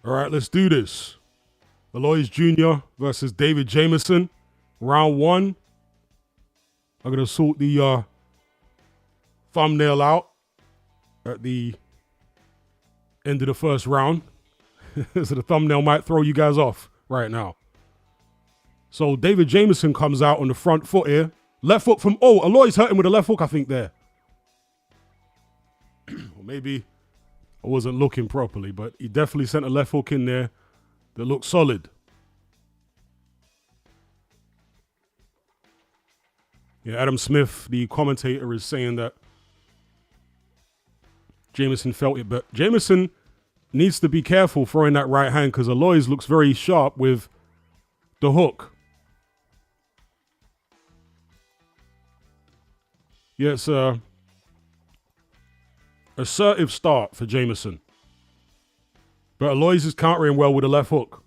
All right, let's do this. Aloys Jr. versus David Jameson. Round one. I'm going to sort the thumbnail out at the end of the first round. So the thumbnail might throw you guys off right now. So David Jameson comes out on the front foot here. Left foot from, Aloys hurt him with a left hook, I think, there. Or maybe I wasn't looking properly, but he definitely sent a left hook in there that looked solid. Yeah, Adam Smith, the commentator, is saying that Jameson felt it, but Jameson needs to be careful throwing that right hand because Aloys looks very sharp with the hook. Yeah, it's a assertive start for Jameson. But Aloys is countering well with a left hook.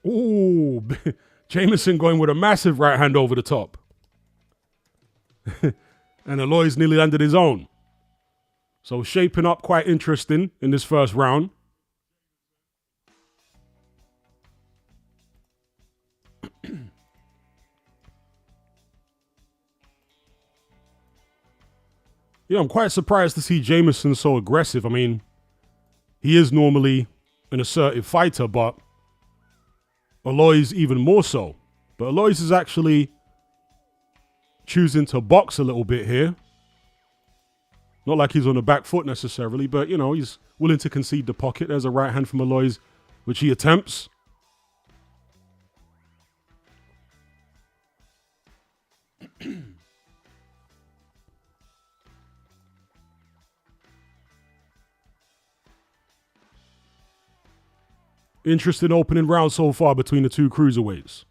Ooh, Jameson going with a massive right hand over the top. And Aloys nearly landed his own. So shaping up quite interesting in this first round. Yeah, I'm quite surprised to see Jameson so aggressive. I mean, he is normally an assertive fighter, but Aloys even more so. But Aloys is actually choosing to box a little bit here. Not like he's on the back foot necessarily, but, you know, he's willing to concede the pocket. There's a right hand from Aloys, which he attempts. Interesting opening round so far between the two cruiserweights.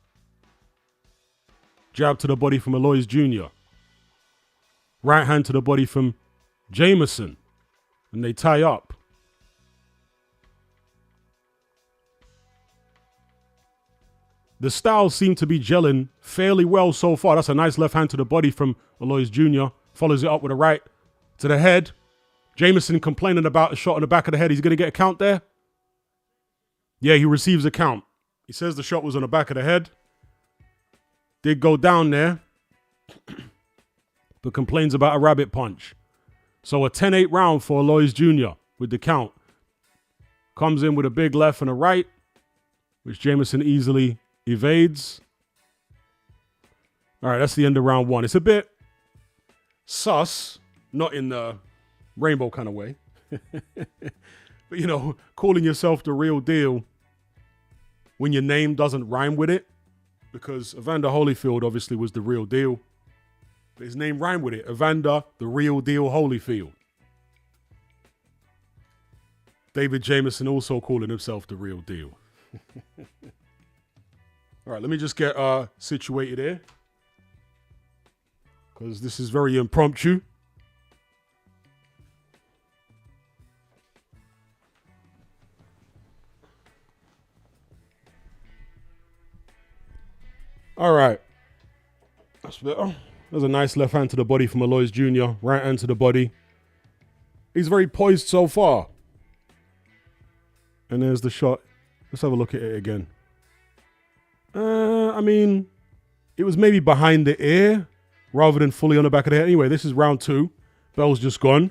Jab to the body from Aloys Jr. Right hand to the body from Jameson. And they tie up. The styles seem to be gelling fairly well so far. That's a nice left hand to the body from Aloys Jr. Follows it up with a right to the head. Jameson complaining about a shot in the back of the head. He's going to get a count there. Yeah, he receives a count. He says the shot was on the back of the head. Did go down there. But complains about a rabbit punch. So a 10-8 round for Aloys Jr. with the count. Comes in with a big left and a right, which Jameson easily evades. All right, that's the end of round one. It's a bit sus, not in the rainbow kind of way. But, you know, calling yourself the real deal when your name doesn't rhyme with it, because Evander Holyfield obviously was the real deal, but his name rhymed with it. Evander, the real deal Holyfield. David Jameson also calling himself the real deal. All right, let me just get situated here, because this is very impromptu. All right. That's better. There's a nice left hand to the body from Aloys Jr. Right hand to the body. He's very poised so far. And there's the shot. Let's have a look at it again. I mean, it was maybe behind the ear rather than fully on the back of the head. Anyway, this is round two. Bell's just gone.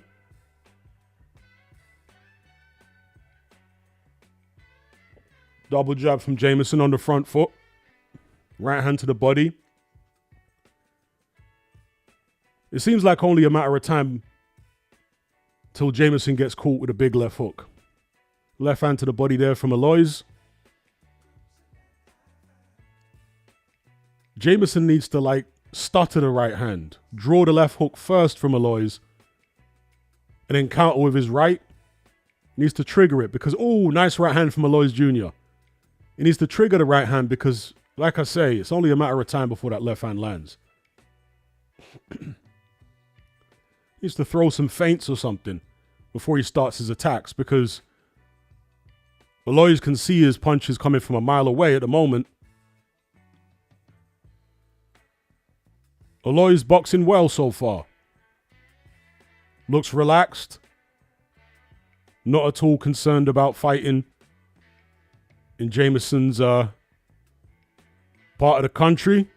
Double jab from Jameson on the front foot. Right hand to the body. It seems like only a matter of time till Jameson gets caught with a big left hook. Left hand to the body there from Aloys. Jameson needs to, like, stutter the right hand. Draw the left hook first from Aloys. And then counter with his right. He needs to trigger it because, nice right hand from Aloys Jr. He needs to trigger the right hand because, like I say, it's only a matter of time before that left hand lands. He needs to throw some feints or something before he starts his attacks, because Aloys can see his punches coming from a mile away at the moment. Aloys boxing well so far. Looks relaxed. Not at all concerned about fighting in Jameson's part of the country.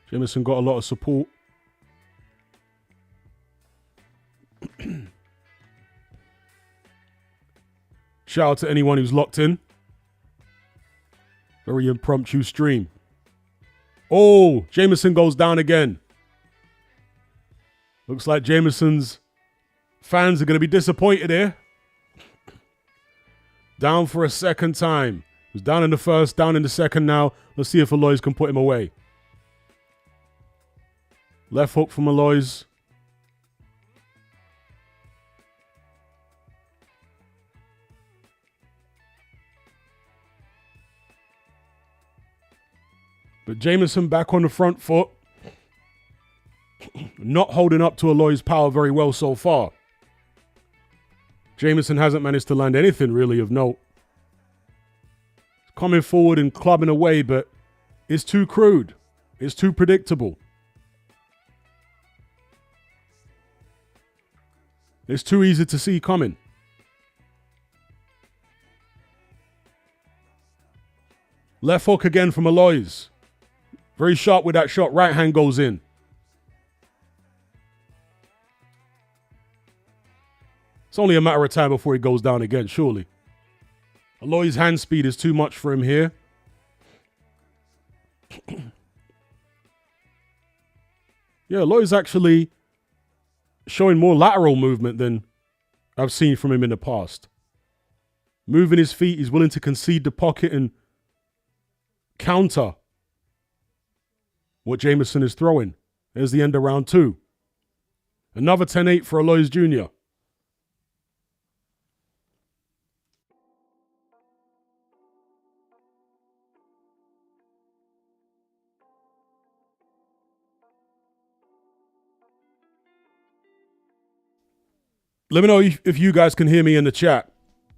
Jameson got a lot of support. Shout out to anyone who's locked in. Very impromptu stream. Oh, Jameson goes down again. Looks like Jameson's fans are going to be disappointed here. Down for a second time. He was down in the first, down in the second now. Let's see if Aloys can put him away. Left hook from Aloys. But Jameson back on the front foot. Not holding up to Aloys' power very well so far. Jameson hasn't managed to land anything really of note. Coming forward and clubbing away, but it's too crude. It's too predictable. It's too easy to see coming. Left hook again from Aloys. Very sharp with that shot. Right hand goes in. It's only a matter of time before he goes down again, surely. Aloys' hand speed is too much for him here. Yeah, Aloys actually showing more lateral movement than I've seen from him in the past. Moving his feet, he's willing to concede the pocket and counter what Jameson is throwing. There's the end of round 2. Another 10-8 for Aloys Jr. Let me know if you guys can hear me in the chat.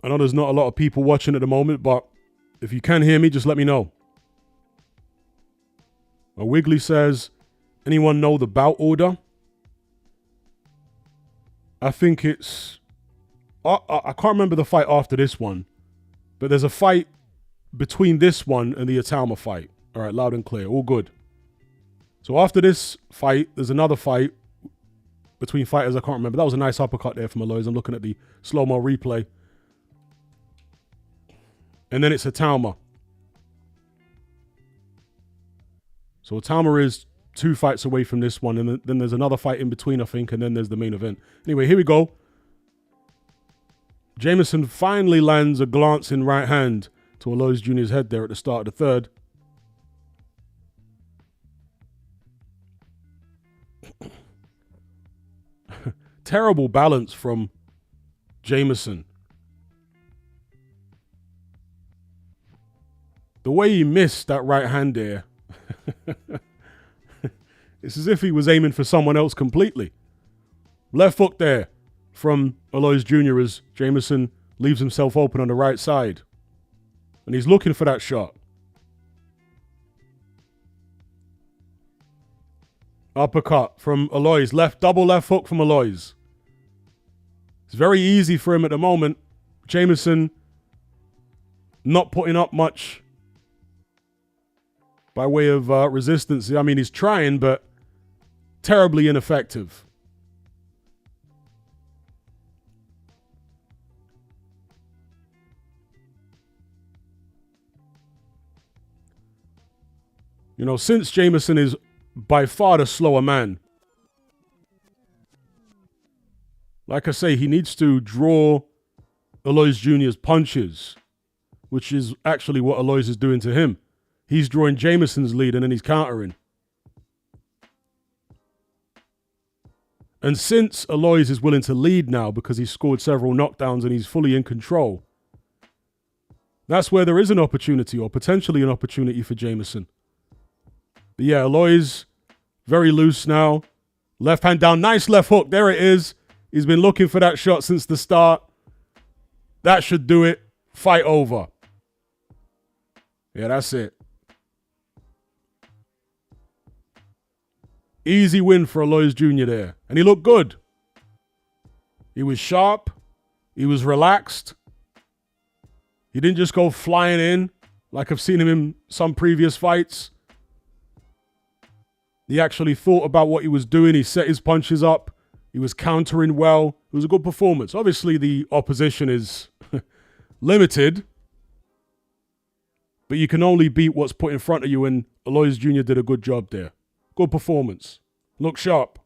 I know there's not a lot of people watching at the moment, but if you can hear me, just let me know. Wiggly says, anyone know the bout order? I think it's... I can't remember the fight after this one, but there's a fight between this one and the Itauma fight. All right, loud and clear, all good. So after this fight, there's another fight between fighters I can't remember. That was a nice uppercut there from Aloys. I'm looking at the slow-mo replay. And then it's Itauma. So Itauma is 2 fights away from this one, and then there's another fight in between, I think, and then there's the main event. Anyway, here we go. Jameson finally lands a glancing right hand to Aloys Jr.'s head there at the start of the third. Terrible balance from Jameson. The way he missed that right hand there. It's as if he was aiming for someone else completely. Left hook there from Aloys Jr. as Jameson leaves himself open on the right side. And he's looking for that shot. Uppercut from Aloys. Double left hook from Aloys. It's very easy for him at the moment. Jameson not putting up much by way of resistance. I mean, he's trying, but terribly ineffective. You know, since Jameson is by far the slower man, like I say, he needs to draw Aloys Jr.'s punches, which is actually what Aloys is doing to him. He's drawing Jameson's lead and then he's countering. And since Aloys is willing to lead now because he's scored several knockdowns and he's fully in control, that's where there is an opportunity, or potentially an opportunity, for Jameson. But yeah, Aloys, very loose now. Left hand down, nice left hook. There it is. He's been looking for that shot since the start. That should do it. Fight over. Yeah, that's it. Easy win for Aloys Jr. there. And he looked good. He was sharp. He was relaxed. He didn't just go flying in like I've seen him in some previous fights. He actually thought about what he was doing. He set his punches up. He was countering well. It was a good performance. Obviously, the opposition is limited. But you can only beat what's put in front of you, and Aloys Jr. did a good job there. Good performance. Look sharp.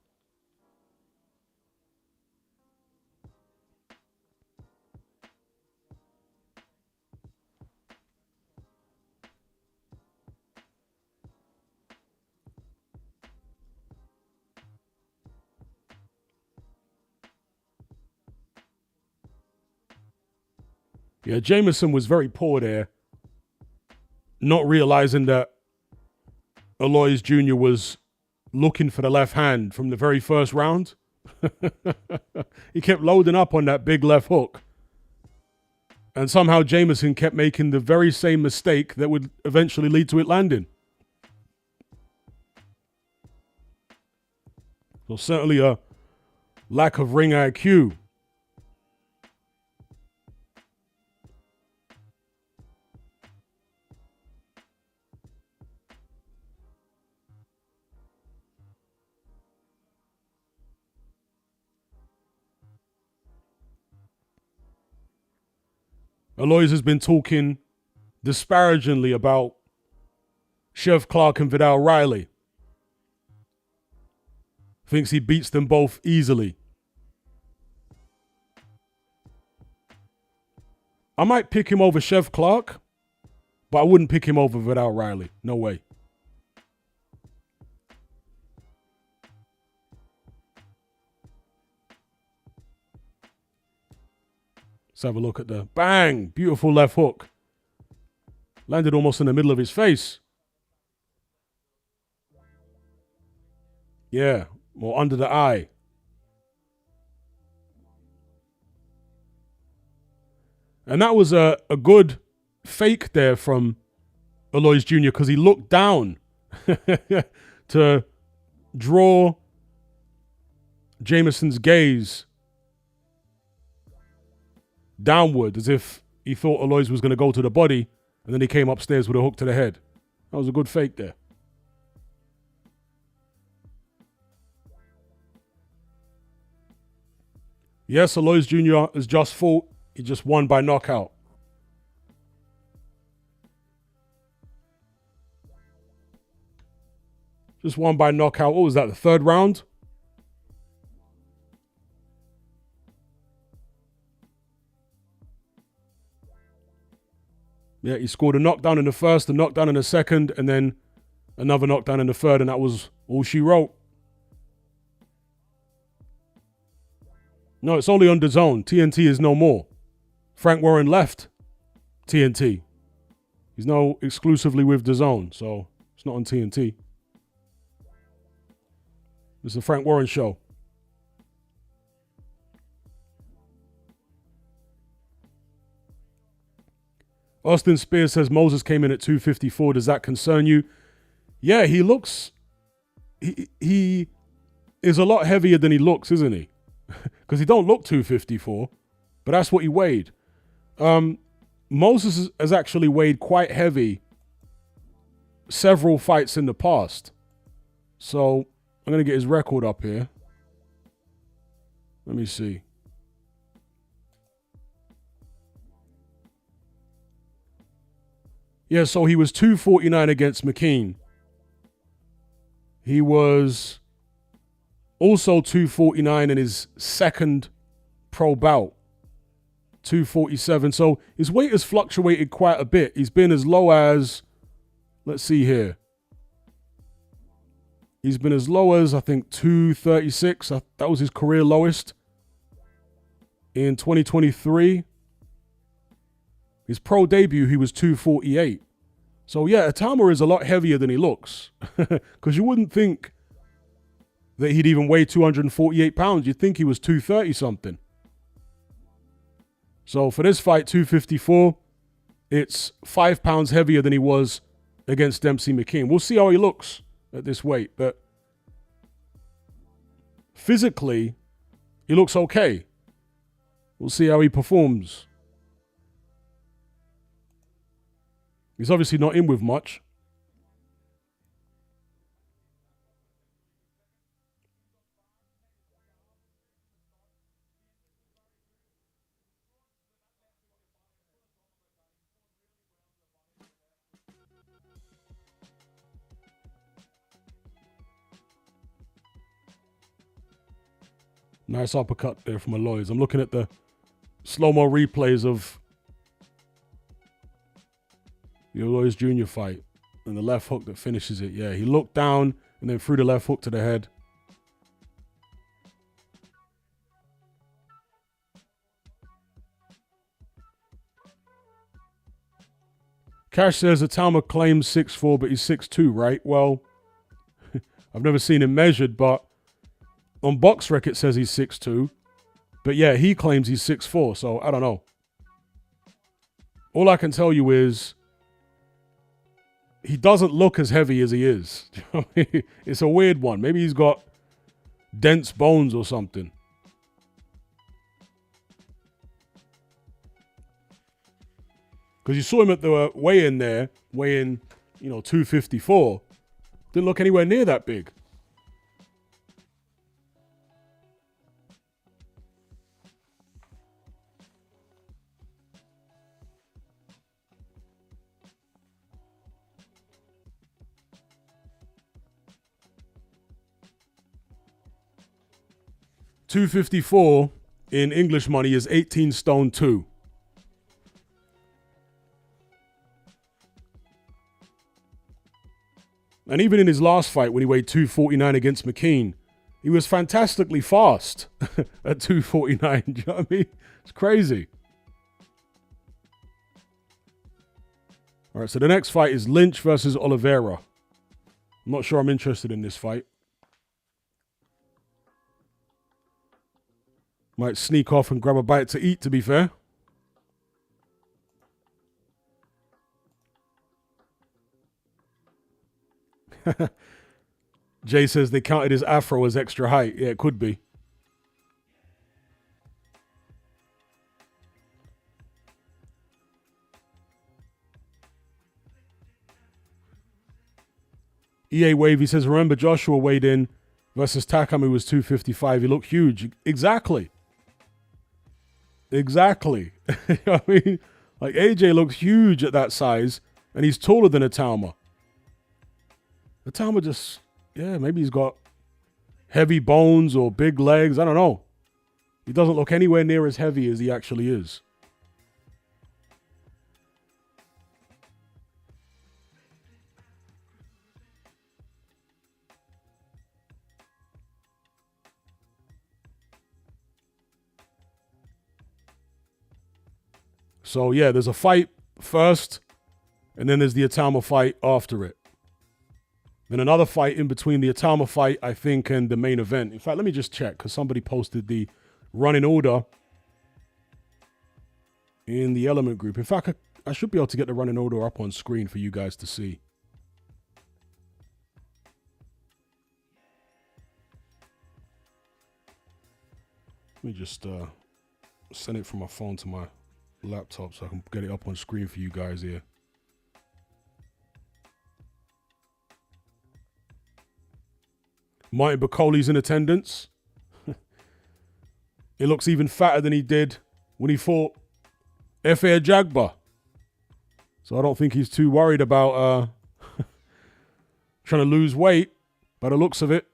Yeah, Jameson was very poor there. Not realizing that Aloys Jr. was looking for the left hand from the very first round. He kept loading up on that big left hook. And somehow Jameson kept making the very same mistake that would eventually lead to it landing. So certainly a lack of ring IQ. Aloys has been talking disparagingly about Chev Clark and Vidal Riley. Thinks he beats them both easily. I might pick him over Chev Clark, but I wouldn't pick him over Vidal Riley. No way. Let's have a look at the bang. Beautiful left hook. Landed almost in the middle of his face. Yeah, or under the eye. And that was a good fake there from Aloys Jr. because he looked down to draw Jameson's gaze downward as if he thought Aloys was going to go to the body, and then he came upstairs with a hook to the head. That was a good fake there. Yes, Aloys Jr. has just fought. He just won by knockout. Just won by knockout. What was that, the third round? Yeah, he scored a knockdown in the first, a knockdown in the second, and then another knockdown in the third, and that was all she wrote. No, it's only on DAZN. TNT is no more. Frank Warren left TNT. He's now exclusively with DAZN, so it's not on TNT. It's the Frank Warren show. Austin Spears says Moses came in at 254. Does that concern you? Yeah, he looks... He is a lot heavier than he looks, isn't he? Because he don't look 254, but that's what he weighed. Moses has actually weighed quite heavy several fights in the past. So I'm going to get his record up here. Let me see. Yeah, so he was 249 against McKean. He was also 249 in his second pro bout. 247. So his weight has fluctuated quite a bit. He's been as low as, let's see here. He's been as low as, I think, 236. That was his career lowest in 2023. His pro debut, he was 248. So yeah, Itauma is a lot heavier than he looks. Because you wouldn't think that he'd even weigh 248 pounds. You'd think he was 230 something. So for this fight, 254, it's 5 pounds heavier than he was against Dempsey McKean. We'll see how he looks at this weight. But physically, he looks okay. We'll see how he performs. He's obviously not in with much. Nice uppercut there from Aloys. I'm looking at the slow-mo replays of the Aloys Jr. fight and the left hook that finishes it. Yeah, he looked down and then threw the left hook to the head. Cash says Itauma claims 6'4", but he's 6'2", right? Well, I've never seen him measured, but on BoxRec it says he's 6'2". But yeah, he claims he's 6'4", so I don't know. All I can tell you is he doesn't look as heavy as he is. It's a weird one. Maybe he's got dense bones or something. Because you saw him at the weigh-in there, weighing, 254. Didn't look anywhere near that big. $254 in English money is 18 stone 2. And even in his last fight, when he weighed 249 against McKean, he was fantastically fast at 249. Do you know what I mean? It's crazy. All right, so the next fight is Lynch versus Oliveira. I'm not sure I'm interested in this fight. Might sneak off and grab a bite to eat, to be fair. Jay says they counted his afro as extra height. Yeah, it could be. EA Wavy says, remember Joshua weighed in versus Takam, who was 255. He looked huge. Exactly. Exactly. You know what I mean? Like, AJ looks huge at that size, and he's taller than Itauma. Itauma just, maybe he's got heavy bones or big legs. I don't know. He doesn't look anywhere near as heavy as he actually is. So, yeah, there's a fight first, and then there's the Itauma fight after it. Then another fight in between the Itauma fight, I think, and the main event. In fact, let me just check, because somebody posted the running order in the Element group. In fact, I should be able to get the running order up on screen for you guys to see. Let me just send it from my phone to my laptop so I can get it up on screen for you guys here. Martin Bacoli's in attendance. He looks even fatter than he did when he fought Efe Ajagba. So I don't think he's too worried about trying to lose weight by the looks of it.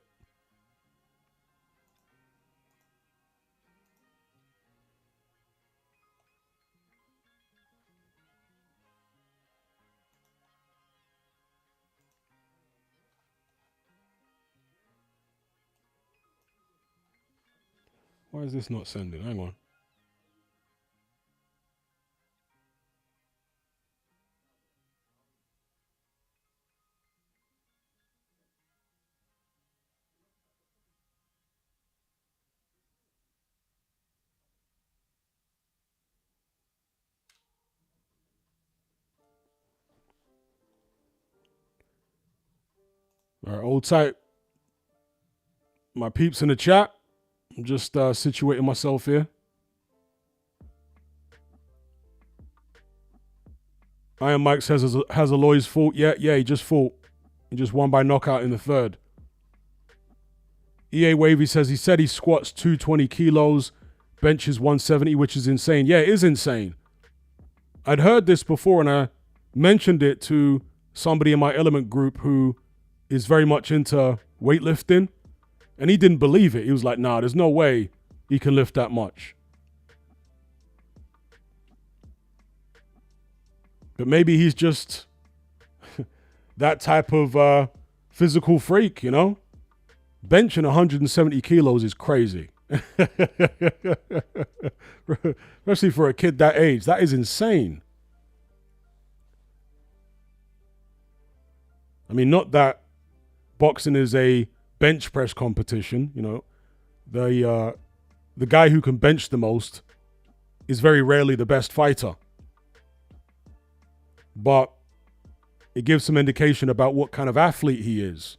Why is this not sending? Hang on. All right, hold tight. My peeps in the chat. I'm just situating myself here. Iron Mike says has Aloys fought? Yeah, he just fought. He just won by knockout in the third. EA Wavy says he said he squats 220 kilos, benches 170, which is insane. Yeah, it is insane. I'd heard this before and I mentioned it to somebody in my Element group who is very much into weightlifting, and he didn't believe it. He was like, nah, there's no way he can lift that much. But maybe he's just that type of physical freak, you know? Benching 170 kilos is crazy. Especially for a kid that age. That is insane. I mean, not that boxing is a bench press competition, you know. The guy who can bench the most is very rarely the best fighter. But it gives some indication about what kind of athlete he is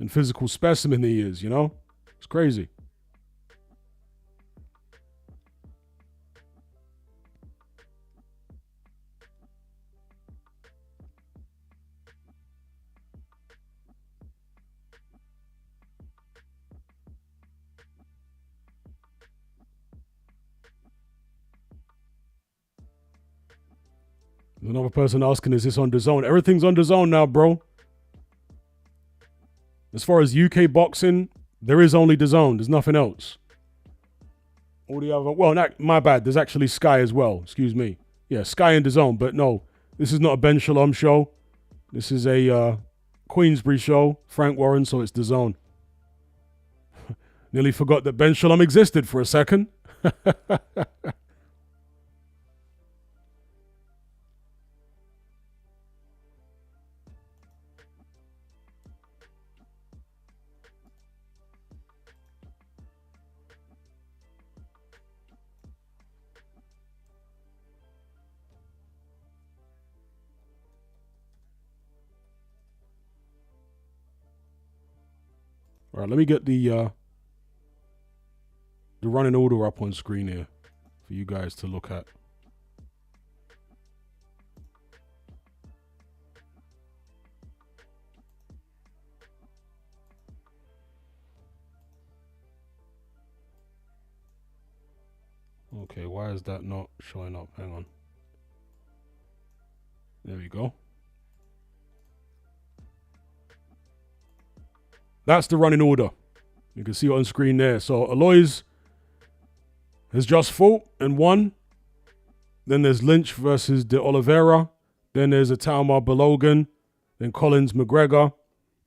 and physical specimen he is, you know? It's crazy. There's another person asking, is this on DAZN? Everything's on DAZN now, bro. As far as UK boxing, there is only DAZN. There's nothing else. All the other, well, my bad. There's actually Sky as well. Excuse me. Yeah, Sky and DAZN. But no, this is not a Ben Shalom show. This is a Queensbury show. Frank Warren, so it's DAZN. Nearly forgot that Ben Shalom existed for a second. All right, let me get the running order up on screen here for you guys to look at. Okay, why is that not showing up? Hang on. There we go. That's the running order. You can see it on screen there. So Aloys has just fought and won. Then there's Lynch versus De Oliveira. Then there's Itauma Balogun. Then Collins McGregor.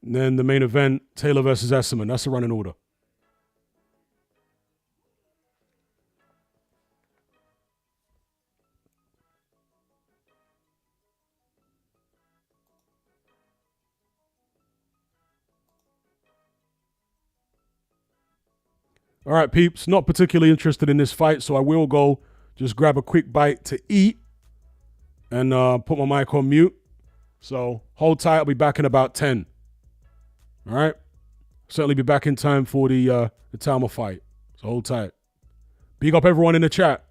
And then the main event, Taylor versus Essuman. That's the running order. All right, peeps, not particularly interested in this fight, so I will go just grab a quick bite to eat and put my mic on mute. So hold tight. I'll be back in about 10. All right? Certainly be back in time for the Itauma fight. So hold tight. Big up everyone in the chat.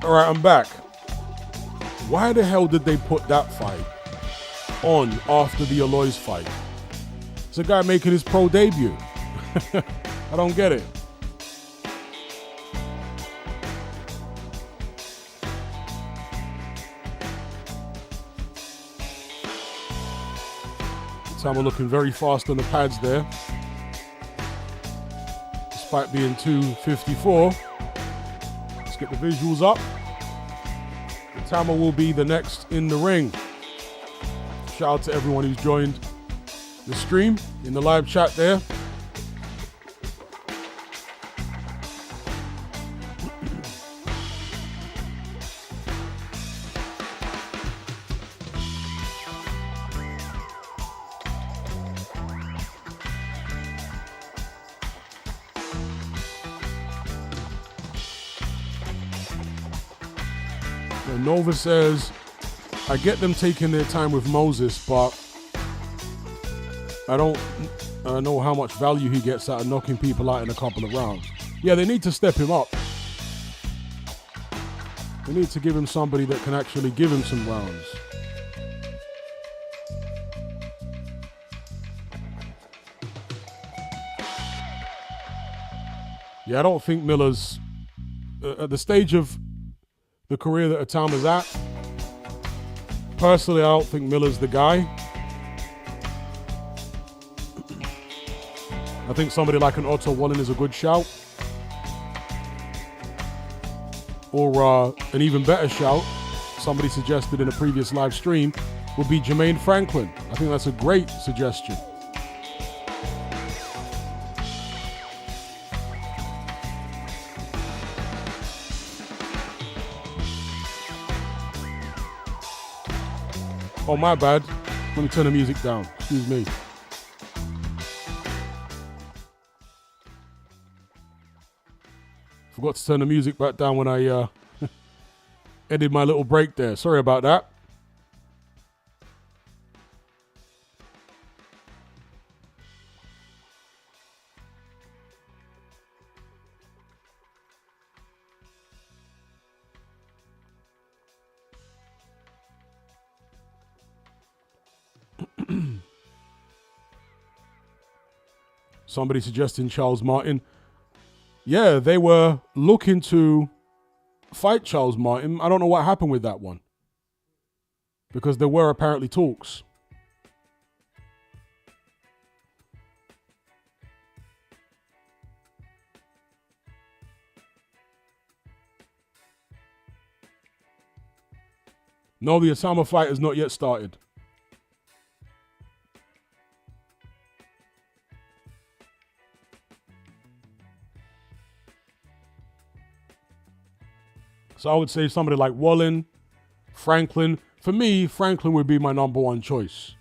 All right, I'm back. Why the hell did they put that fight on after the Aloys fight? It's a guy making his pro debut. I don't get it. Itauma looking very fast on the pads there. Despite being 254. Let's get the visuals up. Itauma will be the next in the ring. Shout out to everyone who's joined the stream in the live chat there. Nova says, I get them taking their time with Moses, but I don't know how much value he gets out of knocking people out in a couple of rounds. Yeah, they need to step him up. They need to give him somebody that can actually give him some rounds. Yeah, I don't think Miller's at the stage of the career that Itauma's at. Personally, I don't think Miller's the guy. I think somebody like an Otto Wallin is a good shout. Or an even better shout, somebody suggested in a previous live stream, would be Jermaine Franklin. I think that's a great suggestion. Oh, my bad. Let me turn the music down. Excuse me. Forgot to turn the music back down when I ended my little break there. Sorry about that. Somebody suggesting Charles Martin. Yeah, they were looking to fight Charles Martin. I don't know what happened with that one. Because there were apparently talks. No, the Itauma fight has not yet started. So I would say somebody like Wallin, Franklin. For me, Franklin would be my number one choice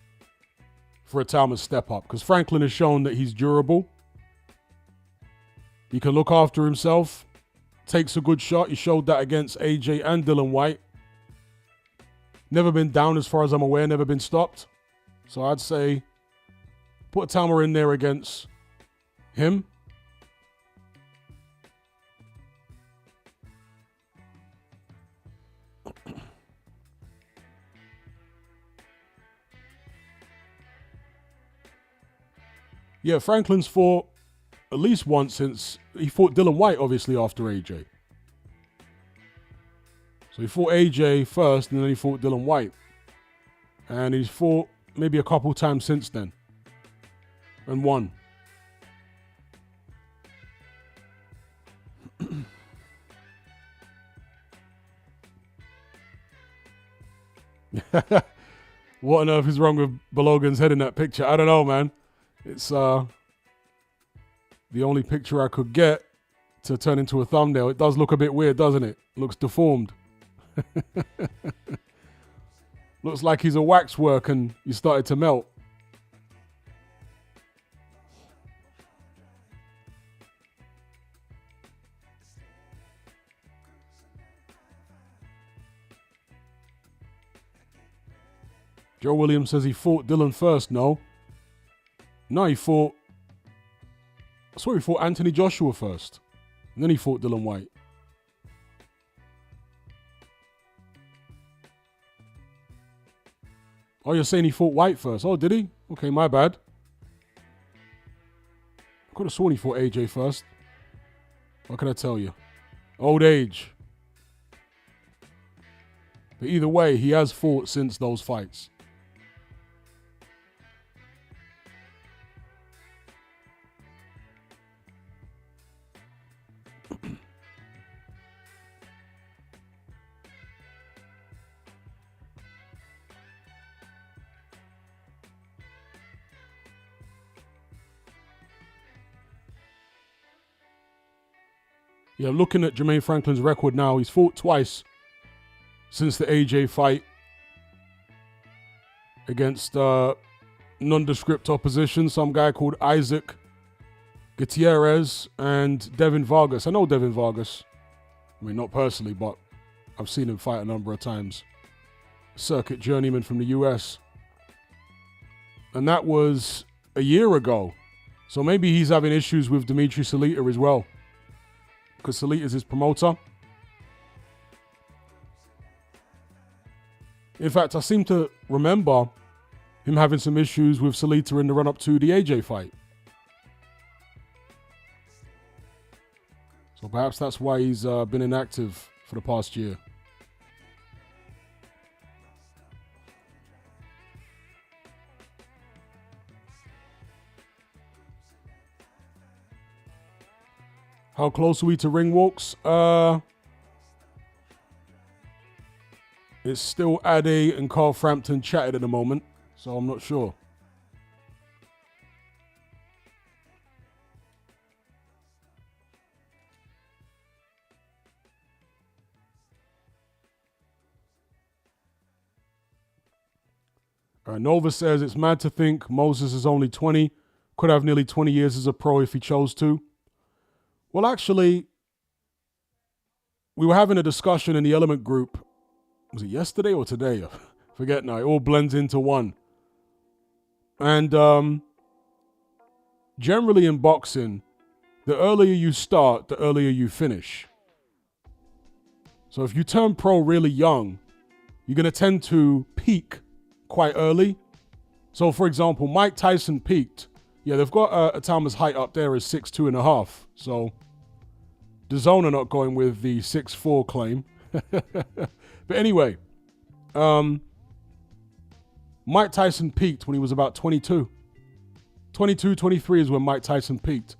for Itauma's step up. Because Franklin has shown that he's durable. He can look after himself. Takes a good shot. He showed that against AJ and Dylan White. Never been down as far as I'm aware. Never been stopped. So I'd say put Itauma in there against him. Yeah, Franklin's fought at least once since he fought Dylan White, obviously, after AJ. So he fought AJ first, and then he fought Dylan White. And he's fought maybe a couple times since then. And won. What on earth is wrong with Balogun's head in that picture? I don't know, man. It's the only picture I could get to turn into a thumbnail. It does look a bit weird, doesn't it? Looks deformed. Looks like he's a waxwork and he started to melt. Joe Williams says he fought Dylan first. No, he fought... I swear he fought Anthony Joshua first. And then he fought Dylan White. Oh, you're saying he fought White first. Oh, did he? Okay, my bad. I could have sworn he fought AJ first. What can I tell you? Old age. But either way, he has fought since those fights. Yeah, looking at Jermaine Franklin's record now, he's fought twice since the AJ fight against nondescript opposition, some guy called Isaac Gutierrez and Devin Vargas. I know Devin Vargas. I mean, not personally, but I've seen him fight a number of times. Circuit journeyman from the US. And that was a year ago. So maybe he's having issues with Dimitri Salita as well, because Salita is his promoter. In fact, I seem to remember him having some issues with Salita in the run-up to the AJ fight. So perhaps that's why he's been inactive for the past year. How close are we to ring walks? It's still Ade and Carl Frampton chatted at the moment, so I'm not sure. Nova says it's mad to think Moses is only 20, could have nearly 20 years as a pro if he chose to. Well, actually, we were having a discussion in the Element group. Was it yesterday or today? I forget now. It all blends into one. And generally in boxing, the earlier you start, the earlier you finish. So if you turn pro really young, you're going to tend to peak quite early. So, for example, Mike Tyson peaked. Yeah, they've got Itauma's height up there as 6'2.5". So, DAZN are not going with the 6'4" claim. But anyway, Mike Tyson peaked when he was about 22. 22, 23 is when Mike Tyson peaked.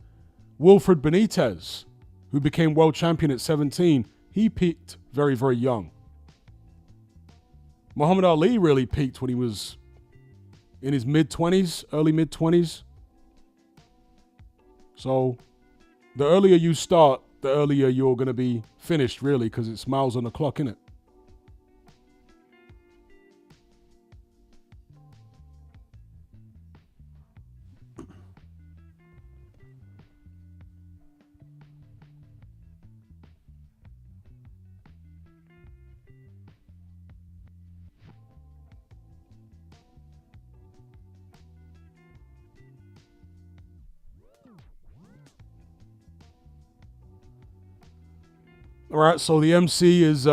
Wilfred Benitez, who became world champion at 17, he peaked very, very young. Muhammad Ali really peaked when he was in his mid-20s, early mid-20s. So the earlier you start, the earlier you're going to be finished, really, because it's miles on the clock, innit? All right, so the MC is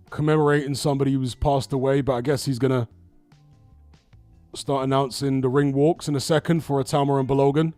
commemorating somebody who's passed away, but I guess he's going to start announcing the ring walks in a second for Itauma and Balogun.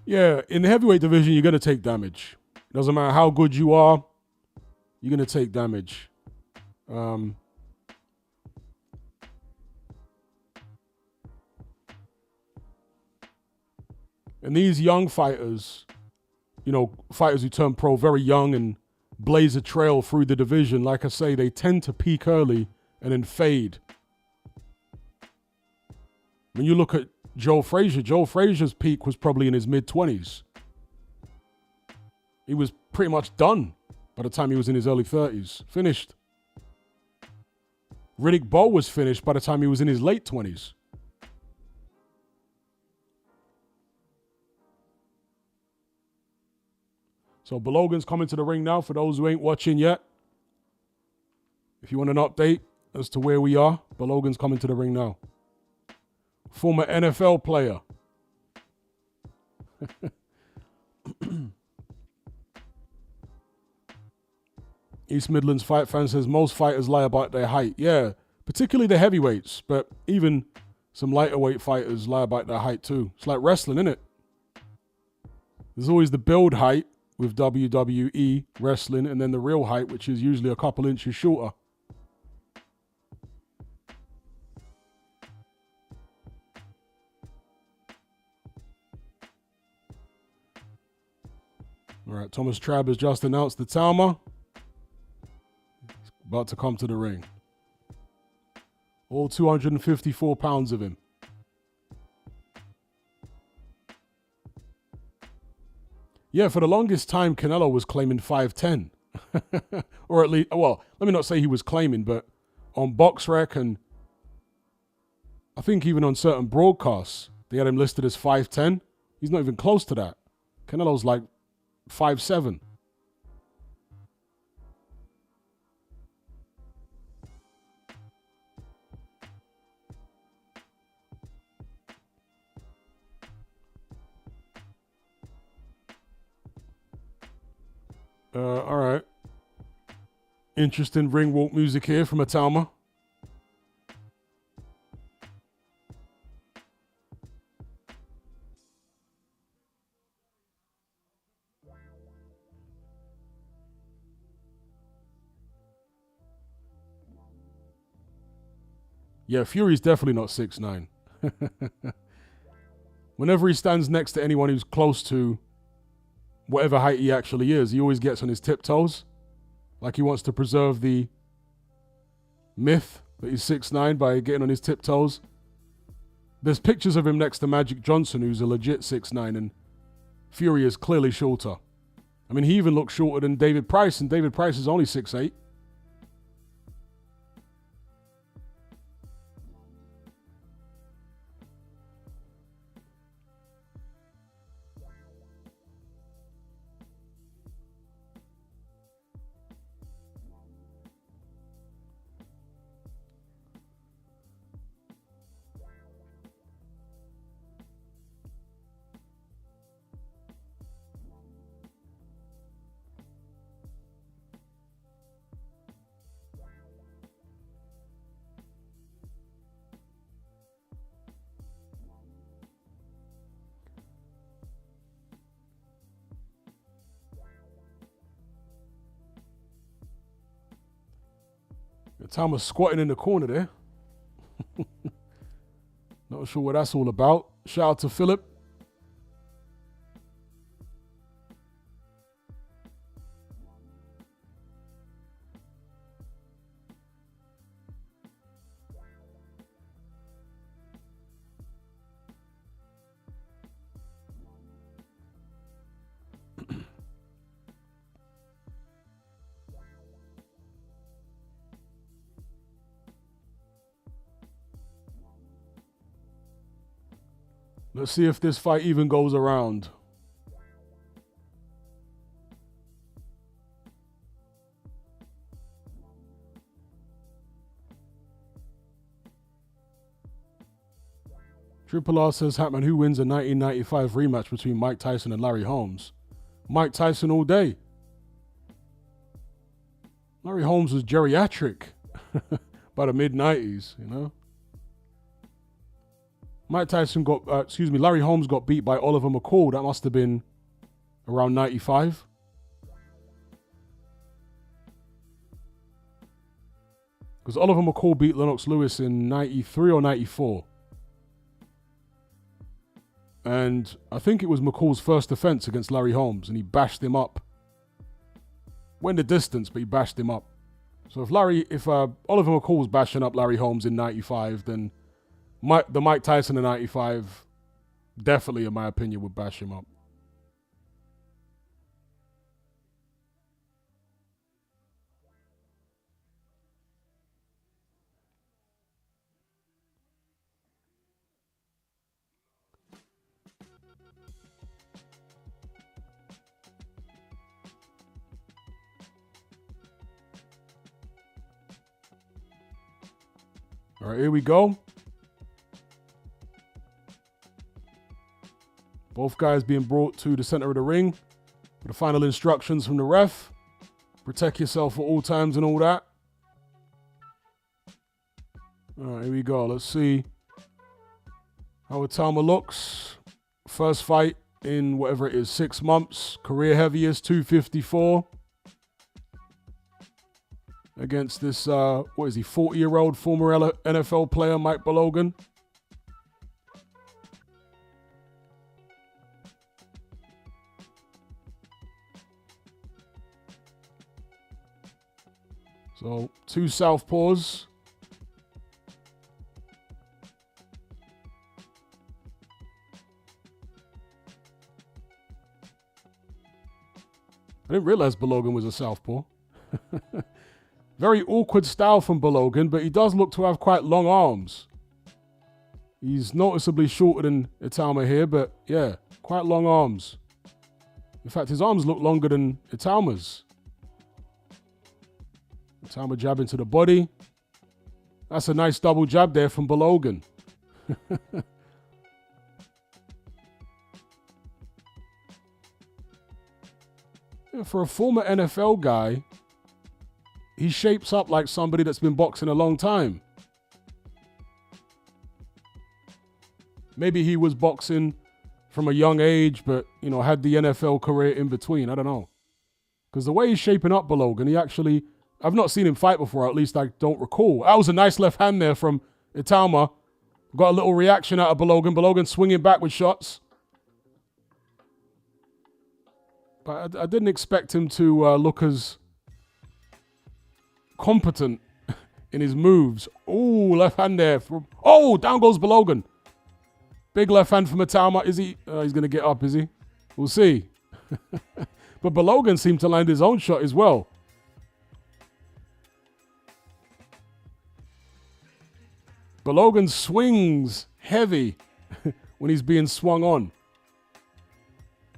Yeah, in the heavyweight division, you're going to take damage. Doesn't matter how good you are, you're going to take damage. And these young fighters, you know, fighters who turn pro very young and blaze a trail through the division, like I say, they tend to peak early and then fade. When you look at Joe Frazier's peak was probably in his mid-20s. He was pretty much done by the time he was in his early 30s. Finished. Riddick Bowe was finished by the time he was in his late 20s. So Balogun's coming to the ring now for those who ain't watching yet. If you want an update as to where we are, Balogun's coming to the ring now. Former NFL player. East Midlands Fight Fan says most fighters lie about their height. Yeah, particularly the heavyweights, but even some lighter weight fighters lie about their height too. It's like wrestling, isn't it? There's always the build height with WWE wrestling, and then the real height, which is usually a couple inches shorter. All right, Thomas Trabb has just announced the Itauma. He's about to come to the ring. All 254 pounds of him. Yeah, for the longest time, Canelo was claiming 5'10". Or at least, well, let me not say he was claiming, but on BoxRec and I think even on certain broadcasts, they had him listed as 5'10". He's not even close to that. Canelo's like 5'7". All right. Interesting ring walk music here from Itauma. Yeah, Fury's definitely not 6'9". Whenever he stands next to anyone who's close to whatever height he actually is, he always gets on his tiptoes. Like he wants to preserve the myth that he's 6'9" by getting on his tiptoes. There's pictures of him next to Magic Johnson, who's a legit 6'9", and Fury is clearly shorter. I mean, he even looks shorter than David Price, and David Price is only 6'8". Itauma's squatting in the corner there. Not sure what that's all about. Shout out to Philip. Let's see if this fight even goes around. Triple R says, Hatman, who wins a 1995 rematch between Mike Tyson and Larry Holmes? Mike Tyson all day. Larry Holmes was geriatric by the mid-90s, you know? Larry Holmes got beat by Oliver McCall. That must have been around 95. Because Oliver McCall beat Lennox Lewis in 93 or 94. And I think it was McCall's first defense against Larry Holmes, and he bashed him up. Went the distance, but he bashed him up. So if Oliver McCall was bashing up Larry Holmes in 95, then the Mike Tyson in 95 definitely, in my opinion, would bash him up. All right, here we go. Both guys being brought to the center of the ring. The final instructions from the ref. Protect yourself at all times and all that. All right, here we go. Let's see how Itauma looks. First fight in whatever it is, 6 months. Career heaviest, 254. Against this, 40-year-old former NFL player, Mike Balogun. So, 2 southpaws. I didn't realize Balogun was a southpaw. Very awkward style from Balogun, but he does look to have quite long arms. He's noticeably shorter than Itauma here, but yeah, quite long arms. In fact, his arms look longer than Itauma's. Itauma jab into the body. That's a nice double jab there from Balogun. Yeah, for a former NFL guy, he shapes up like somebody that's been boxing a long time. Maybe he was boxing from a young age, but, had the NFL career in between. I don't know. Because the way he's shaping up Balogun, I've not seen him fight before, at least I don't recall. That was a nice left hand there from Itauma. Got a little reaction out of Balogun. Balogun swinging back with shots. But I didn't expect him to look as competent in his moves. Oh, left hand there. Down goes Balogun. Big left hand from Itauma. Is he? He's going to get up, is he? We'll see. But Balogun seemed to land his own shot as well. Balogun swings heavy when he's being swung on.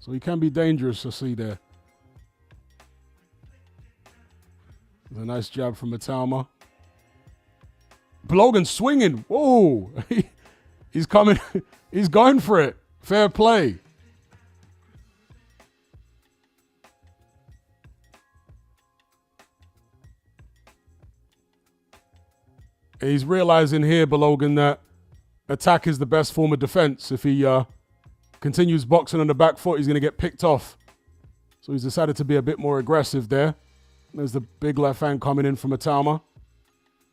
So he can be dangerous to see there. There's a nice jab from Itauma. Balogun swinging. Whoa. He's coming. He's going for it. Fair play. He's realizing here, Balogun, that attack is the best form of defense. If he continues boxing on the back foot, he's going to get picked off. So he's decided to be a bit more aggressive there. There's the big left hand coming in from Itauma.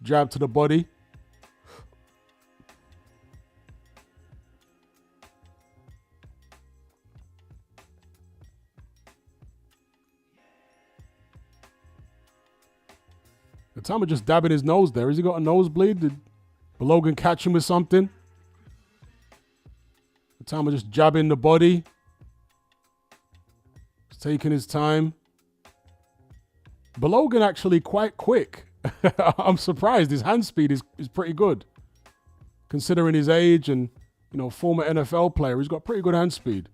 Jab to the body. Itauma just dabbing his nose there. Has he got a nosebleed? Did Balogun catch him with something? Itauma just jabbing the body. He's taking his time. Balogun actually quite quick. I'm surprised. His hand speed is pretty good. Considering his age and, former NFL player, he's got pretty good hand speed.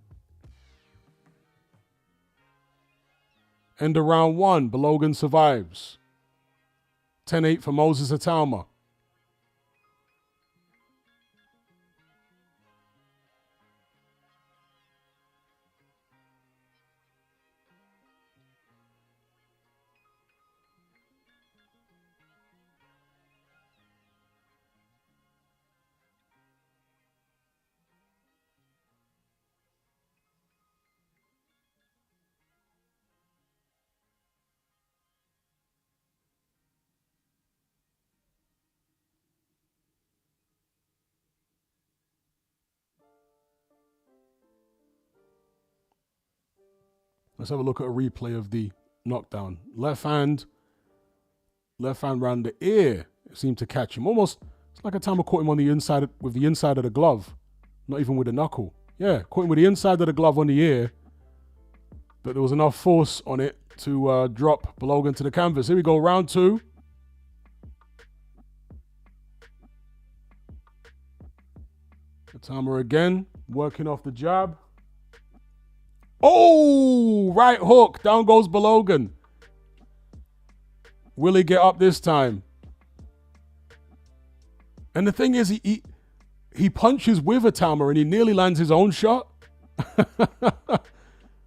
End of round 1. Balogun survives. 10-8 for Moses Itauma. Let's have a look at a replay of the knockdown. Left hand around the ear. It seemed to catch him. Almost, it's like Itauma caught him on the inside, with the inside of the glove. Not even with the knuckle. Yeah, caught him with the inside of the glove on the ear. But there was enough force on it to drop Balogun to the canvas. Here we go, round 2. Itauma again, working off the jab. Oh, right hook. Down goes Balogun. Will he get up this time? And the thing is, he punches with Itauma and he nearly lands his own shot.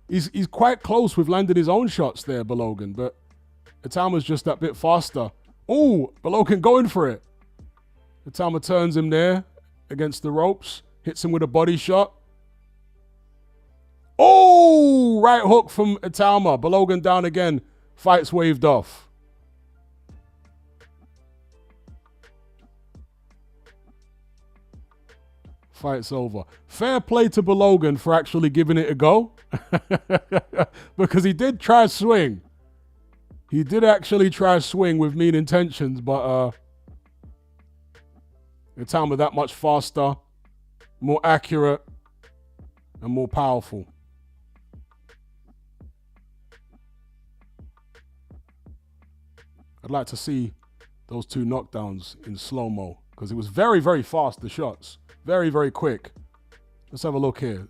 He's quite close with landing his own shots there, Balogun, but Itauma's just that bit faster. Oh, Balogun going for it. Itauma turns him there against the ropes, hits him with a body shot. Oh, right hook from Itauma. Balogun down again. Fight's waved off. Fight's over. Fair play to Balogun for actually giving it a go. Because he did try a swing. He did actually try a swing with mean intentions, but Itauma that much faster, more accurate, and more powerful. I'd like to see those 2 knockdowns in slow-mo because it was very, very fast, the shots. Very, very quick. Let's have a look here.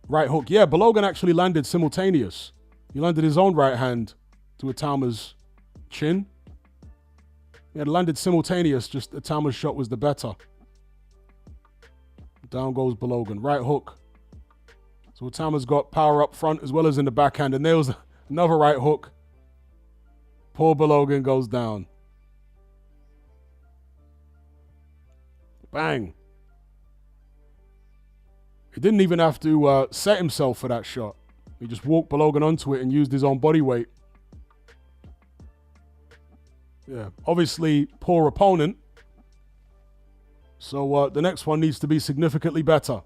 Right hook. Yeah, Balogun actually landed simultaneous. He landed his own right hand to Itauma's chin. He had landed simultaneous, just Itauma's shot was the better. Down goes Balogun. Right hook. So Itauma's got power up front as well as in the backhand. And there was another right hook. Poor Balogun goes down. Bang. He didn't even have to set himself for that shot. He just walked Balogun onto it and used his own body weight. Yeah, obviously poor opponent. So the next one needs to be significantly better.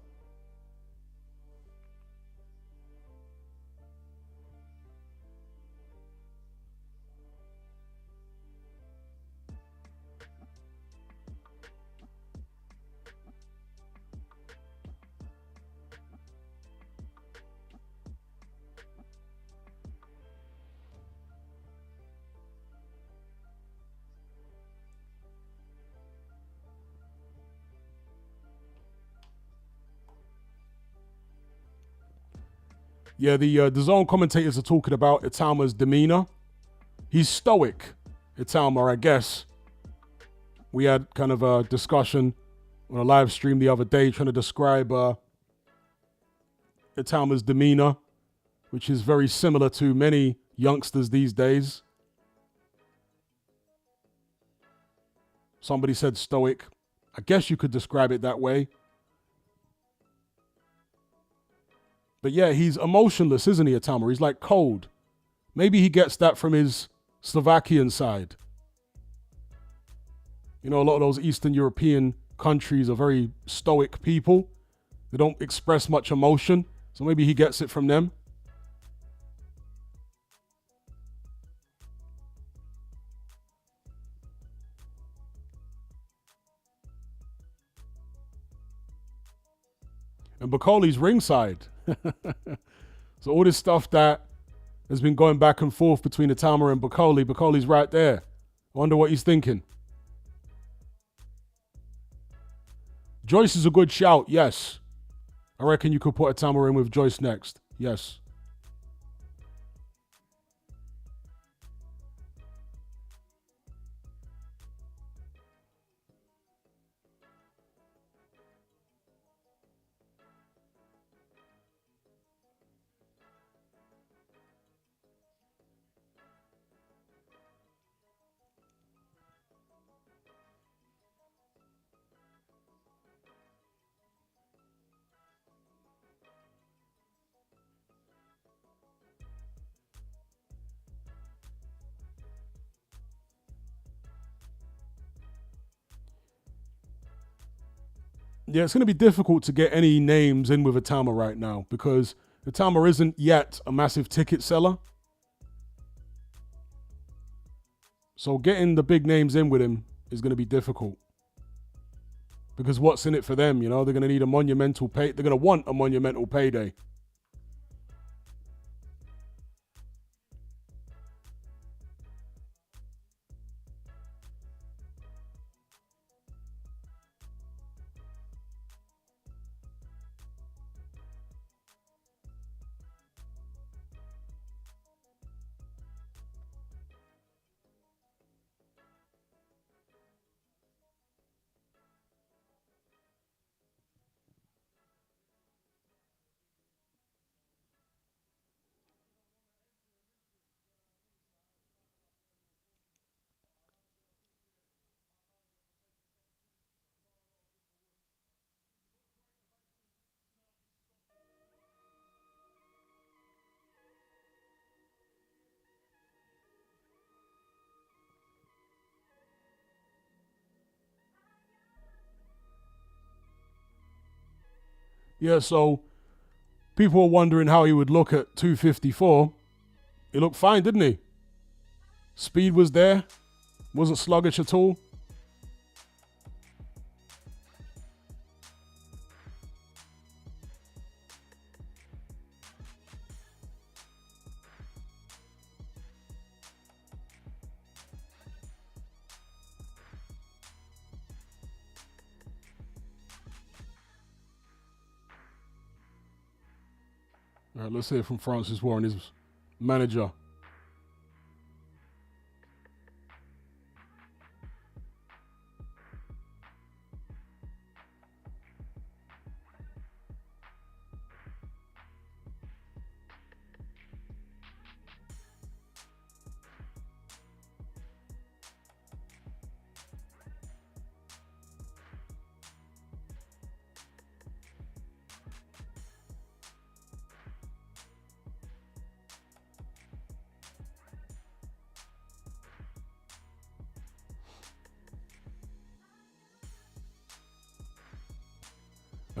Yeah, the zone commentators are talking about Itauma's demeanor. He's stoic, Itauma, I guess. We had kind of a discussion on a live stream the other day trying to describe Itauma's demeanor, which is very similar to many youngsters these days. Somebody said stoic. I guess you could describe it that way. But yeah, he's emotionless, isn't he, Itauma? He's like cold. Maybe he gets that from his Slovakian side. You know, a lot of those Eastern European countries are very stoic people. They don't express much emotion. So maybe he gets it from them. And Bakoli's ringside. So all this stuff that has been going back and forth between Itauma and Bakoli's right there. I wonder what he's thinking. Joyce is a good shout, yes. I reckon you could put Itauma in with Joyce next, yes. Yeah, it's going to be difficult to get any names in with Itauma right now because Itauma isn't yet a massive ticket seller. So getting the big names in with him is going to be difficult. Because what's in it for them, you know? They're going to need a monumental pay. They're going to want a monumental payday. Yeah, so people were wondering how he would look at 254. He looked fine, didn't he? Speed was there. Wasn't sluggish at all. All right, let's hear from Francis Warren, his manager.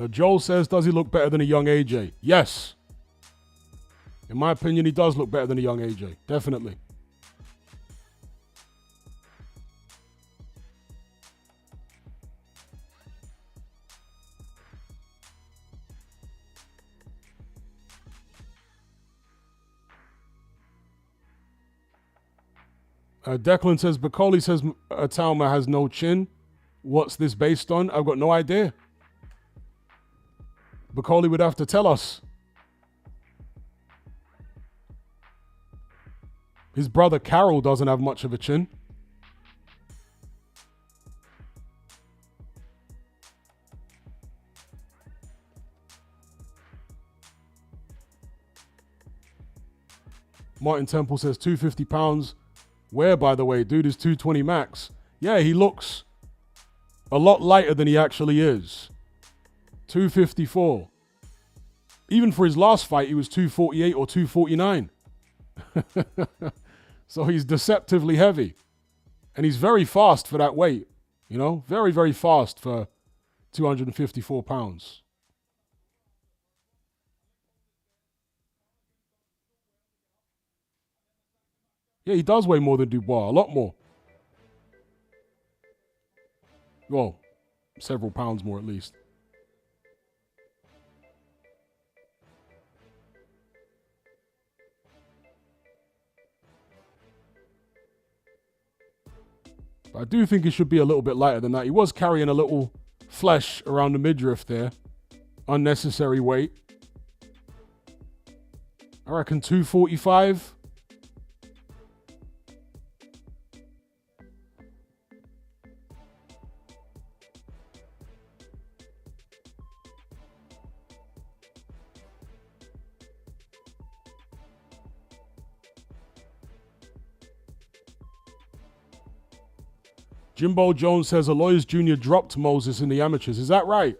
Joel says, does he look better than a young AJ? Yes. In my opinion, he does look better than a young AJ. Definitely. Declan says, Bacoli says Itauma has no chin. What's this based on? I've got no idea. Bacoli would have to tell us. His brother Carol doesn't have much of a chin. Martin Temple says 250 pounds. Where, by the way, dude is 220 max. Yeah, he looks a lot lighter than he actually is. 254. Even for his last fight, he was 248 or 249. So he's deceptively heavy. And he's very fast for that weight. You know, very, very fast for 254 pounds. Yeah, he does weigh more than Dubois, a lot more. Well, several pounds more at least. But I do think he should be a little bit lighter than that. He was carrying a little flesh around the midriff there. Unnecessary weight. I reckon 245. Jimbo Jones says Aloys Jr. dropped Moses in the amateurs. Is that right?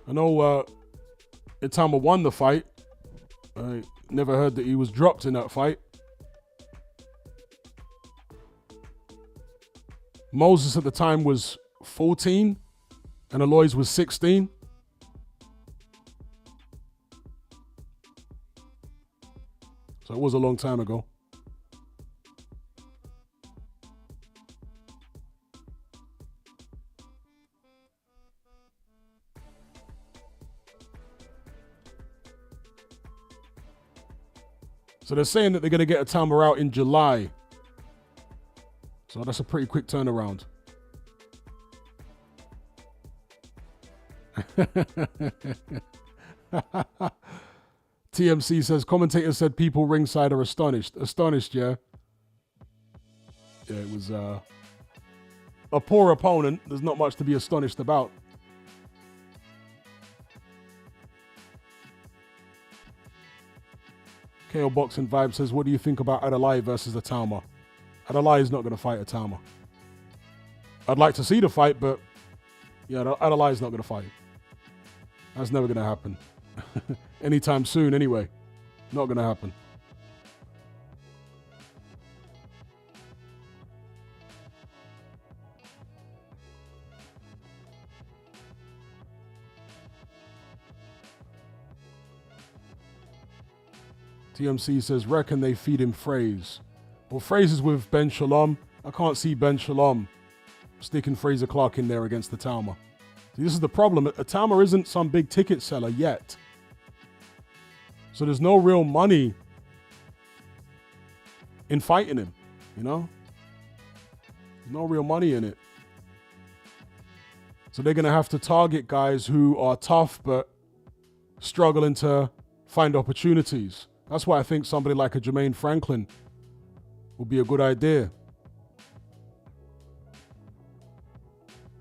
I know Itauma won the fight. I never heard that he was dropped in that fight. Moses at the time was 14 and Aloys was 16. So it was a long time ago. So they're saying that they're going to get Itauma out in July. So that's a pretty quick turnaround. TMC says, commentator said people ringside are astonished. Astonished, yeah. Yeah, it was a poor opponent. There's not much to be astonished about. KO Boxing Vibe says, what do you think about Aloys versus Itauma? Aloys is not going to fight Itauma. I'd like to see the fight, but yeah, Aloys is not going to fight. That's never going to happen. Anytime soon, anyway. Not going to happen. TMC says, reckon they feed him Fraze. Well, Fraze is with Ben Shalom. I can't see Ben Shalom sticking Fraser Clark in there against Itauma. See, this is the problem. Itauma isn't some big ticket seller yet. So there's no real money in fighting him, you know? There's no real money in it. So they're going to have to target guys who are tough but struggling to find opportunities. That's why I think somebody like a Jermaine Franklin would be a good idea.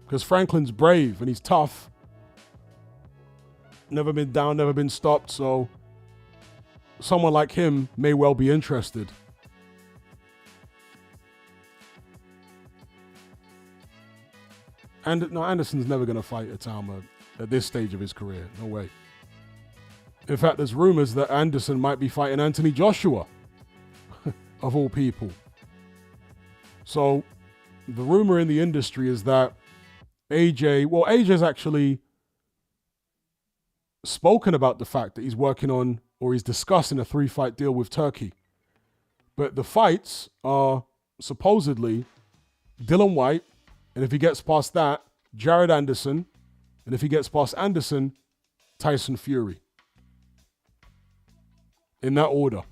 Because Franklin's brave and he's tough. Never been down, never been stopped. So someone like him may well be interested. And no, Anderson's never going to fight Itauma at this stage of his career. No way. In fact, there's rumors that Anderson might be fighting Anthony Joshua, of all people. So the rumor in the industry is that AJ's actually spoken about the fact that he's working on, or he's discussing a 3-fight deal with Turkey. But the fights are supposedly Dylan White, and if he gets past that, Jared Anderson, and if he gets past Anderson, Tyson Fury. In that order.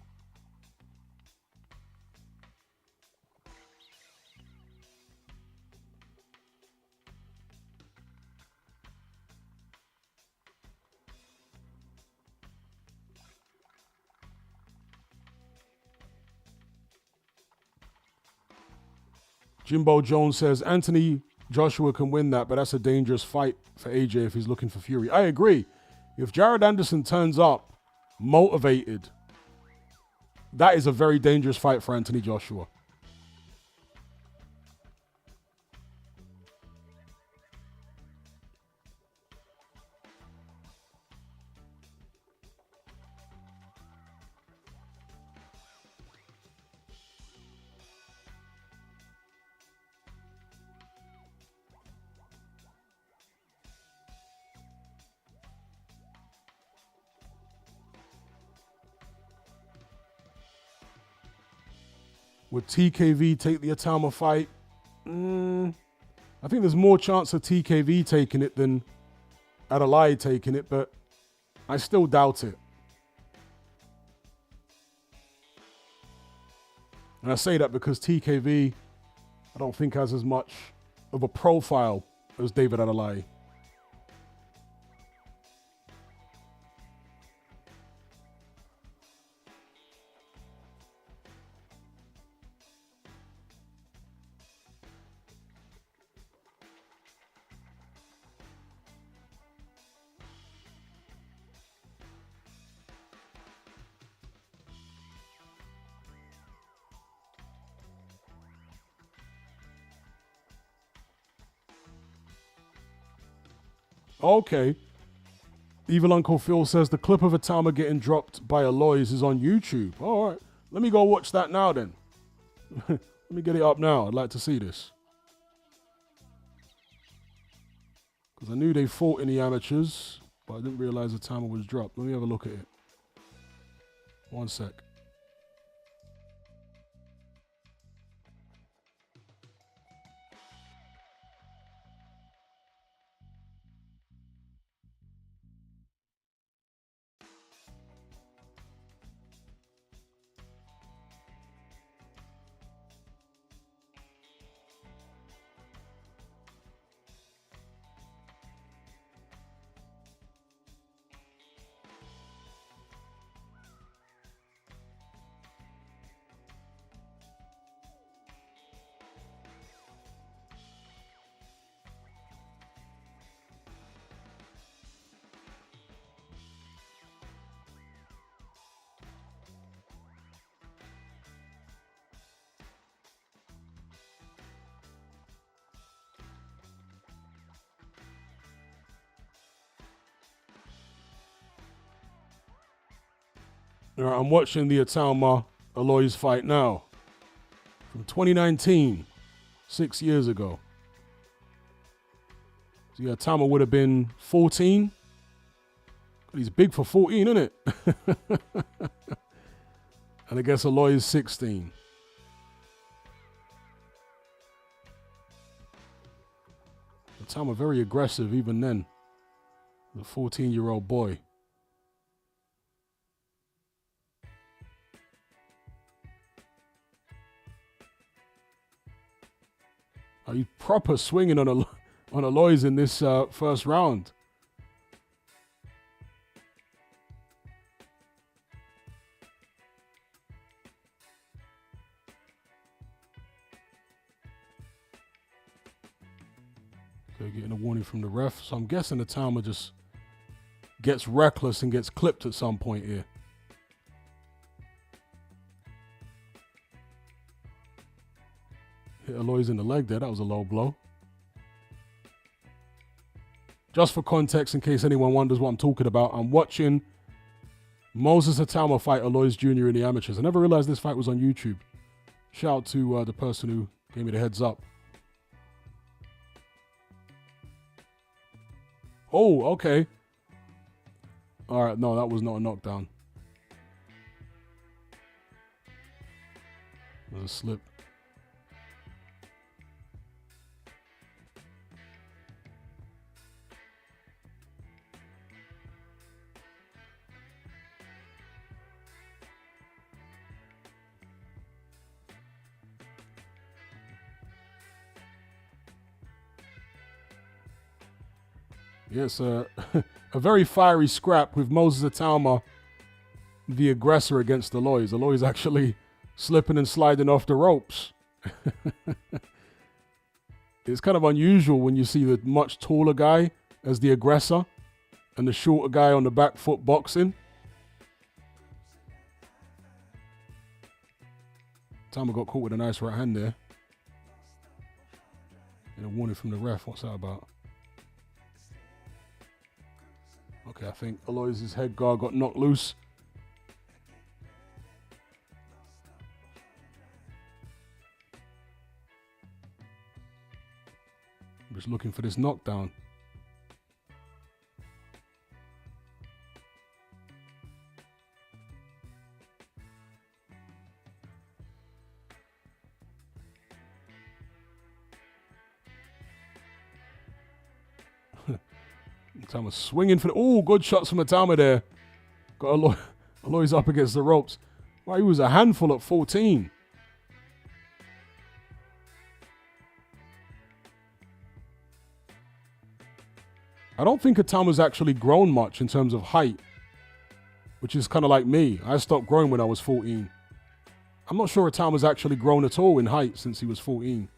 Jimbo Jones says, Anthony Joshua can win that, but that's a dangerous fight for AJ if he's looking for Fury. I agree. If Jared Anderson turns up motivated, that is a very dangerous fight for Anthony Joshua. Would TKV take the Itauma fight? I think there's more chance of TKV taking it than Aloys taking it, but I still doubt it. And I say that because TKV, I don't think has as much of a profile as David Aloys. Okay. Evil Uncle Phil says the clip of Itauma getting dropped by Aloys is on YouTube. All right. Let me go watch that now then. Let me get it up now. I'd like to see this. Because I knew they fought in the amateurs, but I didn't realize Itauma was dropped. Let me have a look at it. One sec. All right, I'm watching the Itauma Aloys fight now. From 2019, 6 years ago. So yeah, Itauma would have been 14. He's big for 14, isn't it? And I guess Aloys 16. Itauma very aggressive even then. The 14-year-old boy. Are you proper swinging on Aloys in this first round? Okay, getting a warning from the ref. So I'm guessing the Itauma just gets reckless and gets clipped at some point here. Hit Aloys in the leg there. That was a low blow. Just for context, in case anyone wonders what I'm talking about, I'm watching Moses Itauma fight Aloys Jr. in the amateurs. I never realized this fight was on YouTube. Shout out to the person who gave me the heads up. Oh, okay. All right, no, that was not a knockdown. It was a slip. Yes, a very fiery scrap with Moses Itauma, the aggressor, against Aloys. Aloys actually slipping and sliding off the ropes. It's kind of unusual when you see the much taller guy as the aggressor and the shorter guy on the back foot boxing. Itauma got caught with a nice right hand there. And a warning from the ref. What's that about? Okay, I think Aloys' head guard got knocked loose. I'm just looking for this knockdown. Itauma swinging for the... Oh, good shots from Itauma there. Got Aloys up against the ropes. Wow, he was a handful at 14. I don't think Itauma's actually grown much in terms of height, which is kind of like me. I stopped growing when I was 14. I'm not sure Itauma's actually grown at all in height since he was 14.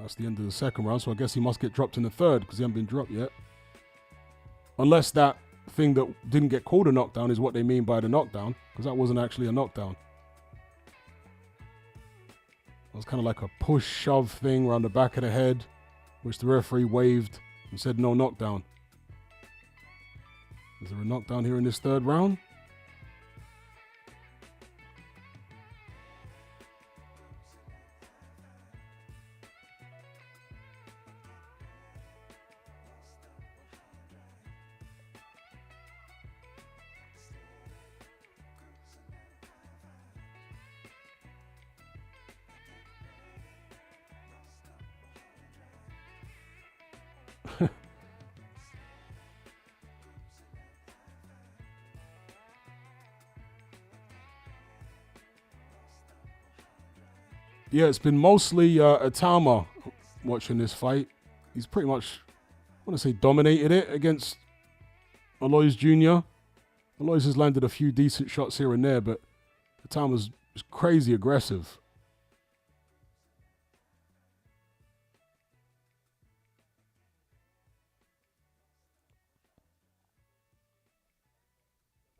That's the end of the second round, so I guess he must get dropped in the third because he hasn't been dropped yet. Unless that thing that didn't get called a knockdown is what they mean by the knockdown, because that wasn't actually a knockdown. It was kind of like a push-shove thing around the back of the head, which the referee waved and said no knockdown. Is there a knockdown here in this third round? Yeah, it's been mostly Itauma watching this fight. He's pretty much, I want to say, dominated it against Aloys Jr. Aloys has landed a few decent shots here and there, but Itauma's crazy aggressive.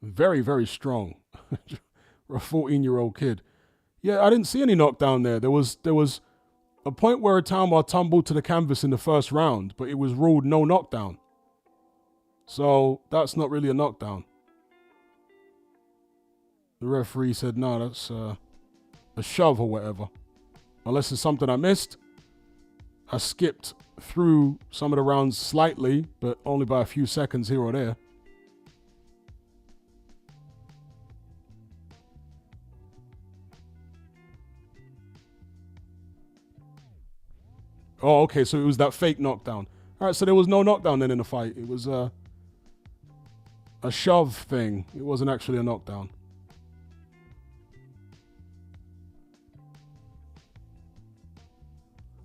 Very, very strong for a 14-year-old kid. Yeah, I didn't see any knockdown there. There was a point where Itauma tumbled to the canvas in the first round, but it was ruled no knockdown. So that's not really a knockdown. The referee said, no, that's a shove or whatever. Unless it's something I missed. I skipped through some of the rounds slightly, but only by a few seconds here or there. Oh, okay, so it was that fake knockdown. All right, so there was no knockdown then in the fight. It was a shove thing. It wasn't actually a knockdown.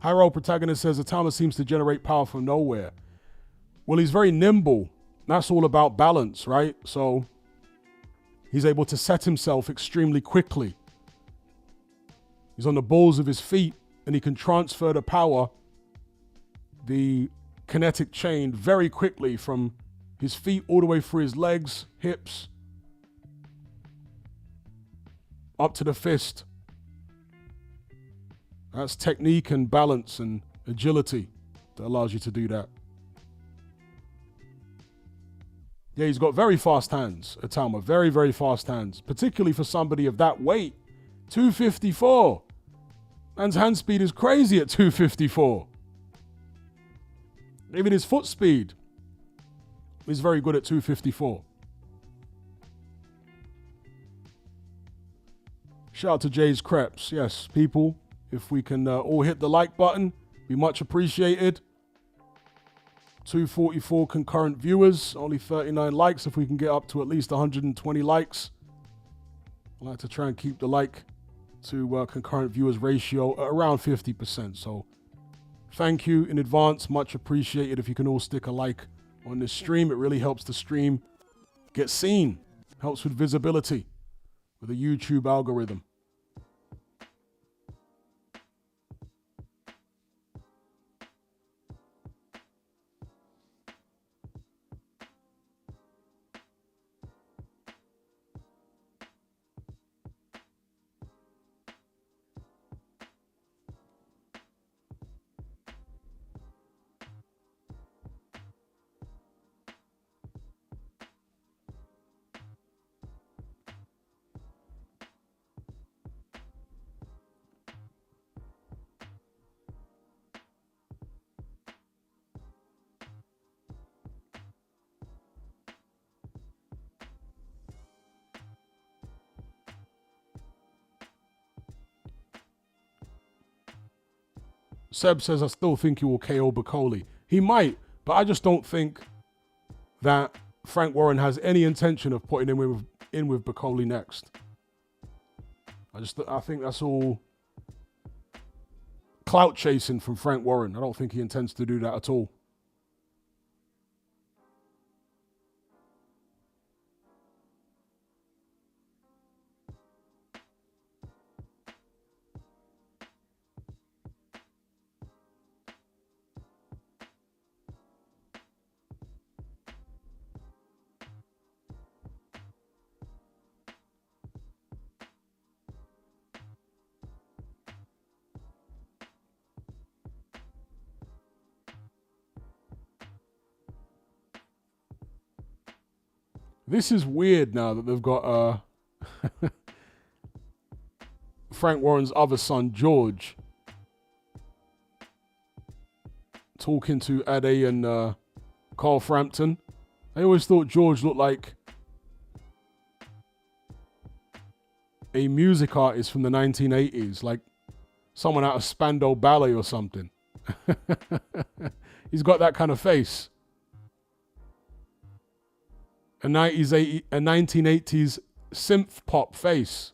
High Roll Protagonist says, Itauma seems to generate power from nowhere. Well, he's very nimble. That's all about balance, right? So he's able to set himself extremely quickly. He's on the balls of his feet, and he can transfer the power, the kinetic chain, very quickly from his feet all the way through his legs, hips, up to the fist. That's technique and balance and agility that allows you to do that. Yeah, he's got very fast hands, Itauma. Very, very fast hands, particularly for somebody of that weight. 254. Man's hand speed is crazy at 254. Even his foot speed is very good at 254. Shout out to Jay's Crepes. Yes, people, if we can all hit the like button, be much appreciated. 244 concurrent viewers, only 39 likes. If we can get up to at least 120 likes, I like to try and keep the like to concurrent viewers ratio at around 50%. So thank you in advance, much appreciated. If you can all stick a like on this stream, it really helps the stream get seen, helps with visibility with the YouTube algorithm. Seb says, I still think he will KO Bacoli. He might, but I just don't think that Frank Warren has any intention of putting him in with Bacoli next. I think that's all clout chasing from Frank Warren. I don't think he intends to do that at all. This is weird now that they've got Frank Warren's other son, George, talking to Ade and Carl Frampton. I always thought George looked like a music artist from the 1980s, like someone out of Spandau Ballet or something. He's got that kind of face. A 1980s synth pop face.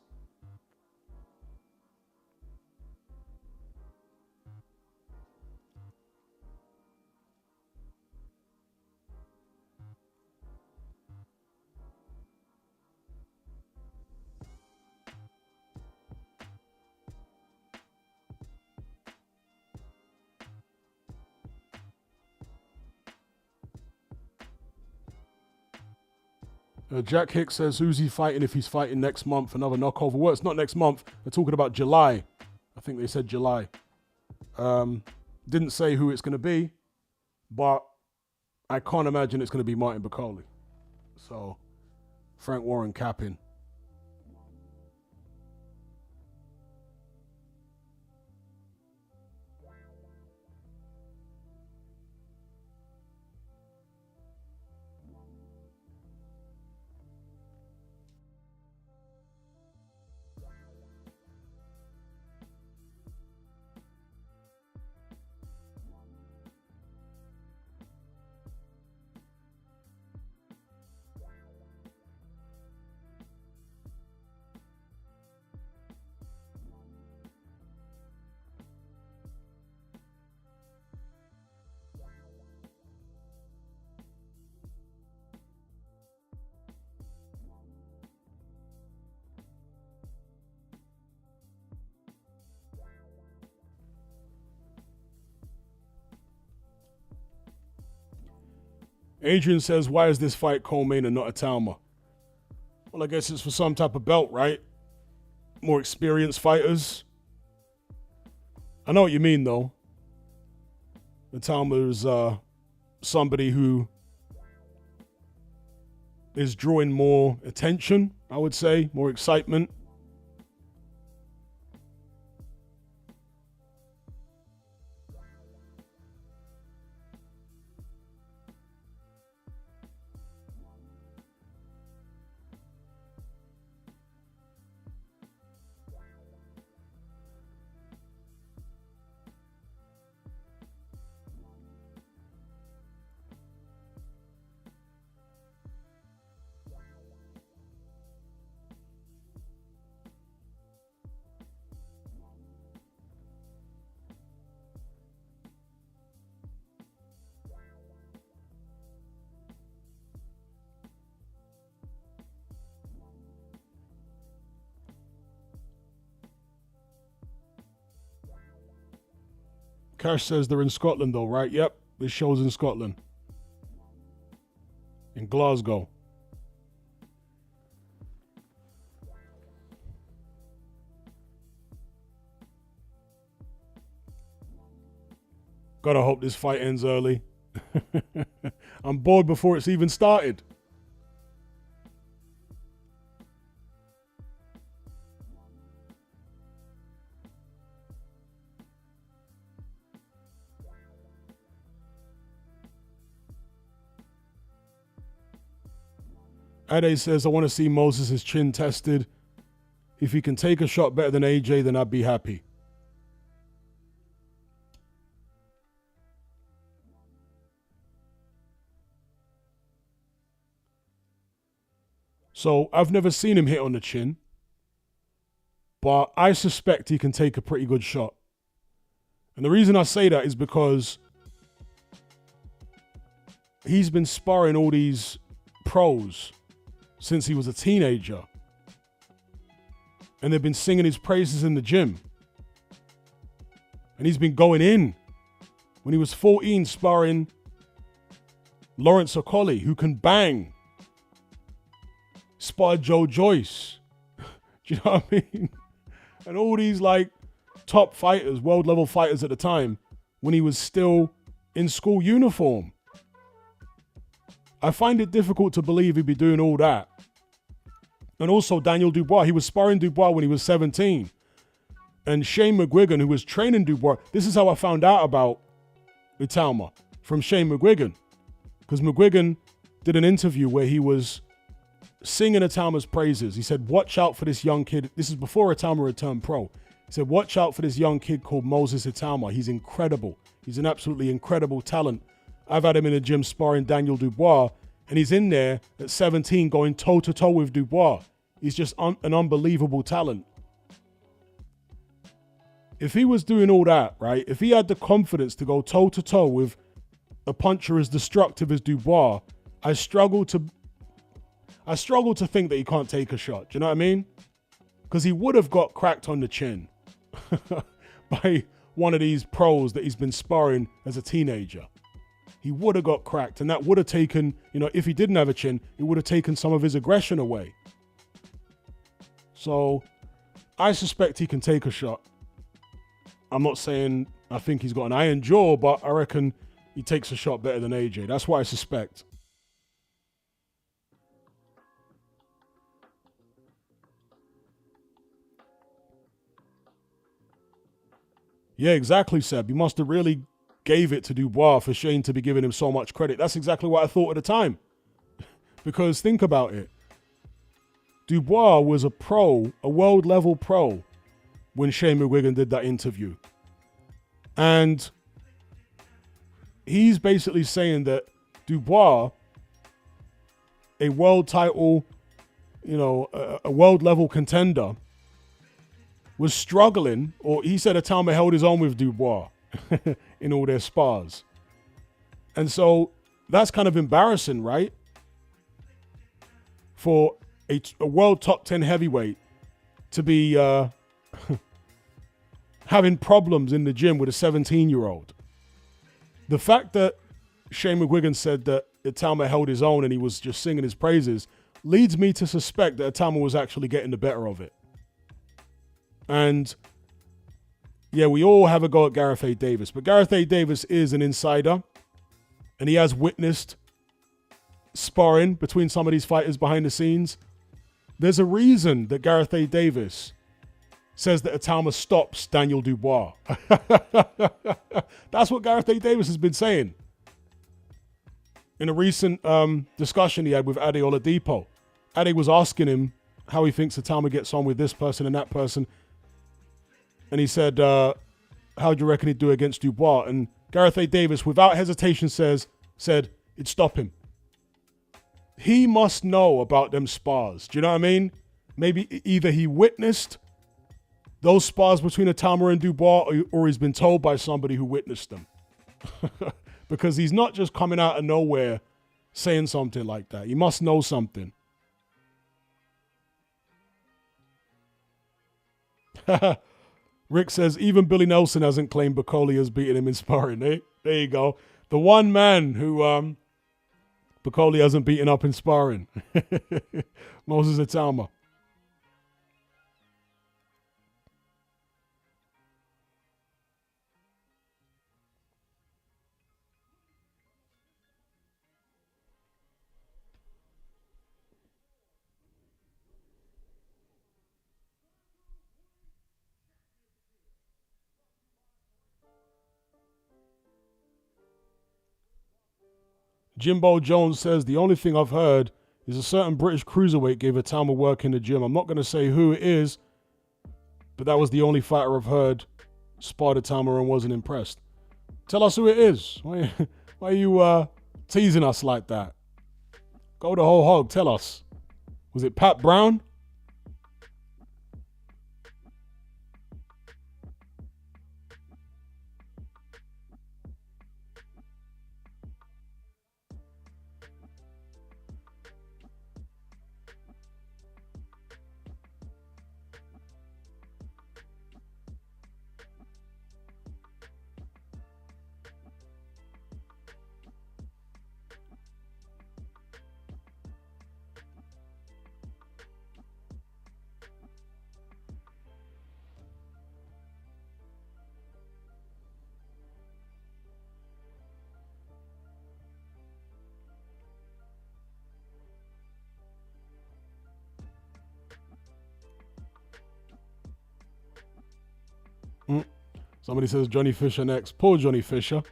Jack Hicks says, who's he fighting if he's fighting next month? Another knockover. Well, it's not next month. They're talking about July. I think they said July. Didn't say who it's going to be, but I can't imagine it's going to be Martin Bakole. So, Frank Warren capping. Adrian says, why is this fight co-main and not Itauma? Well, I guess it's for some type of belt, right? More experienced fighters. I know what you mean, though. Itauma is somebody who is drawing more attention, I would say, more excitement. Cash says they're in Scotland though, right? Yep, this show's in Scotland. In Glasgow. Gotta hope this fight ends early. I'm bored before it's even started. Ade says, I want to see Moses' chin tested. If he can take a shot better than AJ, then I'd be happy. So I've never seen him hit on the chin, but I suspect he can take a pretty good shot. And the reason I say that is because he's been sparring all these pros since he was a teenager. And they've been singing his praises in the gym. And he's been going in. When he was 14, sparring Lawrence Okolie, who can bang. Sparred Joe Joyce. Do you know what I mean? And all these like top fighters, world level fighters at the time, when he was still in school uniform. I find it difficult to believe he'd be doing all that. And also Daniel Dubois. He was sparring Dubois when he was 17. And Shane McGuigan, who was training Dubois. This is how I found out about Itauma, from Shane McGuigan. Because McGuigan did an interview where he was singing Itauma's praises. He said, watch out for this young kid. This is before Itauma had turned pro. He said, watch out for this young kid called Moses Itauma. He's incredible. He's an absolutely incredible talent. I've had him in the gym sparring Daniel Dubois, and he's in there at 17 going toe-to-toe with Dubois. He's just an unbelievable talent. If he was doing all that, right, if he had the confidence to go toe-to-toe with a puncher as destructive as Dubois, I struggle to think that he can't take a shot. Do you know what I mean? Because he would have got cracked on the chin by one of these pros that he's been sparring as a teenager. He would have got cracked, and that would have taken, if he didn't have a chin, it would have taken some of his aggression away. So I suspect he can take a shot. I'm not saying I think he's got an iron jaw, but I reckon he takes a shot better than AJ. That's what I suspect. Yeah, exactly, Seb. He must have really gave it to Dubois for Shane to be giving him so much credit. That's exactly what I thought at the time. Because think about it. Dubois was a pro, a world level pro, when Shane McGuigan did that interview. And he's basically saying that Dubois, a world title, a world level contender, was struggling, or he said Itauma held his own with Dubois in all their spars. And so that's kind of embarrassing, right? For a world top 10 heavyweight to be having problems in the gym with a 17-year-old. The fact that Shane McGuigan said that Itauma held his own and he was just singing his praises leads me to suspect that Itauma was actually getting the better of it. And yeah, we all have a go at Gareth A. Davis, but Gareth A. Davis is an insider and he has witnessed sparring between some of these fighters behind the scenes. There's a reason that Gareth A. Davis says that Itauma stops Daniel Dubois. That's what Gareth A. Davis has been saying. In a recent discussion he had with Ade Oladipo, Ade was asking him how he thinks Itauma gets on with this person and that person. And he said, how do you reckon he'd do against Dubois? And Gareth A. Davis, without hesitation, said, it'd stop him. He must know about them spars. Do you know what I mean? Maybe either he witnessed those spars between Itauma and Dubois, or he's been told by somebody who witnessed them. Because he's not just coming out of nowhere saying something like that. He must know something. Rick says, even Billy Nelson hasn't claimed Bacoli has beaten him in sparring. Eh? There you go. The one man who Bacoli hasn't beaten up in sparring. Moses Itauma. Jimbo Jones says, the only thing I've heard is a certain British cruiserweight gave Itauma work in the gym. I'm not going to say who it is, but that was the only fighter I've heard sparred Itauma and wasn't impressed. Tell us who it is. Why are you teasing us like that? Go the whole hog. Tell us. Was it Pat Brown? Somebody says Johnny Fisher next. Poor Johnny Fisher.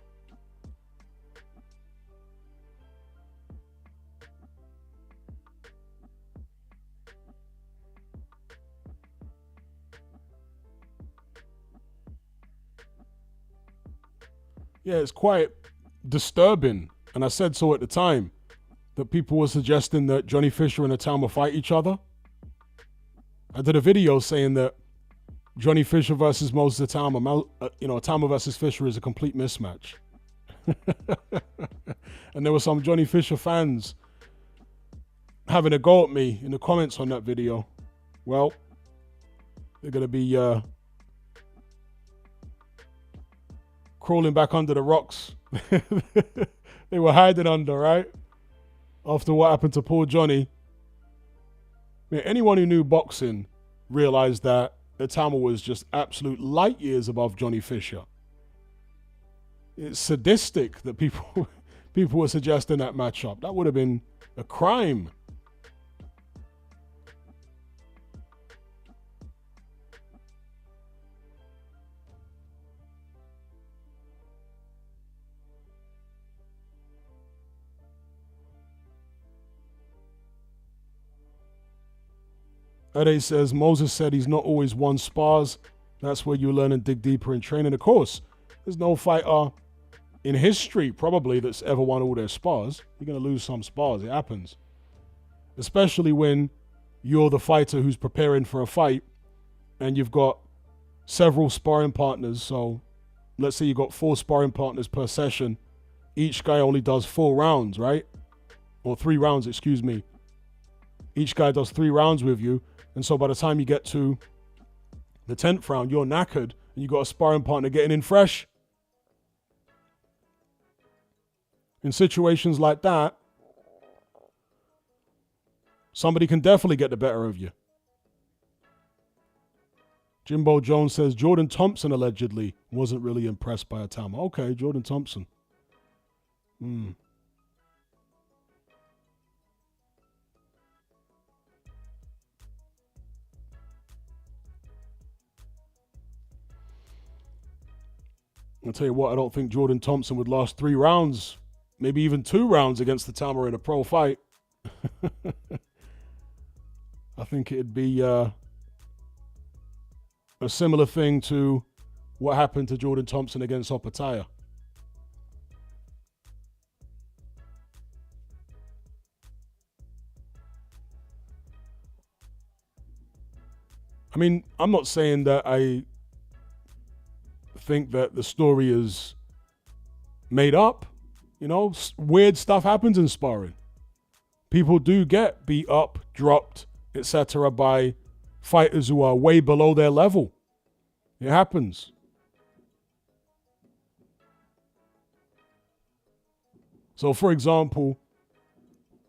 Yeah, it's quite disturbing, and I said so at the time, that people were suggesting that Johnny Fisher and Itauma fight each other. I did a video saying that Johnny Fisher versus Moses Itauma, Itauma versus Fisher is a complete mismatch. And there were some Johnny Fisher fans having a go at me in the comments on that video. Well, they're going to be crawling back under the rocks they were hiding under, right? After what happened to poor Johnny. I mean, anyone who knew boxing realized that Itauma was just absolute light years above Johnny Fisher. It's sadistic that people people were suggesting that matchup. That would have been a crime. Ade says, Moses said he's not always won spars. That's where you learn and dig deeper in training. Of course, there's no fighter in history probably that's ever won all their spars. You're going to lose some spars. It happens. Especially when you're the fighter who's preparing for a fight and you've got several sparring partners. So let's say you've got 4 sparring partners per session. Each guy only does 4 rounds, right? Or 3 rounds, excuse me. Each guy does 3 rounds with you. And so by the time you get to the 10th round, you're knackered and you got a sparring partner getting in fresh. In situations like that, somebody can definitely get the better of you. Jimbo Jones says Jordan Thompson allegedly wasn't really impressed by Itauma. Okay, Jordan Thompson. I'll tell you what, I don't think Jordan Thompson would last 3 rounds, maybe even 2 rounds against Itauma in a pro fight. I think it'd be a similar thing to what happened to Jordan Thompson against Opataya. I mean, I'm not saying that I think that the story is made up. You know, weird stuff happens in sparring. People do get beat up, dropped, etc. by fighters who are way below their level. It happens. So, for example,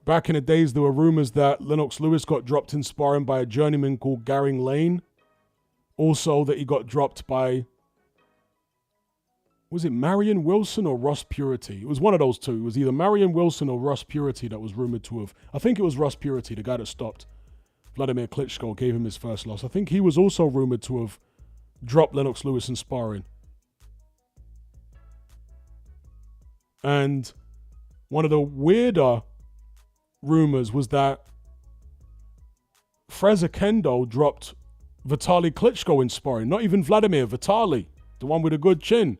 back in the days, there were rumors that Lennox Lewis got dropped in sparring by a journeyman called Garing Lane. Also, that he got dropped by, was it Marion Wilson or Ross Purity? It was one of those two. It was either Marion Wilson or Ross Purity that was rumored to have. I think it was Ross Purity, the guy that stopped Vladimir Klitschko, gave him his first loss. I think he was also rumored to have dropped Lennox Lewis in sparring. And one of the weirder rumors was that Frazer Kendo dropped Vitaly Klitschko in sparring. Not even Vladimir, Vitaly, the one with a good chin.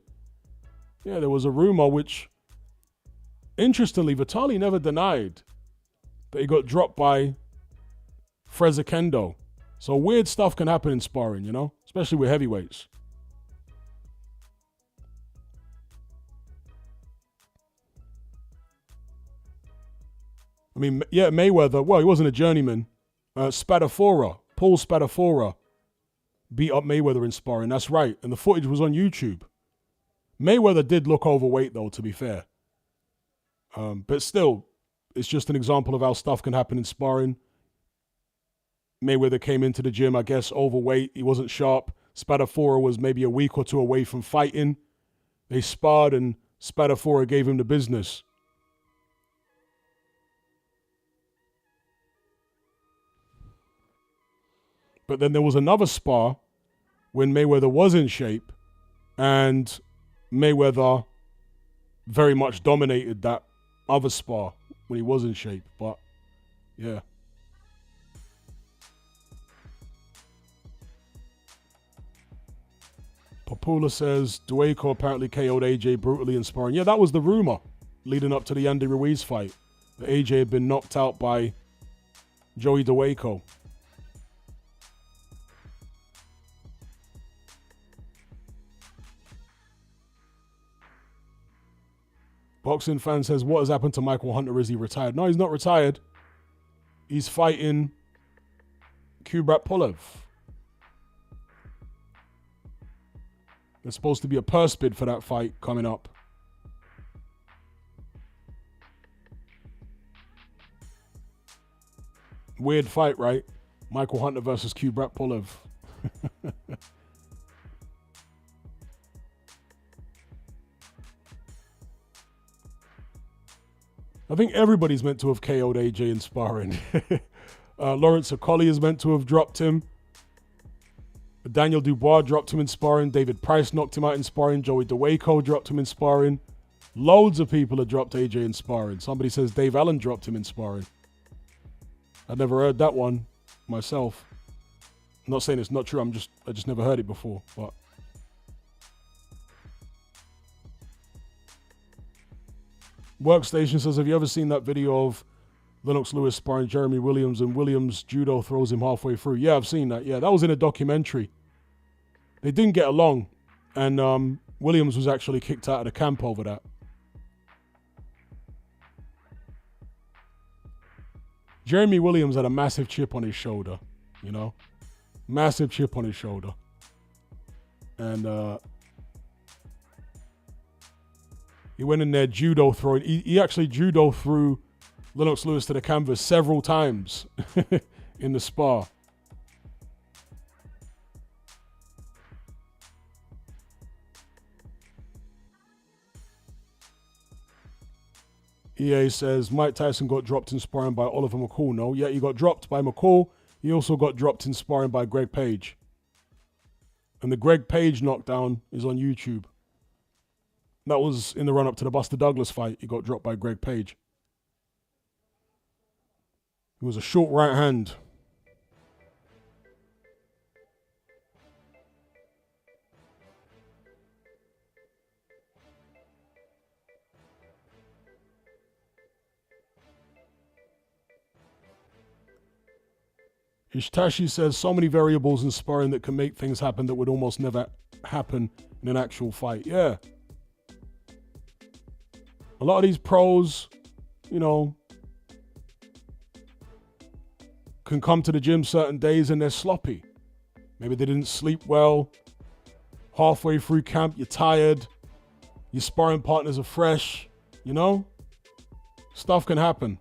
Yeah, there was a rumor which, interestingly, Vitaly never denied that he got dropped by Frazer Kendo. So weird stuff can happen in sparring, you know, especially with heavyweights. I mean, yeah, Mayweather, well, he wasn't a journeyman. Spadafora, Paul Spadafora beat up Mayweather in sparring. That's right. And the footage was on YouTube. Mayweather did look overweight, though, to be fair. But still, it's just an example of how stuff can happen in sparring. Mayweather came into the gym, I guess, overweight. He wasn't sharp. Spadafora was maybe a week or 2 away from fighting. They sparred, and Spadafora gave him the business. But then there was another spar when Mayweather was in shape, and Mayweather very much dominated that other spar when he was in shape. But, yeah. Papula says, Dueco apparently KO'd AJ brutally in sparring. Yeah, that was the rumor leading up to the Andy Ruiz fight. That AJ had been knocked out by Joey Dueco. Boxing fan says, what has happened to Michael Hunter? Is he retired? No, he's not retired. He's fighting Kubrat Pulev. There's supposed to be a purse bid for that fight coming up. Weird fight, right? Michael Hunter versus Kubrat Pulev. I think everybody's meant to have KO'd AJ in sparring. Lawrence Okolie is meant to have dropped him. Daniel Dubois dropped him in sparring. David Price knocked him out in sparring. Joey DeWayco dropped him in sparring. Loads of people have dropped AJ in sparring. Somebody says Dave Allen dropped him in sparring. I'd never heard that one myself. I'm not saying it's not true. I just never heard it before. But Workstation says, have you ever seen that video of Lennox Lewis sparring Jeremy Williams and Williams judo throws him halfway through? Yeah, I've seen that. Yeah, that was in a documentary. They didn't get along, and Williams was actually kicked out of the camp over that. Jeremy Williams had a massive chip on his shoulder, you know? Massive chip on his shoulder. And he went in there judo throwing. He actually judo threw Lennox Lewis to the canvas several times in the spar. EA says, Mike Tyson got dropped in sparring by Oliver McCall. No, yeah, he got dropped by McCall. He also got dropped in sparring by Greg Page. And the Greg Page knockdown is on YouTube. That was in the run-up to the Buster Douglas fight. He got dropped by Greg Page. It was a short right hand. Ishtashi says, so many variables in sparring that can make things happen that would almost never happen in an actual fight. Yeah. A lot of these pros, you know, can come to the gym certain days and they're sloppy. Maybe they didn't sleep well. Halfway through camp, you're tired. Your sparring partners are fresh. You know? Stuff can happen.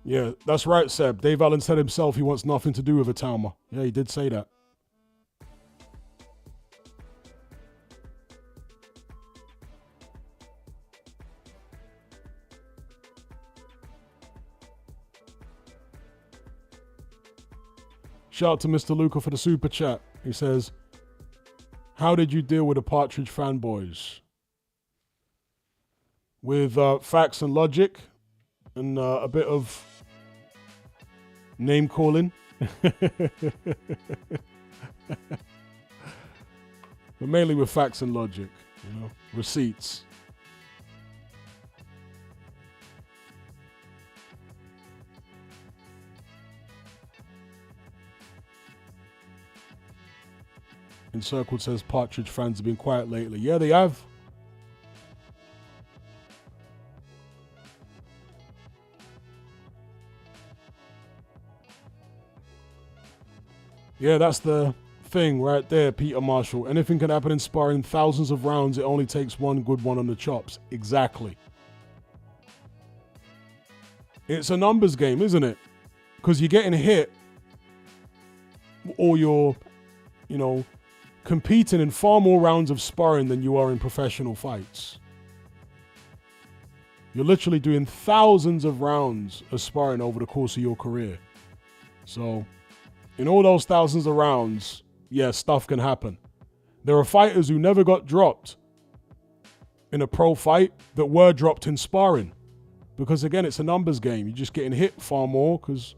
Yeah, that's right, Seb. Dave Allen said himself he wants nothing to do with Itauma. Yeah, he did say that. Shout out to Mr. Luca for the super chat. He says, how did you deal with the Partridge fanboys? With facts and logic and a bit of name calling. But mainly with facts and logic, you know, receipts. Encircled says Partridge fans have been quiet lately. Yeah, they have. Yeah, that's the thing right there, Peter Marshall. Anything can happen in sparring. Thousands of rounds, it only takes one good one on the chops. Exactly. It's a numbers game, isn't it? Because you're getting hit or you're, you know, competing in far more rounds of sparring than you are in professional fights. You're literally doing thousands of rounds of sparring over the course of your career. So, in all those thousands of rounds, yeah, stuff can happen. There are fighters who never got dropped in a pro fight that were dropped in sparring. Because again, it's a numbers game. You're just getting hit far more because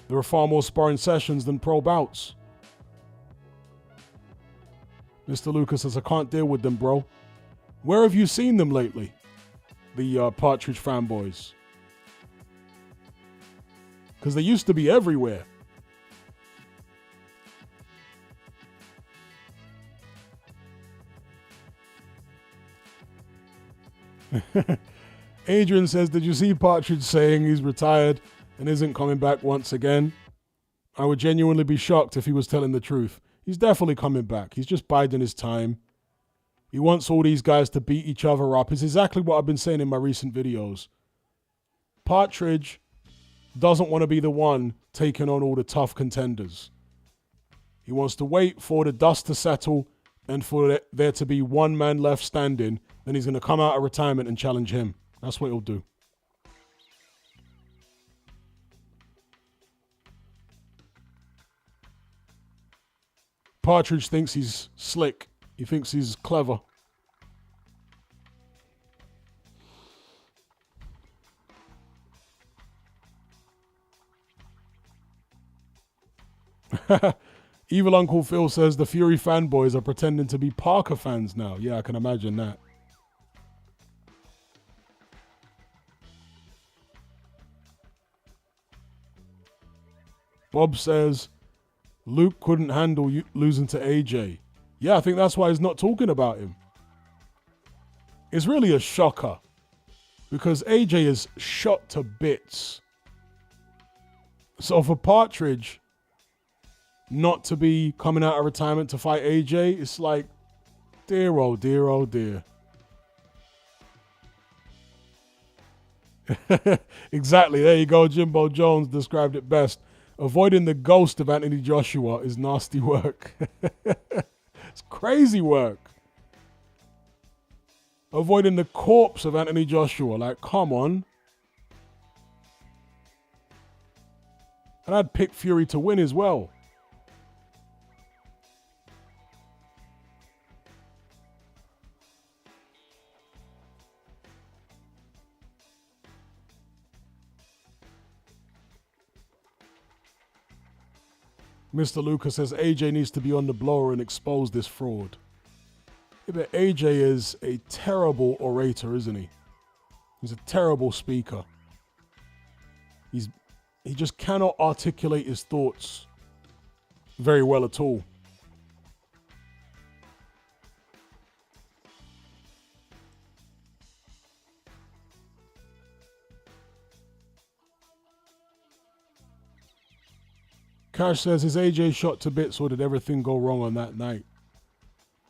there are far more sparring sessions than pro bouts. Mr. Lucas says, I can't deal with them, bro. Where have you seen them lately? The Partridge fanboys. Because they used to be everywhere. Adrian says, did you see Partridge saying he's retired and isn't coming back once again? I would genuinely be shocked if he was telling the truth. He's definitely coming back. He's just biding his time. He wants all these guys to beat each other up. It's exactly what I've been saying in my recent videos. Partridge doesn't want to be the one taking on all the tough contenders. He wants to wait for the dust to settle and for there to be one man left standing. Then he's going to come out of retirement and challenge him. That's what he'll do. Partridge thinks he's slick. He thinks he's clever. Evil Uncle Phil says the Fury fanboys are pretending to be Parker fans now. Yeah, I can imagine that. Bob says Luke couldn't handle losing to AJ. Yeah, I think that's why he's not talking about him. It's really a shocker because AJ is shot to bits. So for Partridge not to be coming out of retirement to fight AJ, it's like, dear, oh dear, oh dear. Exactly, there you go. Jimbo Jones described it best. Avoiding the ghost of Anthony Joshua is nasty work. It's crazy work. Avoiding the corpse of Anthony Joshua, like, come on. And I'd pick Fury to win as well. Mr. Lucas says AJ needs to be on the blower and expose this fraud. Yeah, but AJ is a terrible orator, isn't he? He's a terrible speaker. He just cannot articulate his thoughts very well at all. Cash says, is AJ shot to bits or did everything go wrong on that night?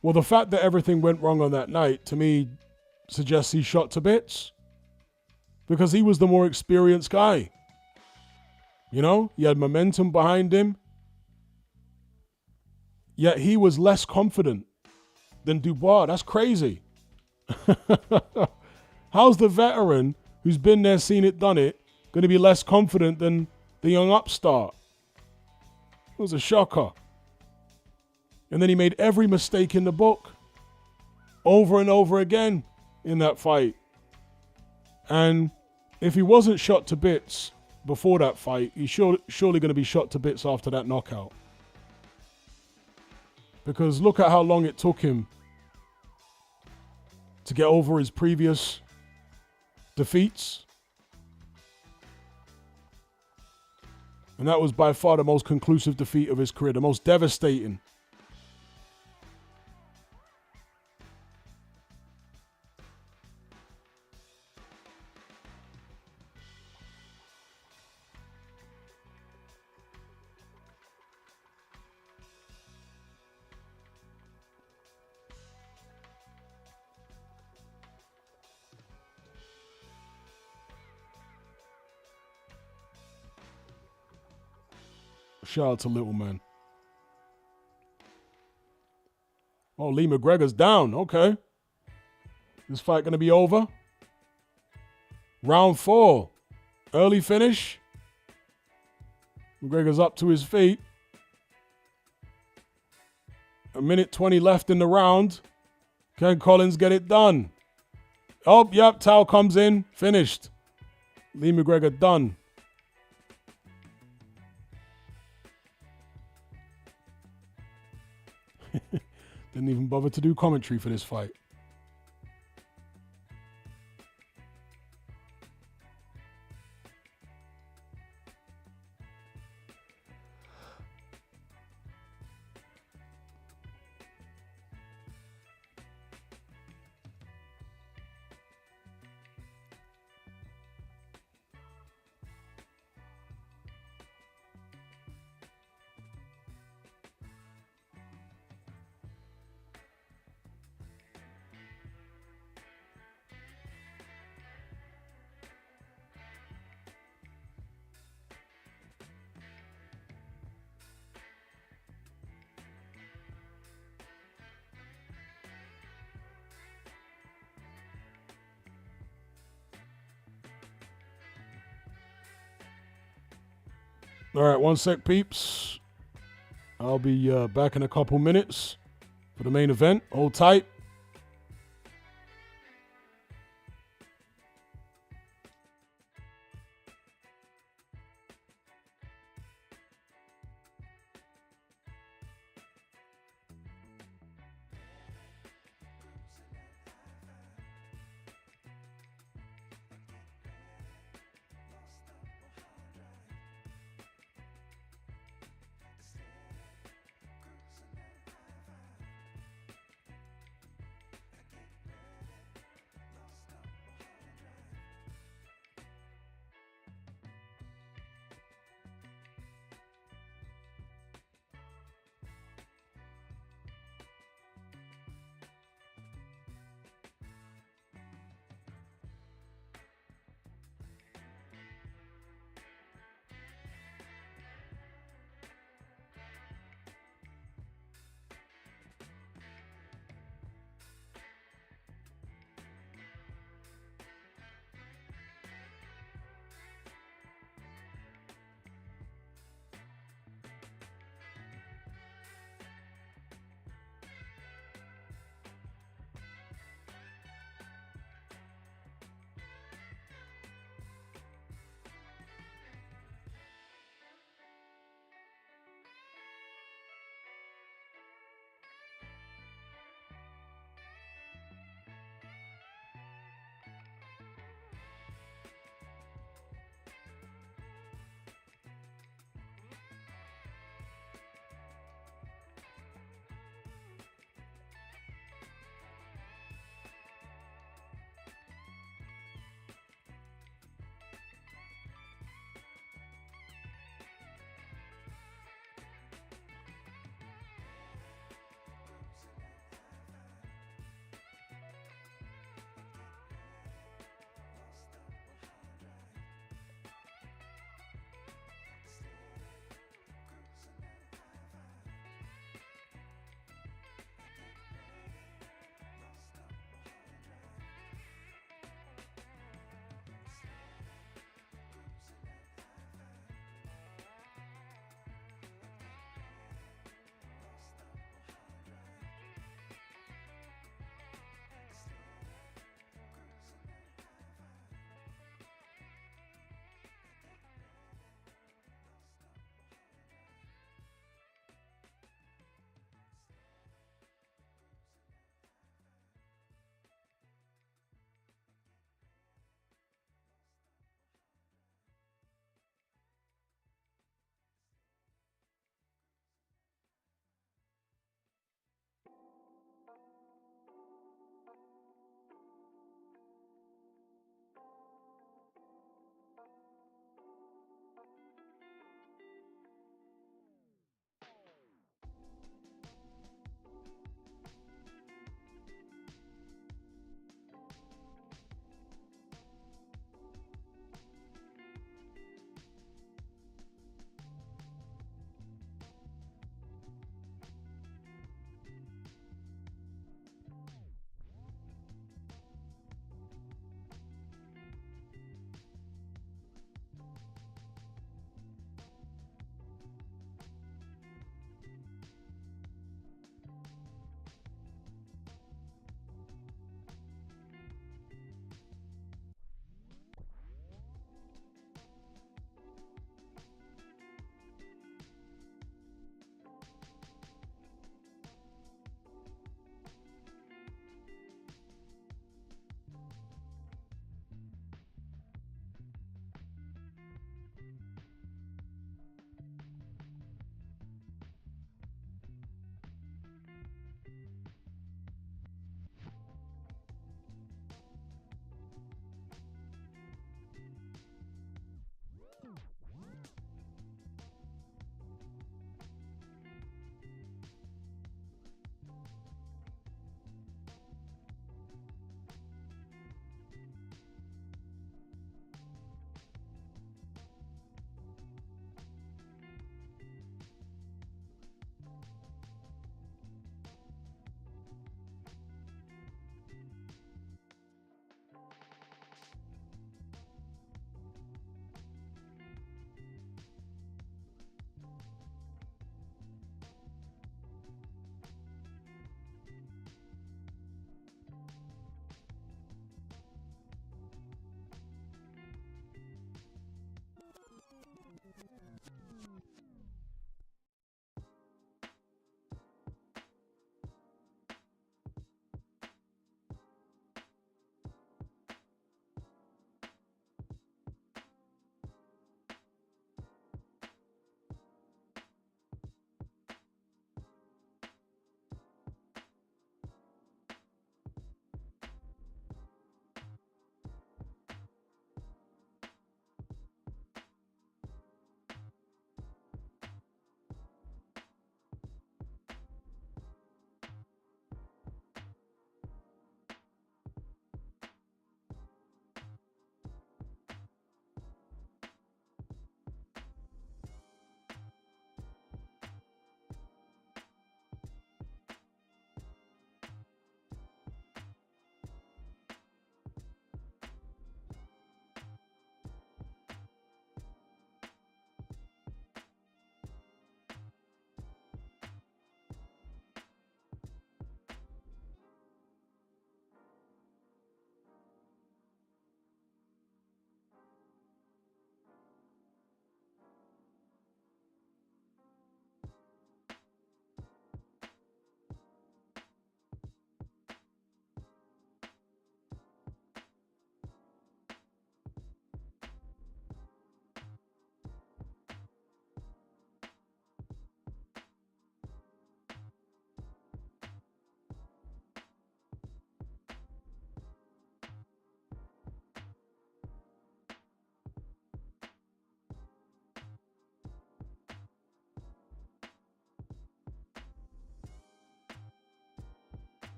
Well, the fact that everything went wrong on that night, to me, suggests he's shot to bits. Because he was the more experienced guy. You know, he had momentum behind him. Yet he was less confident than Dubois. That's crazy. How's the veteran who's been there, seen it, done it, going to be less confident than the young upstart? It was a shocker. And then he made every mistake in the book over and over again in that fight. And if he wasn't shot to bits before that fight, he's surely going to be shot to bits after that knockout. Because look at how long it took him to get over his previous defeats. And that was by far the most conclusive defeat of his career, the most devastating. Shout out to Little Man. Oh, Lee McGregor's down. Okay. This fight going to be over. Round 4. Early finish. McGregor's up to his feet. 1:20 left in the round. Can Collins get it done? Oh, yep. Towel comes in. Finished. Lee McGregor done. Didn't even bother to do commentary for this fight. All right, one sec, peeps. I'll be back in a couple minutes for the main event. Hold tight.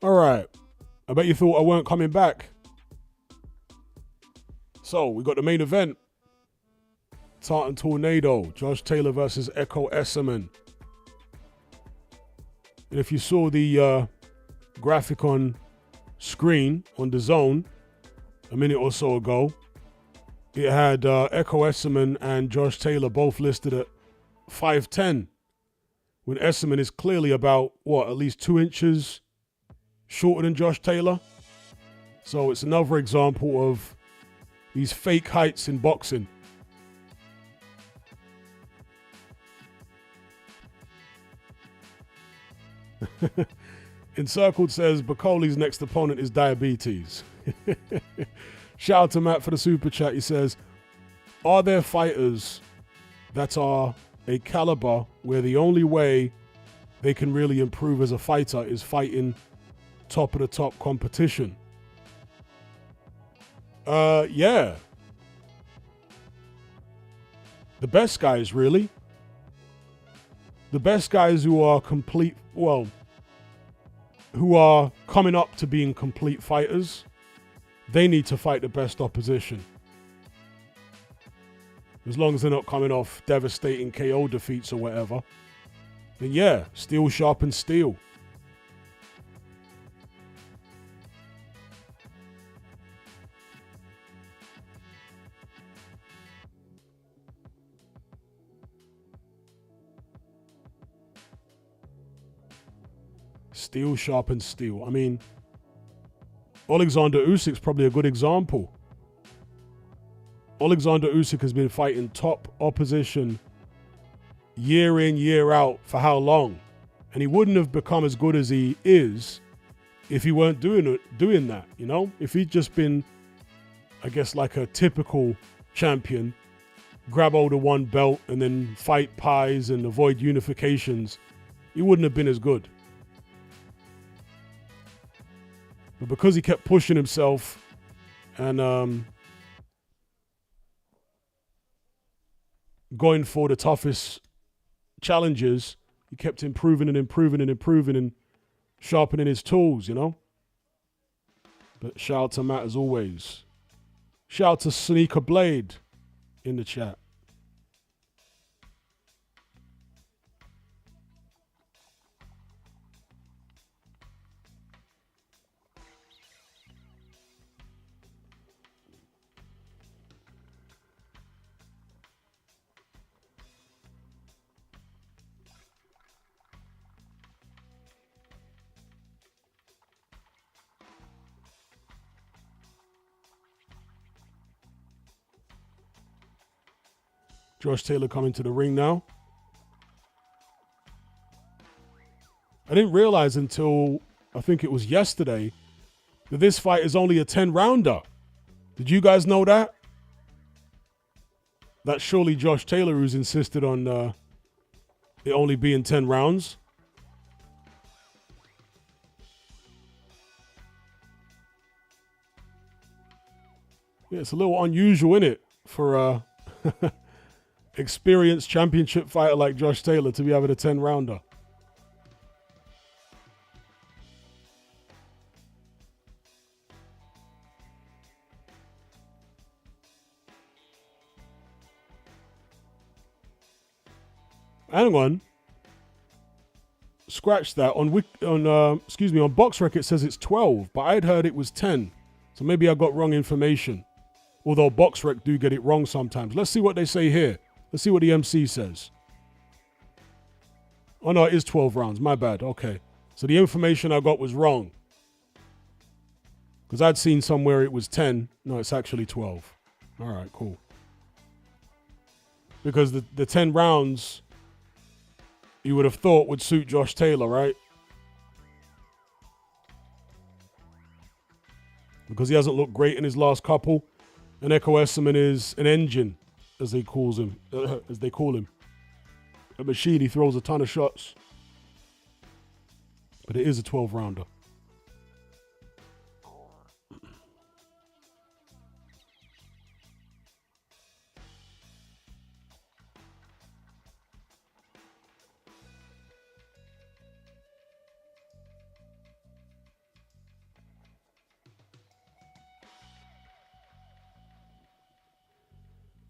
All right. I bet you thought I weren't coming back. So, we got the main event. Tartan Tornado, Josh Taylor versus Ekow Essuman. And if you saw the graphic on screen on the zone a minute or so ago, it had Ekow Essuman and Josh Taylor both listed at 5'10", when Essuman is clearly about, at least 2 inches shorter than Josh Taylor. So it's another example of these fake heights in boxing. Encircled says Bacoli's next opponent is diabetes. Shout out to Matt for the super chat. He says, are there fighters that are a caliber where the only way they can really improve as a fighter is fighting top of the top competition? Yeah. The best guys, really. The best guys who are who are coming up to being complete fighters, they need to fight the best opposition. As long as they're not coming off devastating KO defeats or whatever, then yeah, steel sharpens steel. Steel sharpens steel. I mean, Alexander Usyk's probably a good example. Alexander Usyk has been fighting top opposition year in, year out for how long? And he wouldn't have become as good as he is if he weren't doing that, you know? If he'd just been, I guess, like a typical champion, grab hold of one belt and then fight pies and avoid unifications, he wouldn't have been as good. But because he kept pushing himself and going for the toughest challenges, he kept improving and improving and improving and sharpening his tools, you know? But shout out to Matt as always. Shout out to Sneaker Blade in the chat. Josh Taylor coming to the ring now. I didn't realize until, I think it was yesterday, that this fight is only a 10-rounder. Did you guys know that? That's surely Josh Taylor who's insisted on it only being 10 rounds. Yeah, it's a little unusual, isn't it, for a experienced championship fighter like Josh Taylor to be having a 10-rounder. Hang on. Scratch that. On BoxRec it says it's 12, but I'd heard it was 10. So maybe I got wrong information. Although BoxRec do get it wrong sometimes. Let's see what they say here. Let's see what the MC says. Oh no, it is 12 rounds. My bad. Okay. So the information I got was wrong. Because I'd seen somewhere it was 10. No, it's actually 12. All right, cool. Because the 10 rounds you would have thought would suit Josh Taylor, right? Because he hasn't looked great in his last couple. And Ekow Essuman is an engine, as they call him. A machine. He throws a ton of shots. But it is a 12-rounder.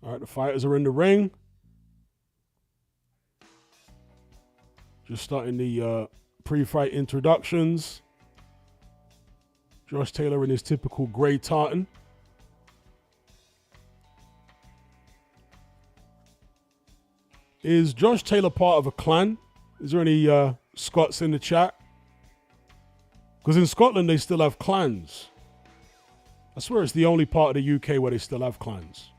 All right, the fighters are in the ring. Just starting the pre-fight introductions. Josh Taylor in his typical grey tartan. Is Josh Taylor part of a clan? Is there any Scots in the chat? Because in Scotland, they still have clans. I swear it's the only part of the UK where they still have clans.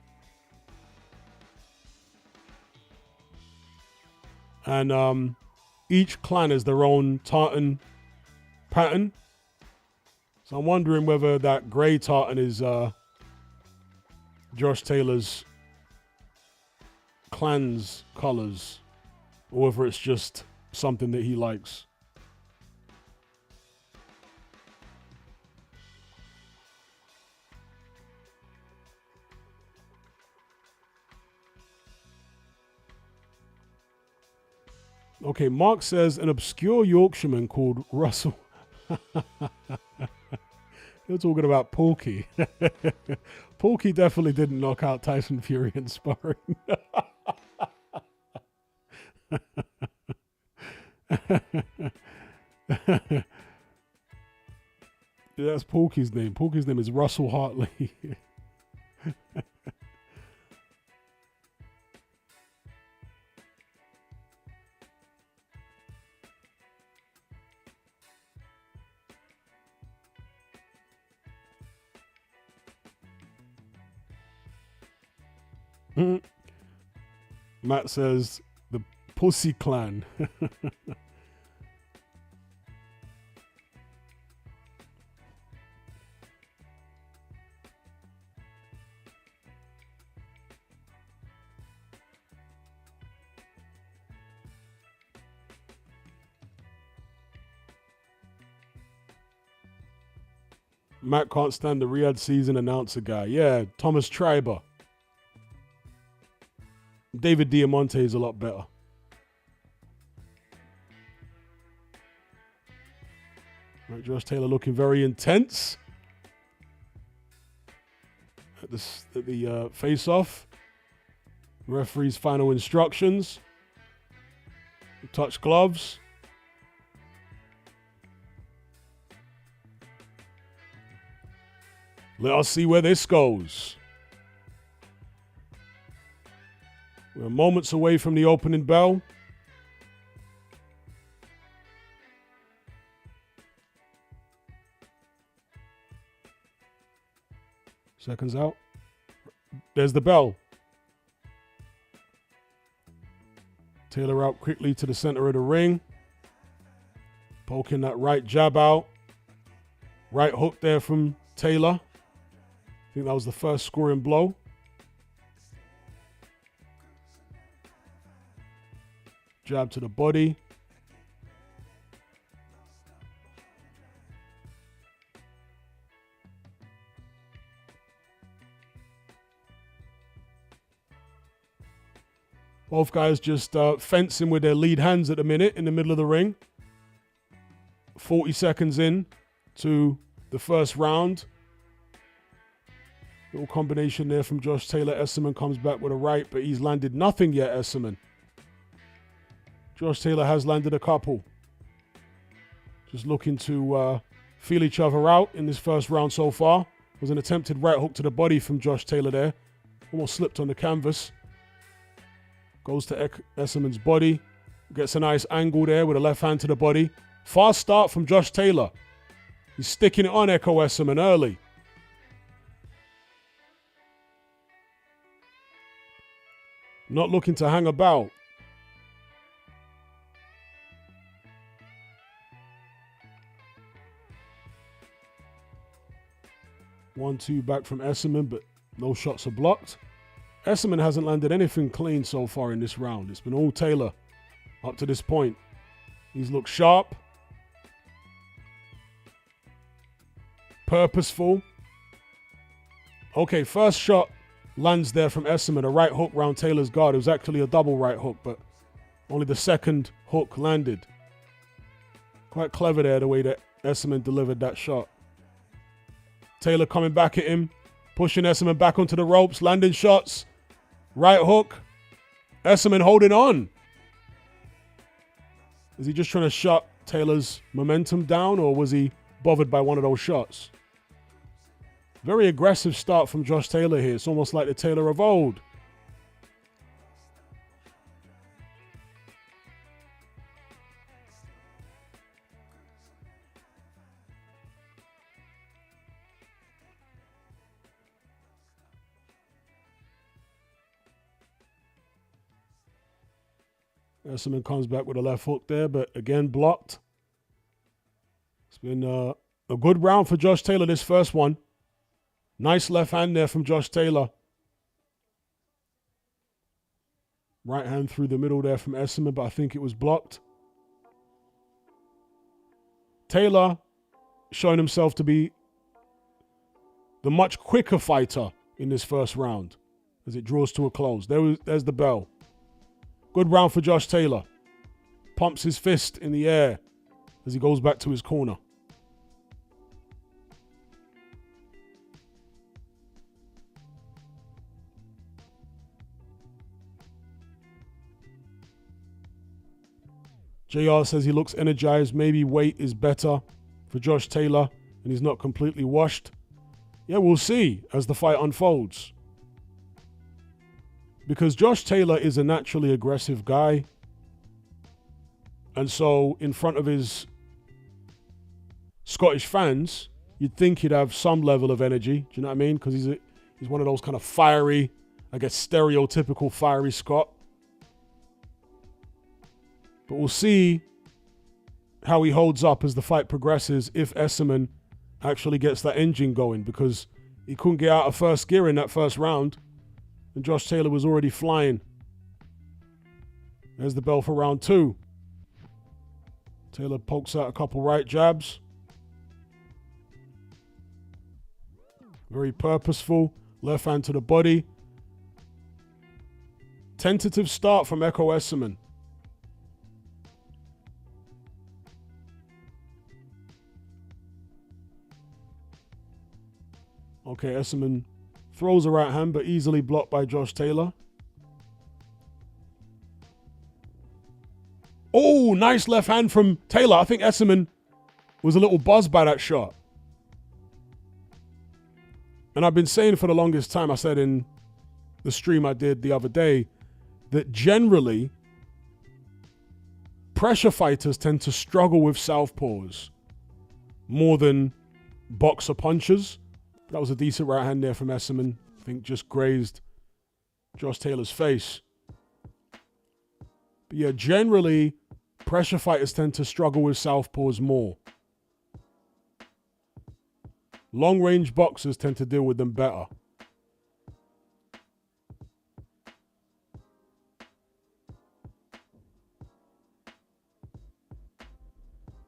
And each clan has their own tartan pattern. So I'm wondering whether that grey tartan is Josh Taylor's clan's colours, or whether it's just something that he likes. Okay, Mark says an obscure Yorkshireman called Russell. You're talking about Porky. Porky definitely didn't knock out Tyson Fury in sparring. Yeah, that's Porky's name. Porky's name is Russell Hartley. Matt says the Pussy Clan. Matt can't stand the Riyadh season announcer guy. Yeah, Thomas Triber. David Diamante is a lot better. Right, Josh Taylor looking very intense at the face-off. Referee's final instructions. Touch gloves. Let us see where this goes. We're moments away from the opening bell. Seconds out. There's the bell. Taylor out quickly to the center of the ring. Poking that right jab out. Right hook there from Taylor. I think that was the first scoring blow. Jab to the body. Both guys just fencing with their lead hands at the minute in the middle of the ring. 40 seconds in to the first round. Little combination there from Josh Taylor. Essuman comes back with a right, but he's landed nothing yet, Essuman. Josh Taylor has landed a couple. Just looking to feel each other out in this first round so far. Was an attempted right hook to the body from Josh Taylor there. Almost slipped on the canvas. Goes to Essuman's body. Gets a nice angle there with a left hand to the body. Fast start from Josh Taylor. He's sticking it on Ekow Essuman early. Not looking to hang about. One, two back from Essuman, but no shots are blocked. Essuman hasn't landed anything clean so far in this round. It's been all Taylor up to this point. He's looked sharp. Purposeful. Okay, first shot lands there from Essuman. A right hook round Taylor's guard. It was actually a double right hook, but only the second hook landed. Quite clever there, the way that Essuman delivered that shot. Taylor coming back at him, pushing Essuman back onto the ropes, landing shots. Right hook. Essuman holding on. Is he just trying to shut Taylor's momentum down, or was he bothered by one of those shots? Very aggressive start from Josh Taylor here. It's almost like the Taylor of old. Essuman comes back with a left hook there, but again blocked. It's been a good round for Josh Taylor, this first one. Nice left hand there from Josh Taylor. Right hand through the middle there from Essuman, but I think it was blocked. Taylor showing himself to be the much quicker fighter in this first round as it draws to a close. There's the bell. Good round for Josh Taylor. Pumps his fist in the air as he goes back to his corner. JR says he looks energized. Maybe weight is better for Josh Taylor and he's not completely washed. Yeah, we'll see as the fight unfolds. Because Josh Taylor is a naturally aggressive guy. And so in front of his Scottish fans, you'd think he'd have some level of energy. Do you know what I mean? Because he's one of those kind of fiery, I guess stereotypical fiery Scot. But we'll see how he holds up as the fight progresses if Essuman actually gets that engine going, because he couldn't get out of first gear in that first round. And Josh Taylor was already flying. There's the bell for round 2. Taylor pokes out a couple right jabs. Very purposeful. Left hand to the body. Tentative start from Ekow Essuman. Okay, Essuman throws a right hand, but easily blocked by Josh Taylor. Oh, nice left hand from Taylor. I think Essuman was a little buzzed by that shot. And I've been saying for the longest time, I said in the stream I did the other day, that generally pressure fighters tend to struggle with southpaws more than boxer punchers. That was a decent right hand there from Essuman. I think just grazed Josh Taylor's face. But yeah, generally, pressure fighters tend to struggle with southpaws more. Long-range boxers tend to deal with them better.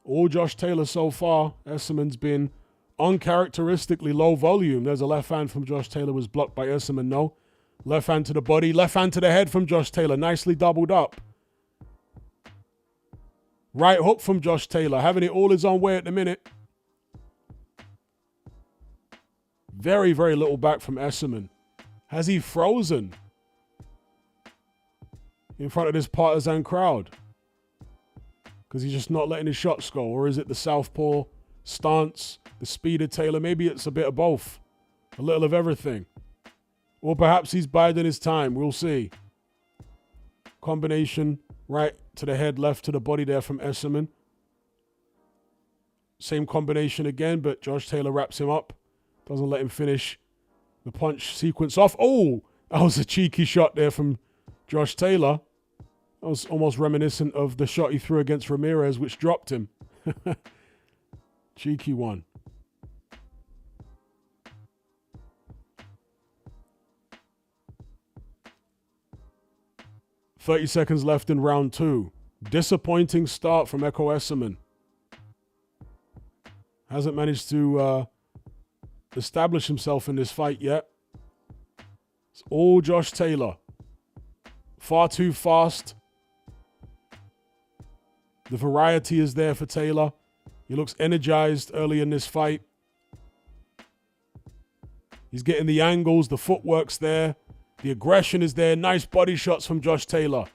All Josh Taylor so far, Essuman's been uncharacteristically low volume. There's a left hand from Josh Taylor, was blocked by Essuman, no. Left hand to the body, left hand to the head from Josh Taylor, nicely doubled up. Right hook from Josh Taylor, having it all his own way at the minute. Very, very little back from Essuman. Has he frozen in front of this partisan crowd? Because he's just not letting his shots go? Or is it the southpaw stance, the speed of Taylor? Maybe it's a bit of both. A little of everything. Or perhaps he's biding his time. We'll see. Combination right to the head, left to the body there from Essuman. Same combination again, but Josh Taylor wraps him up. Doesn't let him finish the punch sequence off. Oh, that was a cheeky shot there from Josh Taylor. That was almost reminiscent of the shot he threw against Ramirez, which dropped him. Cheeky one. "30 seconds left in round 2. Disappointing start from Ekow Essuman. Hasn't managed to establish himself in this fight yet. It's all Josh Taylor. Far too fast. The variety is there for Taylor. He looks energized early in this fight. He's getting the angles, the footwork's there. The aggression is there. Nice body shots from Josh Taylor.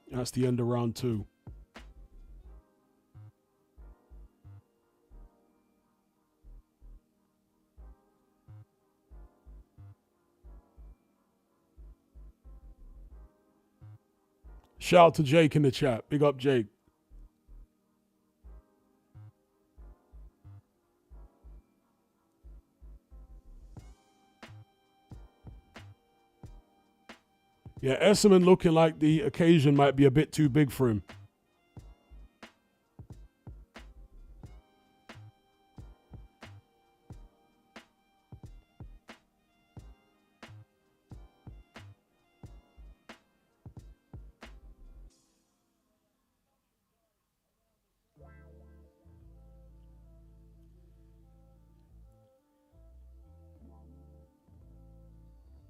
That's the end of round 2. Shout out to Jake in the chat. Big up, Jake. Yeah, Essuman looking like the occasion might be a bit too big for him.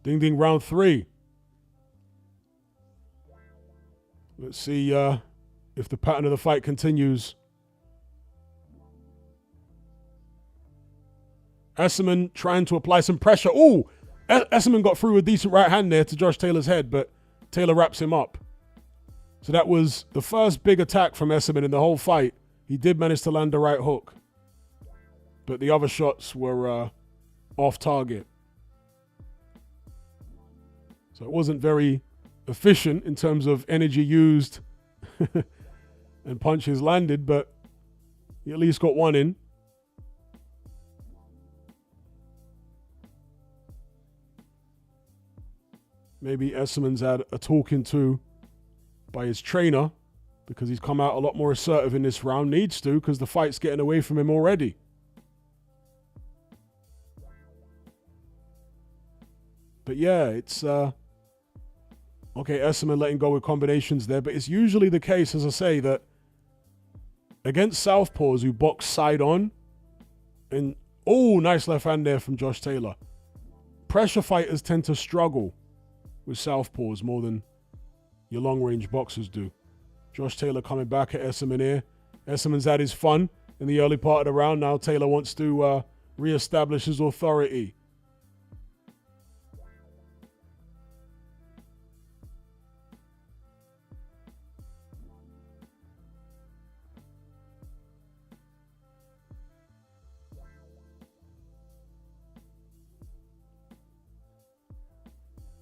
Ding ding, round 3. Let's see if the pattern of the fight continues. Essuman trying to apply some pressure. Ooh, Essuman got through a decent right hand there to Josh Taylor's head, but Taylor wraps him up. So that was the first big attack from Essuman in the whole fight. He did manage to land the right hook, but the other shots were off target. So it wasn't very efficient in terms of energy used and punches landed, but he at least got one in. Maybe Essuman's had a talking to by his trainer because he's come out a lot more assertive in this round. Needs to, because the fight's getting away from him already. But yeah, it's okay, Essuman letting go with combinations there, but it's usually the case, as I say, that against southpaws who box side on, and oh, nice left hand there from Josh Taylor. Pressure fighters tend to struggle with southpaws more than your long-range boxers do. Josh Taylor coming back at Essuman here. Essuman's had his fun in the early part of the round. Now Taylor wants to re-establish his authority.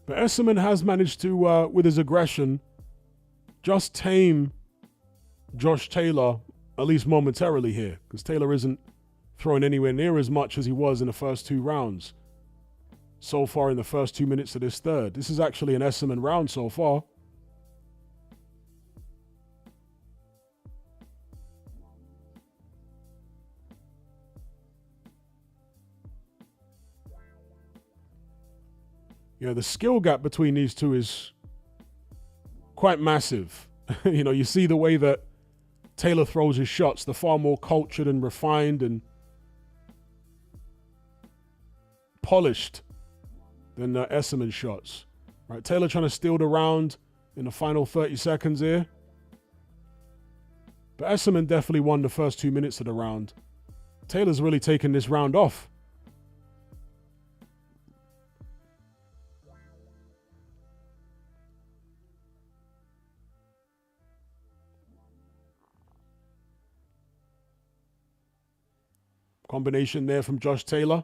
But Essuman has managed to, with his aggression, just tame Josh Taylor, at least momentarily here, because Taylor isn't throwing anywhere near as much as he was in the first 2 rounds. So far in the first 2 minutes of this third. This is actually an Essuman round so far. Yeah, the skill gap between these two is quite massive. You know, you see the way that Taylor throws his shots. They're far more cultured and refined and polished than Essuman's shots. Right, Taylor trying to steal the round in the final 30 seconds here. But Essuman definitely won the first 2 minutes of the round. Taylor's really taken this round off. Combination there from Josh Taylor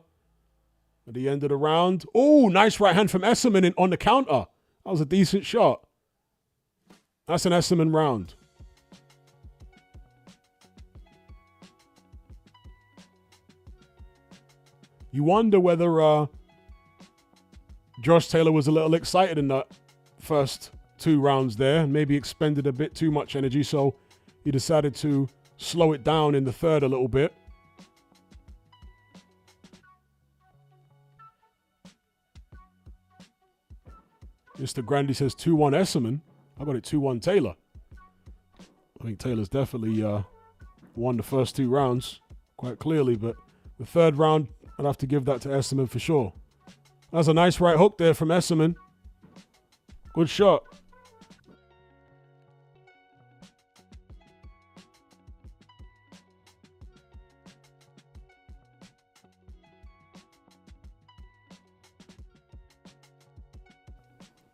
at the end of the round. Oh, nice right hand from Essuman on the counter. That was a decent shot. That's an Essuman round. You wonder whether Josh Taylor was a little excited in that first 2 rounds there and maybe expended a bit too much energy, so he decided to slow it down in the third a little bit. Mr. Grandy says 2-1 Essuman. I got it 2-1 Taylor. I think Taylor's definitely won the first 2 rounds quite clearly, but the third round, I'd have to give that to Essuman for sure. That's a nice right hook there from Essuman. Good shot.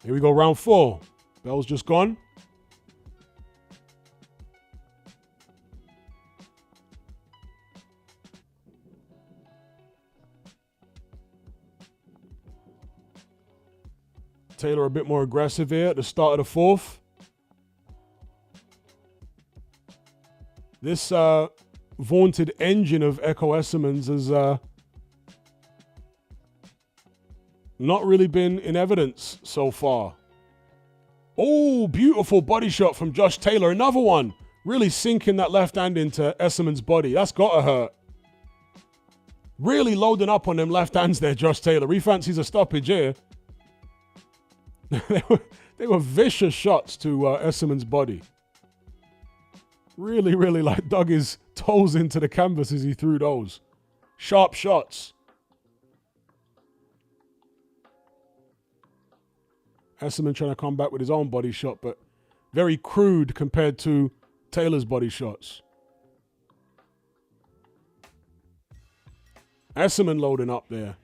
Here we go, round 4. Bell's just gone. Taylor a bit more aggressive here at the start of the 4th. This vaunted engine of Ekow Essuman's has not really been in evidence so far. Oh, beautiful body shot from Josh Taylor. Another one. Really sinking that left hand into Essuman's body. That's got to hurt. Really loading up on them left hands there, Josh Taylor. He fancies a stoppage here. they were vicious shots to Essuman's body. Really, really like dug his toes into the canvas as he threw those. Sharp shots. Essuman trying to come back with his own body shot, but very crude compared to Taylor's body shots. Essuman loading up there.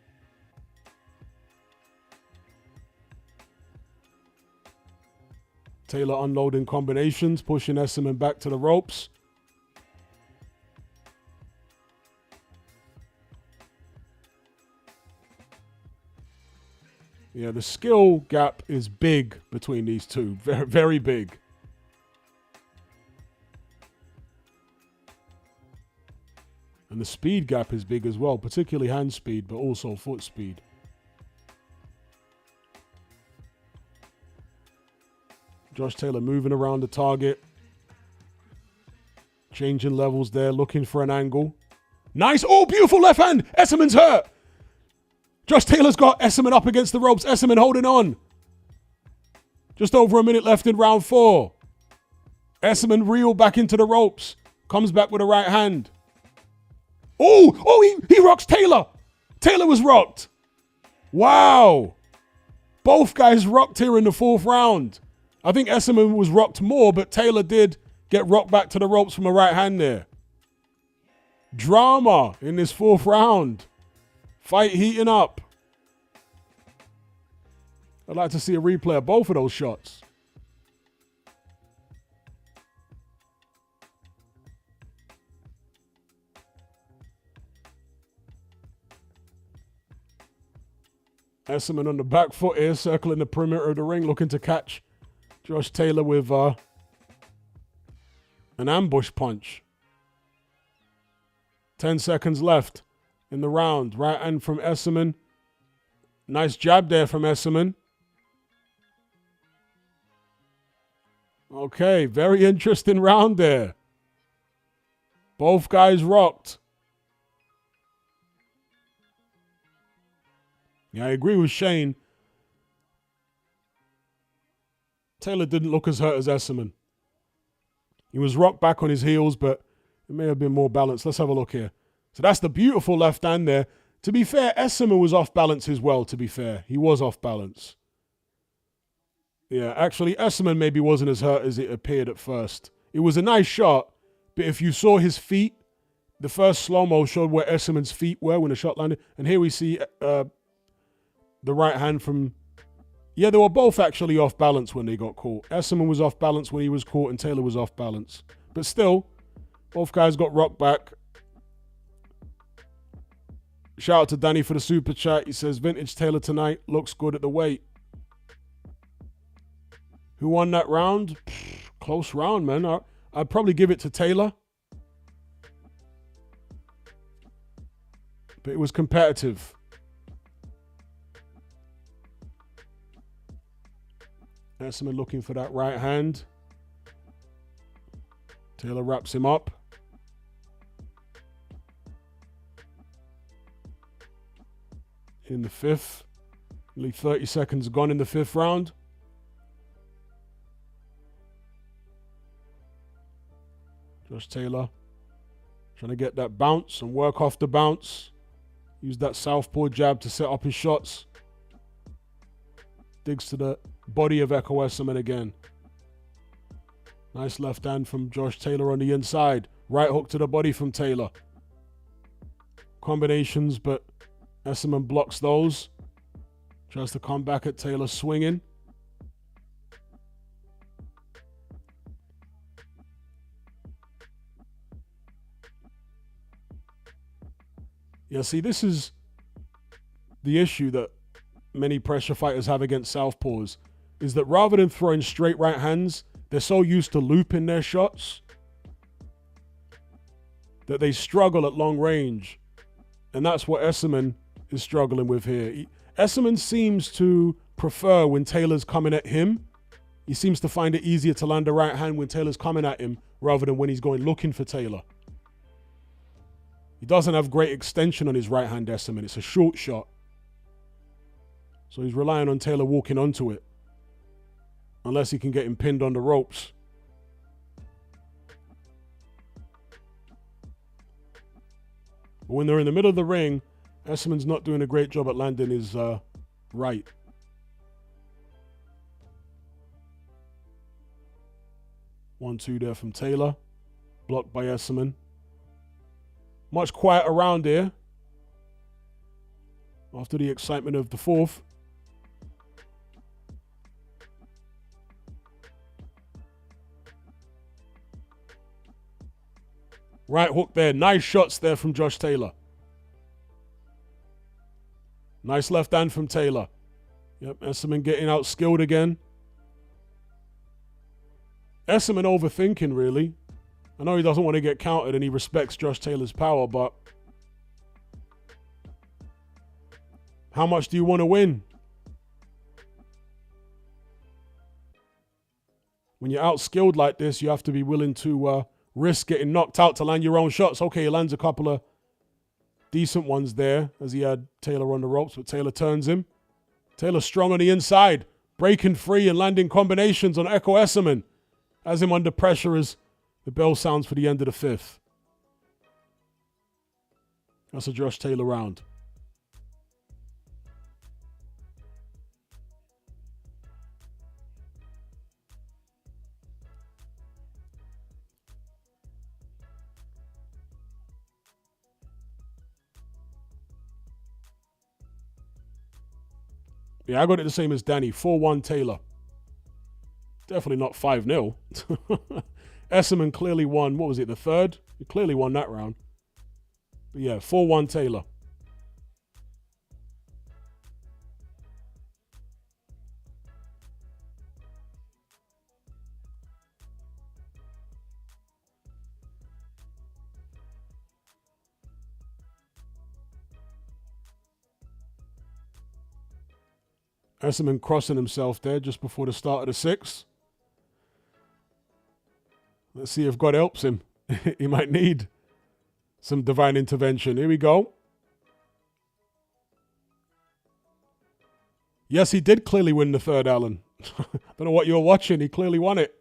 Taylor unloading combinations, pushing Essuman back to the ropes. Yeah, the skill gap is big between these two. Very, very big. And the speed gap is big as well, particularly hand speed, but also foot speed. Josh Taylor moving around the target. Changing levels there, looking for an angle. Nice. Oh, beautiful left hand. Essuman's hurt. Josh Taylor's got Essuman up against the ropes. Essuman holding on. Just over a minute left in round 4. Essuman reeled back into the ropes. Comes back with a right hand. Oh, he rocks Taylor. Taylor was rocked. Wow. Both guys rocked here in the 4th round. I think Essuman was rocked more, but Taylor did get rocked back to the ropes from a right hand there. Drama in this 4th round. Fight heating up. I'd like to see a replay of both of those shots. Essuman on the back foot here, circling the perimeter of the ring, looking to catch Josh Taylor with an ambush punch. 10 seconds left in the round. Right hand from Essuman. Nice jab there from Essuman. Okay, very interesting round there. Both guys rocked. Yeah, I agree with Shane. Taylor didn't look as hurt as Essuman. He was rocked back on his heels, but it may have been more balanced. Let's have a look here. So that's the beautiful left hand there. To be fair, Essuman was off balance as well, to be fair. He was off balance. Yeah, actually, Essuman maybe wasn't as hurt as it appeared at first. It was a nice shot, but if you saw his feet, the first slow-mo showed where Essuman's feet were when the shot landed. And here we see the right hand from... Yeah, they were both actually off balance when they got caught. Essuman was off balance when he was caught, and Taylor was off balance. But still, both guys got rocked back. Shout out to Danny for the super chat. He says, vintage Taylor tonight looks good at the weight. Who won that round? Close round, man. I'd probably give it to Taylor. But it was competitive. Essuman looking for that right hand. Taylor wraps him up. In the 5th. Only 30 seconds gone in the 5th round. Josh Taylor trying to get that bounce and work off the bounce. Use that southpaw jab to set up his shots. Digs to the body of Ekow Essuman again. Nice left hand from Josh Taylor on the inside. Right hook to the body from Taylor. Combinations, but Essuman blocks those. Tries to come back at Taylor swinging. Yeah, see, this is the issue that many pressure fighters have against southpaws, is that rather than throwing straight right hands, they're so used to looping their shots that they struggle at long range. And that's what Essuman is struggling with here. Essuman seems to prefer when Taylor's coming at him. He seems to find it easier to land a right hand when Taylor's coming at him rather than when he's going looking for Taylor. He doesn't have great extension on his right hand, Essuman. It's a short shot. So he's relying on Taylor walking onto it. Unless he can get him pinned on the ropes. But when they're in the middle of the ring, Essuman's not doing a great job at landing his right. One, two there from Taylor. Blocked by Essuman. Much quiet around here. After the excitement of the fourth. Right hook there. Nice shots there from Josh Taylor. Nice left hand from Taylor. Yep, Essuman getting outskilled again. Essuman overthinking, really. I know he doesn't want to get countered and he respects Josh Taylor's power, but how much do you want to win? When you're outskilled like this, you have to be willing to risk getting knocked out to land your own shots. Okay, he lands a couple of decent ones there as he had Taylor on the ropes, but Taylor turns him. Taylor strong on the inside, breaking free and landing combinations on Ekow Essuman. Has him under pressure as the bell sounds for the end of the fifth. That's a Josh Taylor round. Yeah, I got it the same as Danny. 4-1 Taylor. Definitely not 5-0. Essuman clearly won, what was it, the third? He clearly won that round. But yeah, 4-1 Taylor. Essuman crossing himself there just before the start of the sixth. Let's see if God helps him. He might need some divine intervention. Here we go. Yes, he did clearly win the third, Alan. Don't know what you're watching. He clearly won it.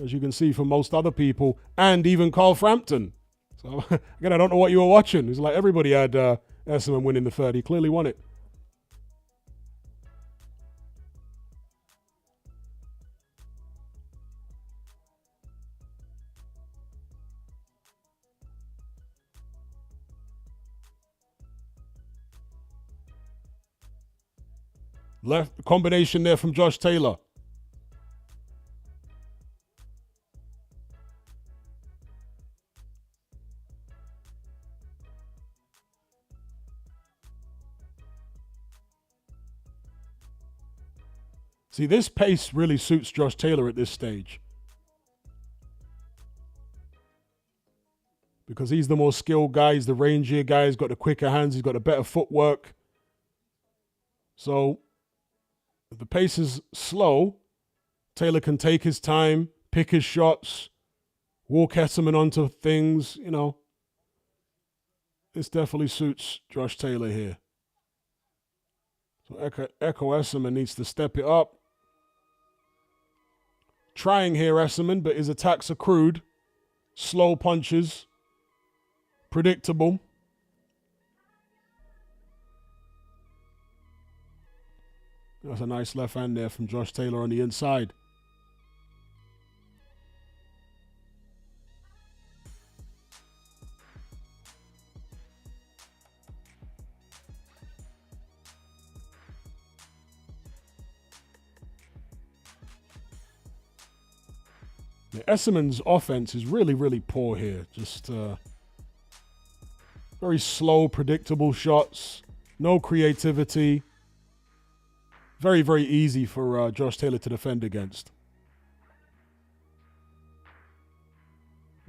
As you can see from most other people, and even Carl Frampton. So, again, I don't know what you were watching. It's like everybody had Essuman winning the third. He clearly won it. Left combination there from Josh Taylor. See, this pace really suits Josh Taylor at this stage. Because he's the more skilled guy, he's the rangier guy, he's got the quicker hands, he's got the better footwork. So, if the pace is slow, Taylor can take his time, pick his shots, walk Essuman onto things, you know. This definitely suits Josh Taylor here. So Ekow Essuman needs to step it up. Trying here, Essuman, but his attacks are crude. Slow punches. Predictable. That's a nice left hand there from Josh Taylor on the inside. Essuman's offense is really, really poor here. Just very slow, predictable shots. No creativity. Very, very easy for Josh Taylor to defend against.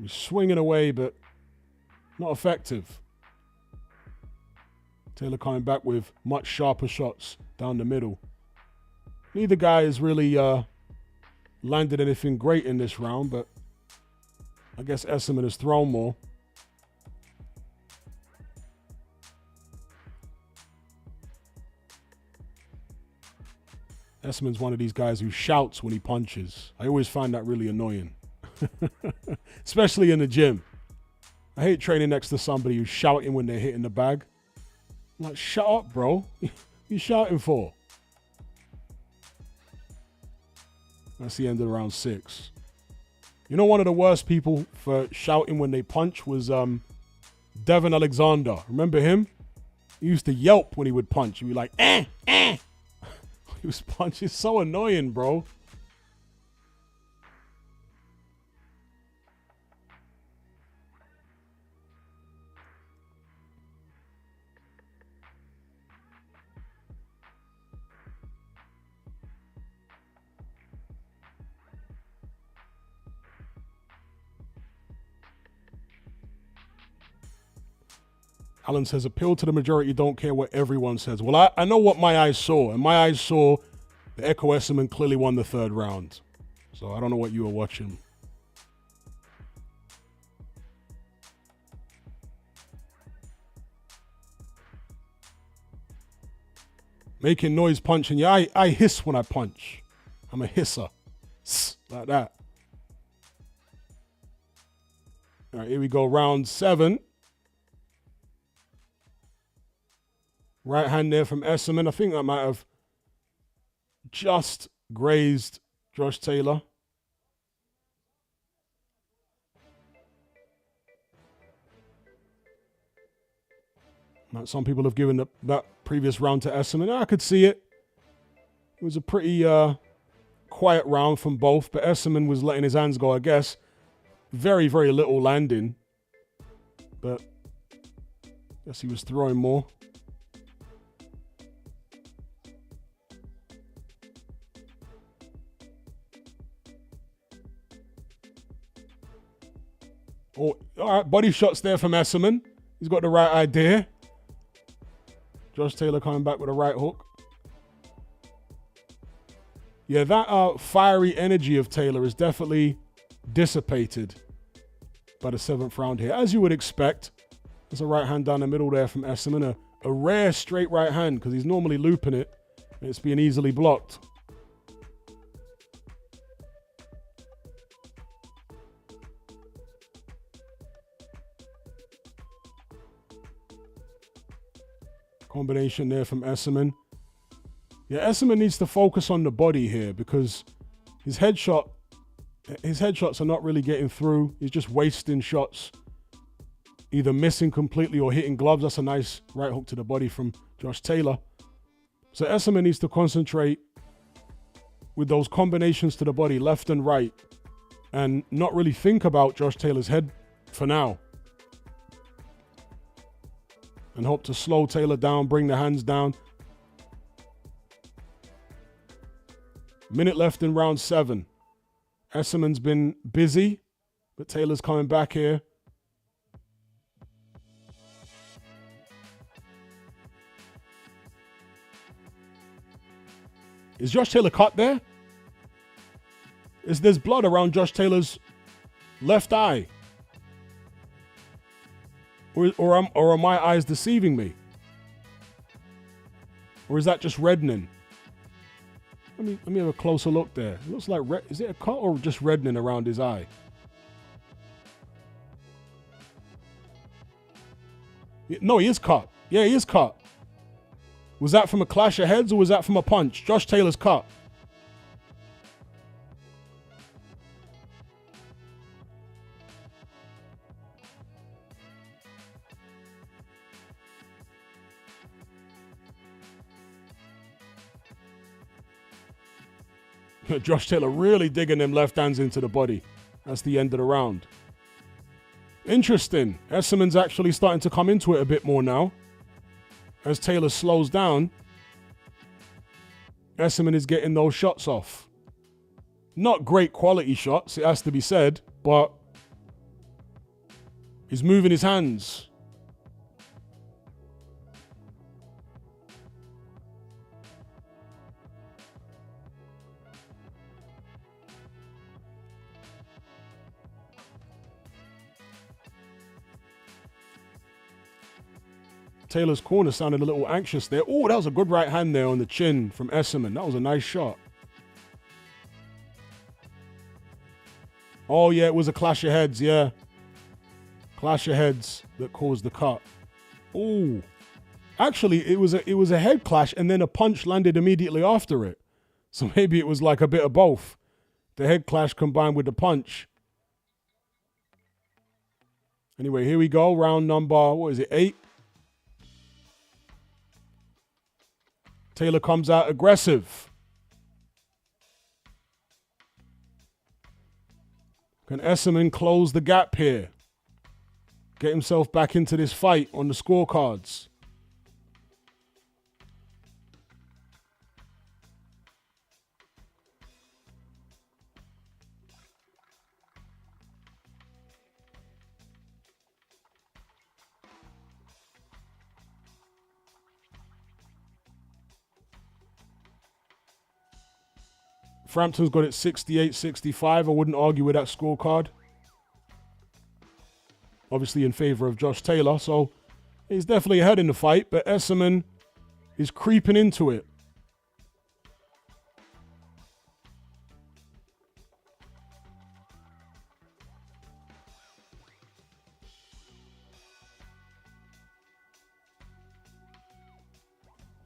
He's swinging away, but not effective. Taylor coming back with much sharper shots down the middle. Neither guy has really landed anything great in this round, but I guess Essuman has thrown more. Essuman's one of these guys who shouts when he punches. I always find that really annoying. Especially in the gym. I hate training next to somebody who's shouting when they're hitting the bag. I'm like, shut up, bro. You shouting for? That's the end of round 6. You know, one of the worst people for shouting when they punch was Devin Alexander. Remember him? He used to yelp when he would punch. He'd be like, eh, eh. He was punching. So annoying, bro. Alan says, appeal to the majority, don't care what everyone says. Well, I know what my eyes saw, and my eyes saw that Ekow Essuman clearly won the 3rd round. So I don't know what you were watching. Making noise punching. Yeah, I hiss when I punch. I'm a hisser. Like that. All right, here we go. Round 7. Right hand there from Essuman. I think that might have just grazed Josh Taylor. Some people have given that previous round to Essuman. I could see it. It was a pretty quiet round from both, but Essuman was letting his hands go, I guess. Very, very little landing. But I guess he was throwing more. Oh, all right, body shots there from Essuman. He's got the right idea. Josh Taylor coming back with a right hook. Yeah, that fiery energy of Taylor is definitely dissipated by the 7th round here, as you would expect. There's a right hand down the middle there from Essuman. A rare straight right hand, because he's normally looping it. And it's being easily blocked. Combination there from Essuman. Yeah, Essuman needs to focus on the body here because his headshots are not really getting through. He's just wasting shots, either missing completely or hitting gloves. That's a nice right hook to the body from Josh Taylor. So Essuman needs to concentrate with those combinations to the body, left and right, and not really think about Josh Taylor's head for now. And hope to slow Taylor down, bring the hands down. Minute left in round 7. Essuman's been busy, but Taylor's coming back here. Is Josh Taylor cut there? There's blood around Josh Taylor's left eye. Or are my eyes deceiving me? Or is that just reddening? Let me have a closer look there. It looks like is it a cut or just reddening around his eye? No, he is cut. Yeah, he is cut. Was that from a clash of heads or was that from a punch? Josh Taylor's cut. Josh Taylor really digging them left hands into the body. That's the end of the round. Interesting. Essuman's actually starting to come into it a bit more now. As Taylor slows down, Essuman is getting those shots off. Not great quality shots, it has to be said, but he's moving his hands. Taylor's corner sounded a little anxious there. Oh, that was a good right hand there on the chin from Essuman. That was a nice shot. Oh, yeah, it was a clash of heads, yeah. Clash of heads that caused the cut. Oh, actually, it was a head clash and then a punch landed immediately after it. So maybe it was like a bit of both. The head clash combined with the punch. Anyway, here we go. Round number, 8? Taylor comes out aggressive. Can Essuman close the gap here? Get himself back into this fight on the scorecards. Frampton's got it 68-65. I wouldn't argue with that scorecard. Obviously in favor of Josh Taylor, so he's definitely ahead in the fight, but Essuman is creeping into it.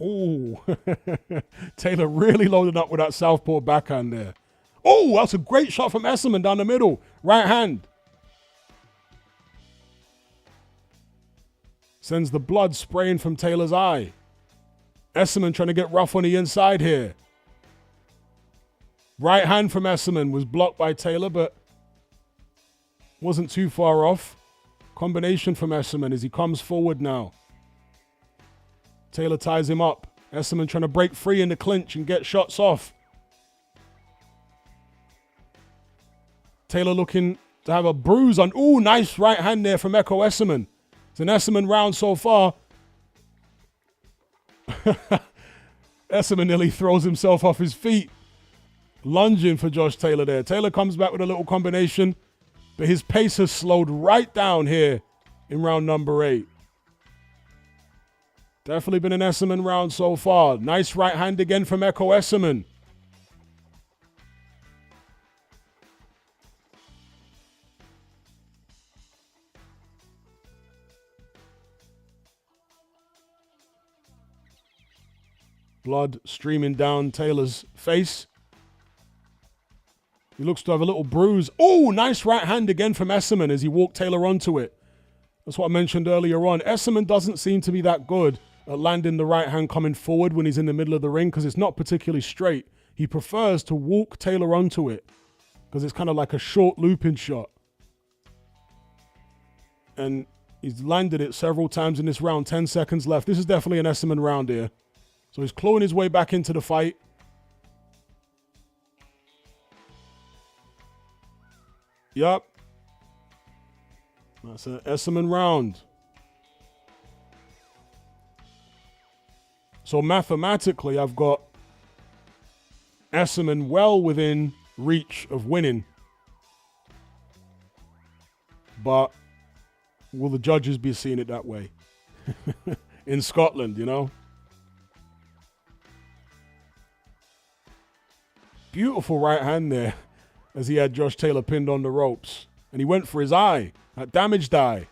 Oh, Taylor really loaded up with that southpaw backhand there. Oh, that's a great shot from Essuman down the middle. Right hand. Sends the blood spraying from Taylor's eye. Essuman trying to get rough on the inside here. Right hand from Essuman was blocked by Taylor, but wasn't too far off. Combination from Essuman as he comes forward now. Taylor ties him up. Essuman trying to break free in the clinch and get shots off. Taylor looking to have a bruise on. Ooh, nice right hand there from Ekow Essuman. It's an Essuman round so far. Essuman nearly throws himself off his feet. Lunging for Josh Taylor there. Taylor comes back with a little combination, but his pace has slowed right down here in round number 8. Definitely been an Essuman round so far. Nice right hand again from Ekow Essuman. Blood streaming down Taylor's face. He looks to have a little bruise. Oh, nice right hand again from Essuman as he walked Taylor onto it. That's what I mentioned earlier on. Essuman doesn't seem to be that good at landing the right hand coming forward when he's in the middle of the ring because it's not particularly straight. He prefers to walk Taylor onto it because it's kind of like a short looping shot. And he's landed it several times in this round. 10 seconds left. This is definitely an Essuman round here. So he's clawing his way back into the fight. Yup. That's an Essuman round. So mathematically, I've got Essuman well within reach of winning. But will the judges be seeing it that way? In Scotland, you know? Beautiful right hand there as he had Josh Taylor pinned on the ropes. And he went for his eye, that damaged eye.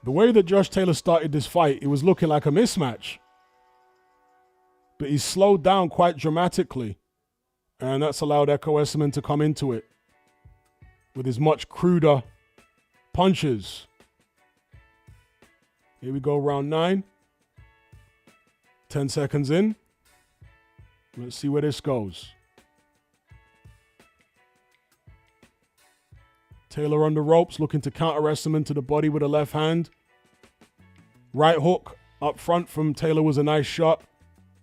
The way that Josh Taylor started this fight, it was looking like a mismatch. But he slowed down quite dramatically And that's allowed Ekow Essuman to come into it with his much cruder punches. Here we go, round 9. 10 seconds in. Let's see where this goes. Taylor on the ropes, looking to counter Essuman to the body with a left hand. Right hook up front from Taylor was a nice shot.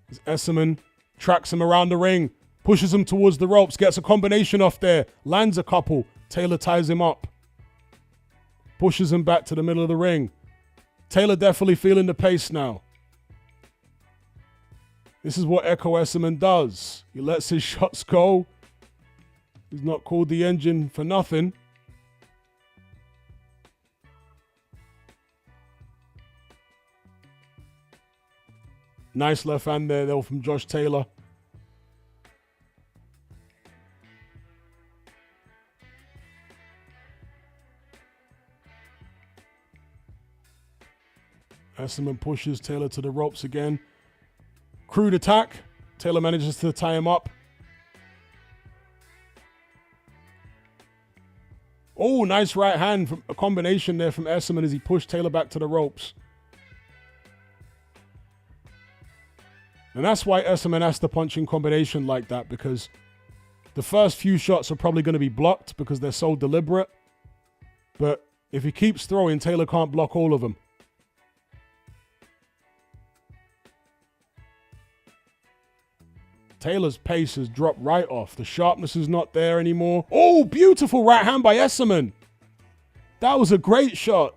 As Essuman tracks him around the ring, pushes him towards the ropes, gets a combination off there, lands a couple. Taylor ties him up, pushes him back to the middle of the ring. Taylor definitely feeling the pace now. This is what Ekow Essuman does. He lets his shots go. He's not called the Engine for nothing. Nice left hand there, though, from Josh Taylor. Essuman pushes Taylor to the ropes again. Crude attack. Taylor manages to tie him up. Oh, nice right hand. From a combination there from Essuman as he pushed Taylor back to the ropes. And that's why Essuman has to punch in combination like that, because the first few shots are probably going to be blocked because they're so deliberate. But if he keeps throwing, Taylor can't block all of them. Taylor's pace has dropped right off. The sharpness is not there anymore. Oh, beautiful right hand by Essuman. That was a great shot.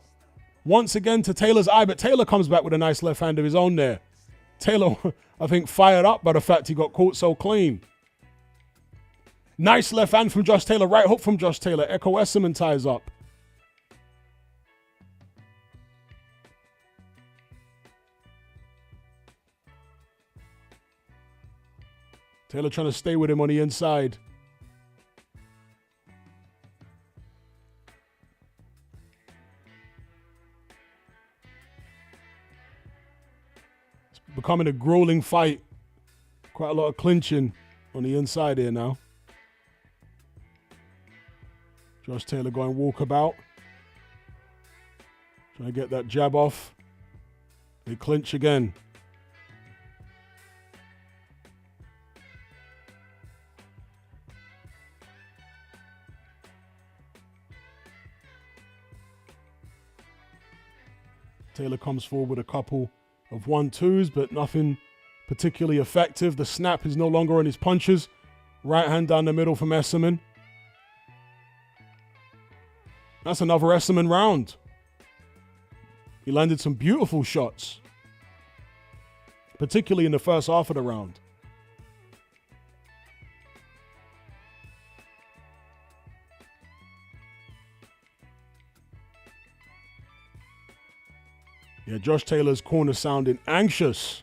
Once again to Taylor's eye, but Taylor comes back with a nice left hand of his own there. Taylor, I think, fired up by the fact he got caught so clean. Nice left hand from Josh Taylor. Right hook from Josh Taylor. Ekow Essuman ties up. Taylor trying to stay with him on the inside. It's becoming a grueling fight. Quite a lot of clinching on the inside here now. Josh Taylor going walkabout. Trying to get that jab off. They clinch again. Taylor comes forward with a couple of 1-2s, but nothing particularly effective. The snap is no longer on his punches. Right hand down the middle from Essuman. That's another Essuman round. He landed some beautiful shots, particularly in the first half of the round. Yeah, Josh Taylor's corner sounding anxious.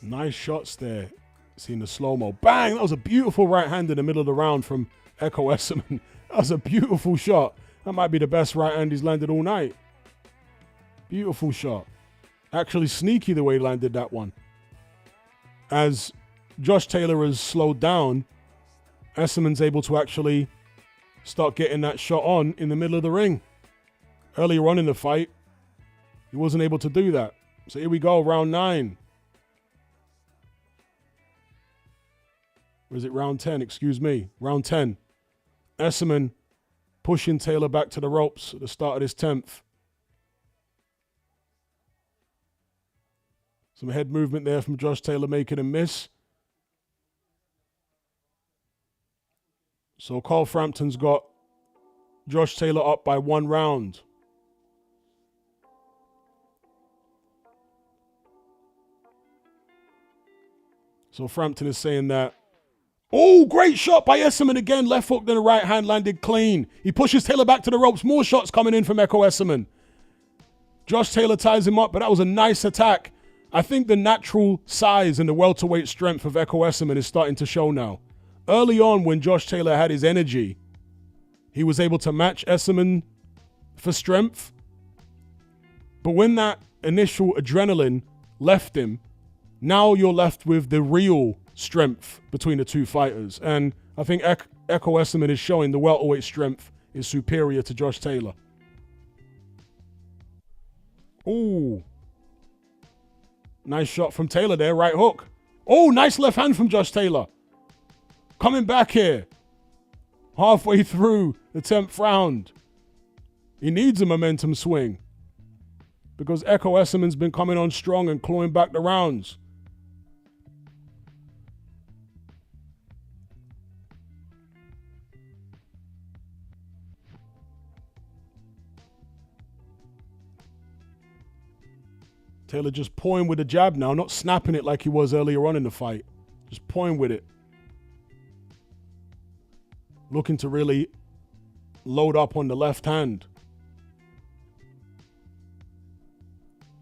Nice shots there. Seeing the slow-mo. Bang! That was a beautiful right hand in the middle of the round from Ekow Essuman. That was a beautiful shot. That might be the best right hand he's landed all night. Beautiful shot. Actually sneaky the way he landed that one. As Josh Taylor has slowed down, Essuman's able to actually start getting that shot on in the middle of the ring. Earlier on in the fight, he wasn't able to do that. So here we go, round 9. Or is it round 10? Excuse me. Round 10. Essuman pushing Taylor back to the ropes at the start of this 10th. Some head movement there from Josh Taylor making him miss. So Carl Frampton's got Josh Taylor up by 1 round. So Frampton is saying that. Oh, great shot by Essuman again. Left hook, then a right hand landed clean. He pushes Taylor back to the ropes. More shots coming in from Ekow Essuman. Josh Taylor ties him up, but that was a nice attack. I think the natural size and the welterweight strength of Ekow Essuman is starting to show now. Early on, when Josh Taylor had his energy, he was able to match Essuman for strength. But when that initial adrenaline left him, now you're left with the real strength between the two fighters. And I think Ekow Essuman is showing the welterweight strength is superior to Josh Taylor. Ooh. Nice shot from Taylor there, right hook. Oh, nice left hand from Josh Taylor. Coming back here. Halfway through the 10th round. He needs a momentum swing, because Ekow Essuman's been coming on strong and clawing back the rounds. Taylor just pawing with the jab now, not snapping it like he was earlier on in the fight. Just pawing with it. Looking to really load up on the left hand.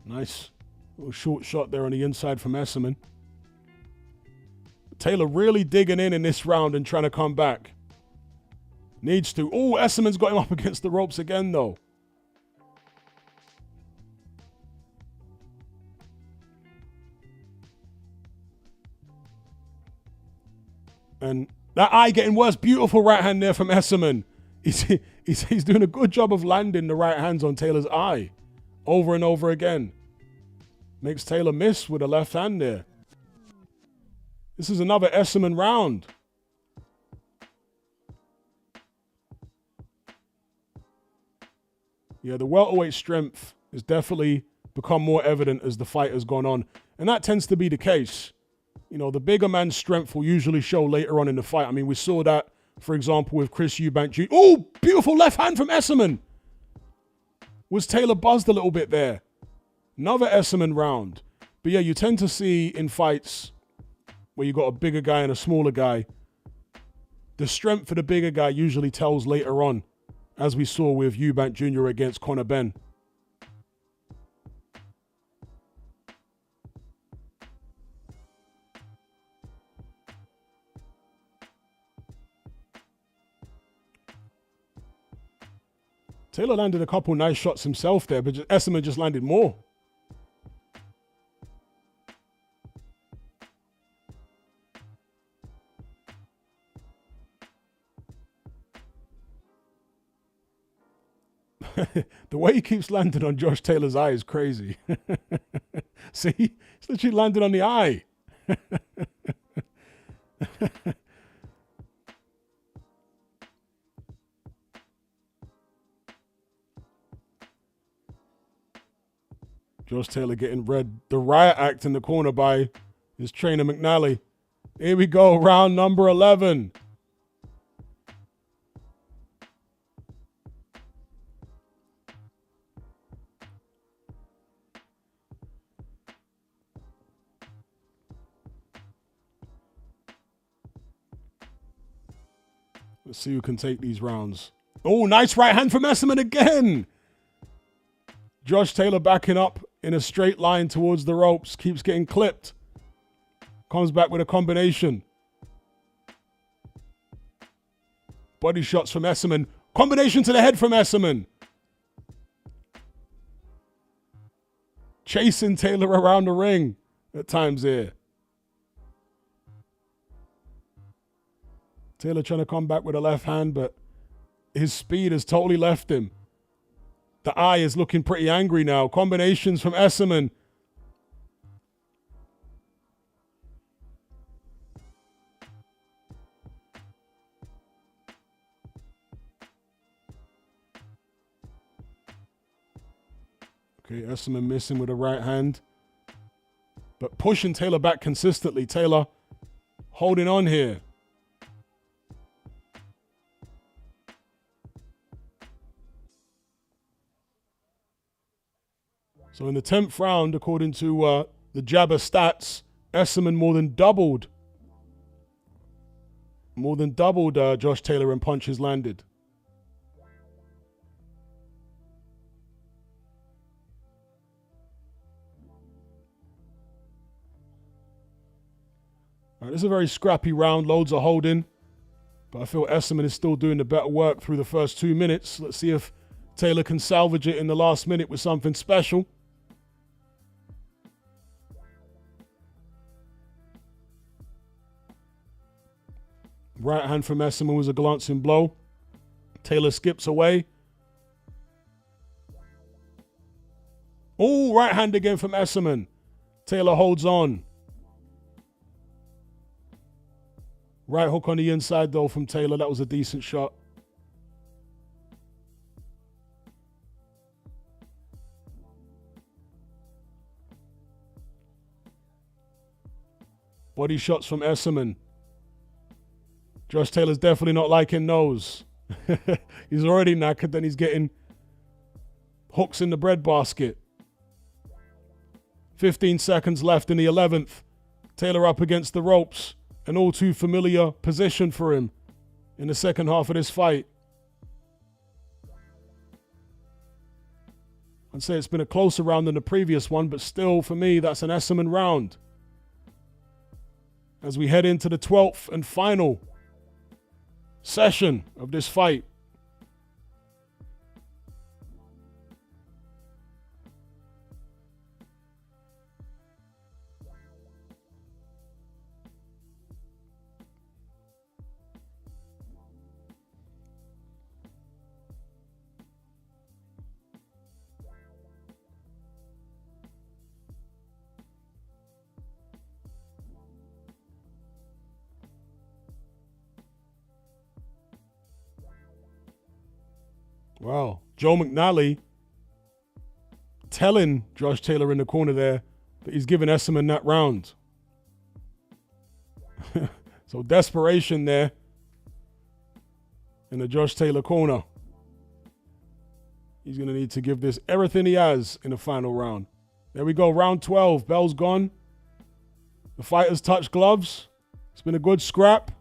Nice little short shot there on the inside from Essuman. Taylor really digging in this round and trying to come back. Needs to. Oh, Essuman's got him up against the ropes again, though. And that eye getting worse. Beautiful right hand there from Essuman. He's doing a good job of landing the right hands on Taylor's eye over and over again. Makes Taylor miss with a left hand there. This is another Essuman round. Yeah, the welterweight strength has definitely become more evident as the fight has gone on. And that tends to be the case. You know, the bigger man's strength will usually show later on in the fight. I mean, we saw that, for example, with Chris Eubank Jr. Oh, beautiful left hand from Essuman. Was Taylor buzzed a little bit there? Another Essuman round. But yeah, you tend to see in fights where you got a bigger guy and a smaller guy, the strength for the bigger guy usually tells later on, as we saw with Eubank Jr. against Conor Benn. Taylor landed a couple nice shots himself there, but Essuman just landed more. The way he keeps landing on Josh Taylor's eye is crazy. See? He's literally landed on the eye. Josh Taylor getting the riot act in the corner by his trainer McNally. Here we go, round number 11. Let's see who can take these rounds. Oh, nice right hand from Essuman again. Josh Taylor backing up in a straight line towards the ropes. Keeps getting clipped. Comes back with a combination. Body shots from Essuman. Combination to the head from Essuman. Chasing Taylor around the ring at times here. Taylor trying to come back with a left hand, but his speed has totally left him. The eye is looking pretty angry now. Combinations from Essuman. Okay, Essuman missing with a right hand, but pushing Taylor back consistently. Taylor holding on here. So in the 10th round, according to the Jabber stats, Essuman more than doubled Josh Taylor in punches landed. All right, this is a very scrappy round, loads of holding. But I feel Essuman is still doing the better work through the first 2 minutes. Let's see if Taylor can salvage it in the last minute with something special. Right hand from Essuman was a glancing blow. Taylor skips away. Oh, right hand again from Essuman. Taylor holds on. Right hook on the inside, though, from Taylor. That was a decent shot. Body shots from Essuman. Josh Taylor's definitely not liking those. He's already knackered, then he's getting hooks in the breadbasket. 15 seconds left in the 11th. Taylor up against the ropes. An all too familiar position for him in the second half of this fight. I'd say it's been a closer round than the previous one, but still, for me, that's an Essuman round. As we head into the 12th and final session of this fight. Wow. Joe McNally telling Josh Taylor in the corner there that he's giving Essuman that round. So desperation there in the Josh Taylor corner. He's going to need to give this everything he has in the final round. There we go. Round 12. Bell's gone. The fighters touch gloves. It's been a good scrap.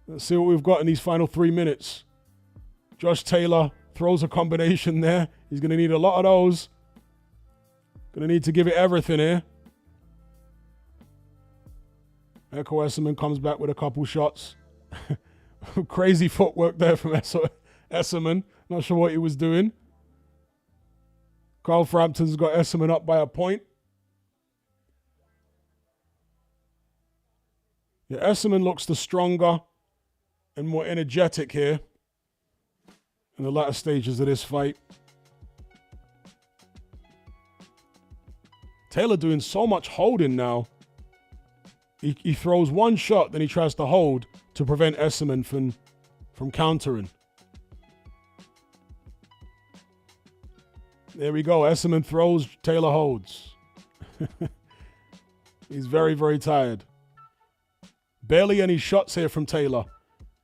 Let's see what we've got in these final 3 minutes. Josh Taylor throws a combination there. He's going to need a lot of those. Going to need to give it everything here. Ekow Essuman comes back with a couple shots. Crazy footwork there from Essuman. Not sure what he was doing. Carl Frampton's got Essuman up by a point. Yeah, Essuman looks the stronger and more energetic here in the latter stages of this fight. Taylor doing so much holding now. He throws one shot, then he tries to hold to prevent Essuman from countering. There we go. Essuman throws, Taylor holds. He's very, very tired. Barely any shots here from Taylor.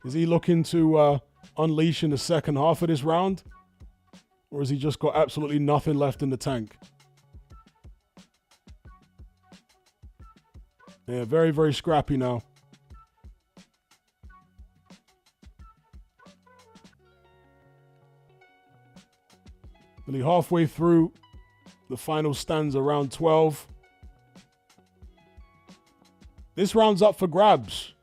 Is he looking to unleash in the second half of this round? Or has he just got absolutely nothing left in the tank? Yeah, very, very scrappy now. Nearly halfway through the final stanza, round 12. This round's up for grabs.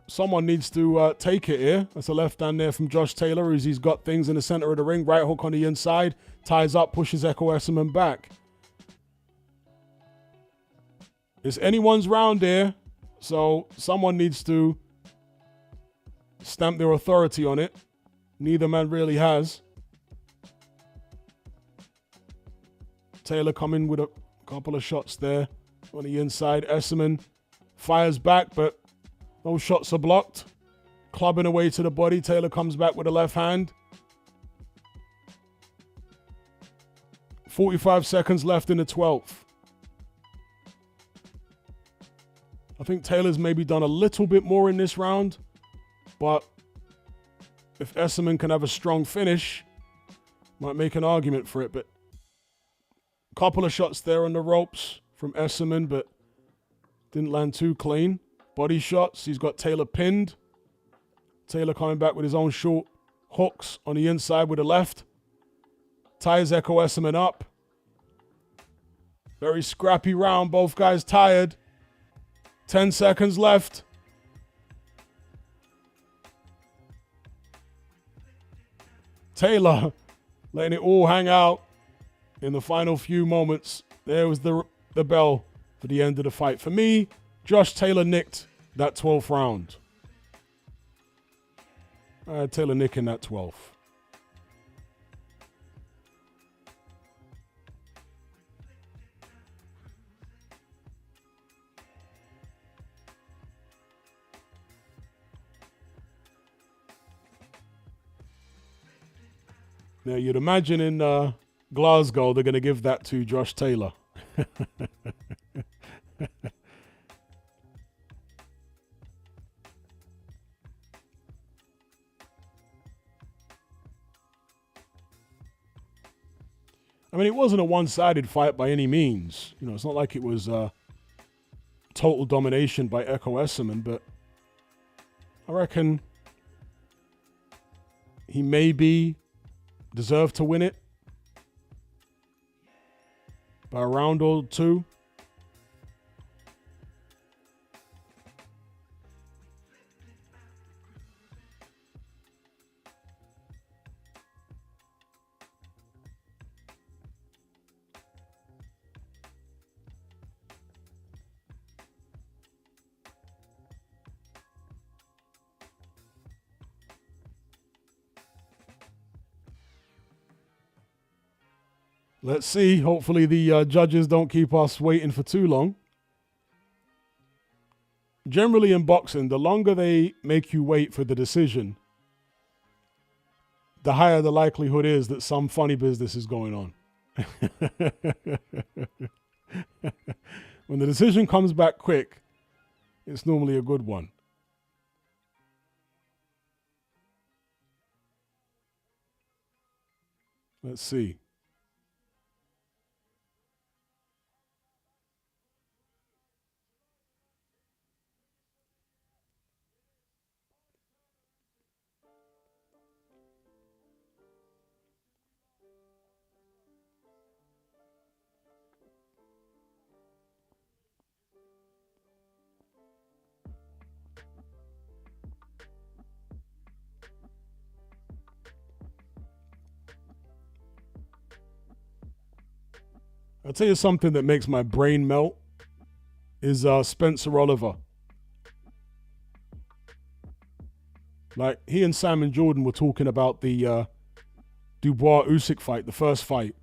Someone needs to take it here. That's a left hand there from Josh Taylor as he's got things in the center of the ring. Right hook on the inside. Ties up, pushes Ekow Essuman back. It's anyone's round here, so someone needs to stamp their authority on it. Neither man really has. Taylor coming with a couple of shots there on the inside. Essuman fires back, but those shots are blocked. Clubbing away to the body. Taylor comes back with a left hand. 45 seconds left in the 12th. I think Taylor's maybe done a little bit more in this round, but if Essuman can have a strong finish, might make an argument for it. But a couple of shots there on the ropes from Essuman, but didn't land too clean. Body shots. He's got Taylor pinned. Taylor coming back with his own short hooks on the inside with the left. Ties Ekow Essuman up. Very scrappy round. Both guys tired. 10 seconds left. Taylor letting it all hang out in the final few moments. There was the bell for the end of the fight. For me, Josh Taylor nicked that 12th round. Taylor nicking that 12th. Now, you'd imagine in Glasgow, they're going to give that to Josh Taylor. I mean, it wasn't a one-sided fight by any means. You know, it's not like it was total domination by Ekow Essuman, but I reckon he maybe deserved to win it by a round or two. Let's see. Hopefully the judges don't keep us waiting for too long. Generally in boxing, the longer they make you wait for the decision, the higher the likelihood is that some funny business is going on. When the decision comes back quick, it's normally a good one. Let's see. I'll tell you something that makes my brain melt is Spencer Oliver. Like, he and Simon Jordan were talking about the Dubois-Usyk fight, the first fight.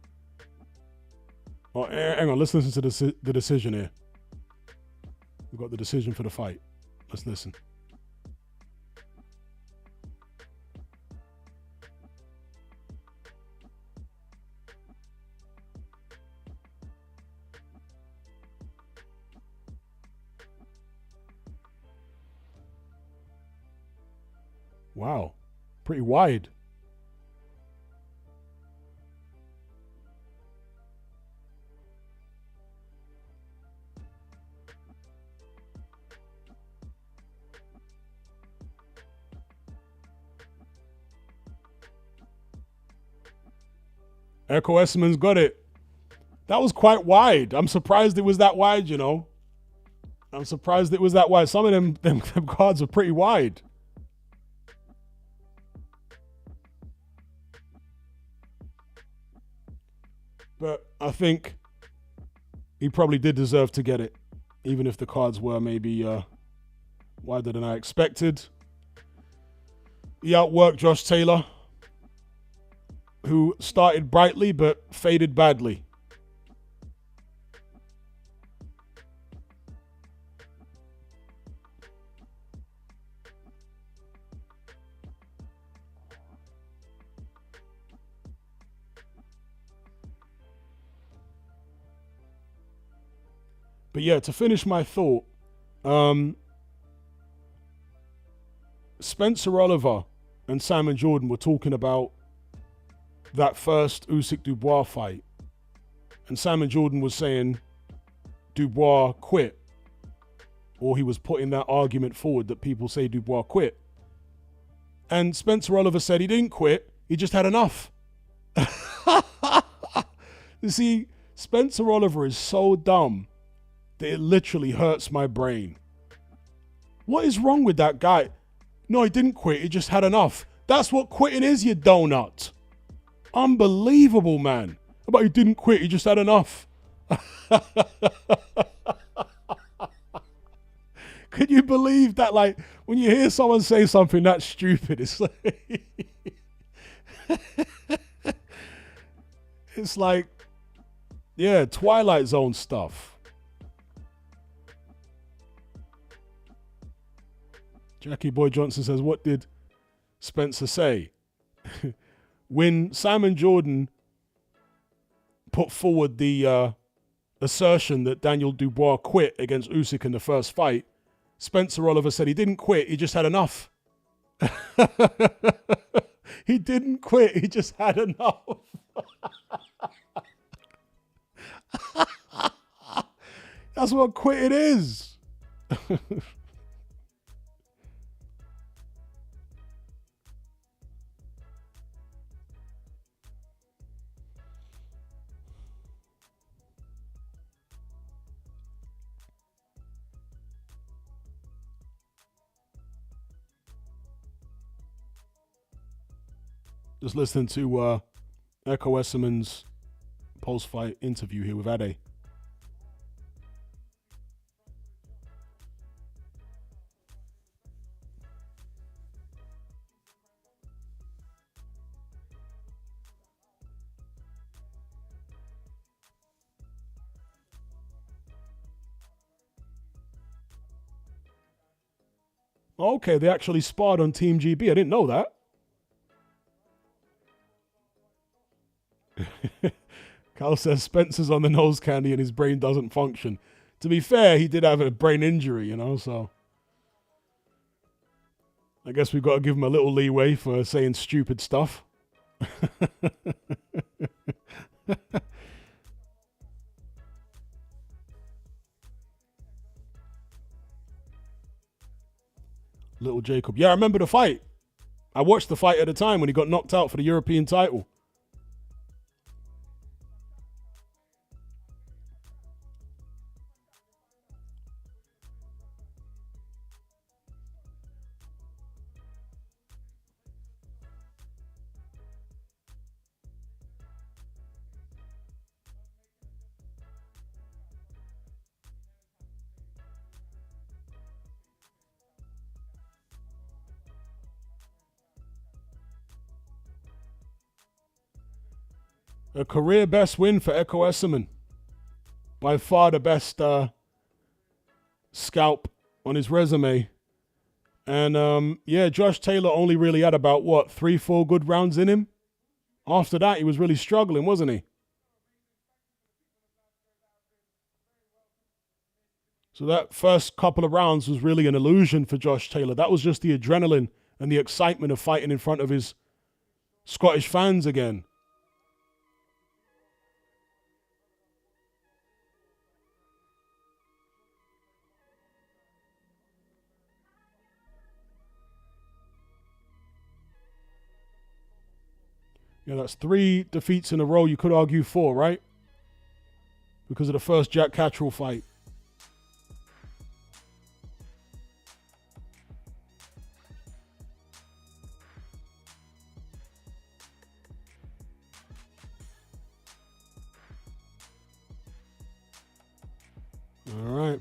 Oh, hang on, let's listen to the decision here. We've got the decision for the fight. Let's listen. Wow, pretty wide. Ekow Essuman's got it. That was quite wide. I'm surprised it was that wide, you know. I'm surprised it was that wide. Some of them cards are pretty wide. But I think he probably did deserve to get it, even if the cards were maybe wider than I expected. He outworked Josh Taylor, who started brightly but faded badly. But yeah, to finish my thought, Spencer Oliver and Simon Jordan were talking about that first Usyk-Dubois fight. And Simon Jordan was saying Dubois quit. Or he was putting that argument forward that people say Dubois quit. And Spencer Oliver said he didn't quit, he just had enough. You see, Spencer Oliver is so dumb that it literally hurts my brain. What is wrong with that guy? No, he didn't quit, he just had enough. That's what quitting is, you donut. Unbelievable, man. But he didn't quit. He just had enough. Could you believe that? Like, when you hear someone say something that stupid, it's like, it's like, yeah, Twilight Zone stuff. Jackie Boy Johnson says, what did Spencer say? When Simon Jordan put forward the assertion that Daniel Dubois quit against Usyk in the first fight, Spencer Oliver said he didn't quit, he just had enough. He didn't quit, he just had enough. That's what quitting is. Just listening to Ekow Essuman's post-fight interview here with Ade. Okay, they actually sparred on Team GB. I didn't know that. Cal says Spencer's on the nose candy and his brain doesn't function. To be fair, he did have a brain injury, so I guess we've got to give him a little leeway for saying stupid stuff. Little Jacob. Yeah, I remember the fight. I watched the fight at the time when he got knocked out for the European title. A career best win for Ekow Essuman. By far the best scalp on his resume. And yeah, Josh Taylor only really had about, 3-4 good rounds in him? After that, he was really struggling, wasn't he? So that first couple of rounds was really an illusion for Josh Taylor. That was just the adrenaline and the excitement of fighting in front of his Scottish fans again. Yeah, that's 3 defeats in a row. You could argue 4, right? Because of the first Jack Catterall fight. All right.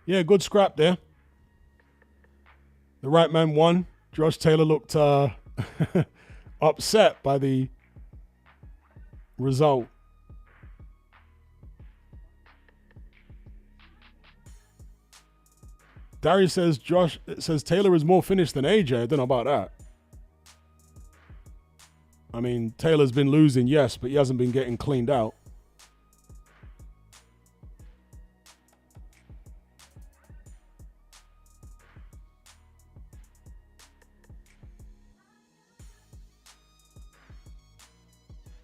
Yeah, good scrap there. The right man won. Josh Taylor looked upset by the result. Darius says Taylor is more finished than AJ. I don't know about that. I mean, Taylor's been losing, yes, but he hasn't been getting cleaned out.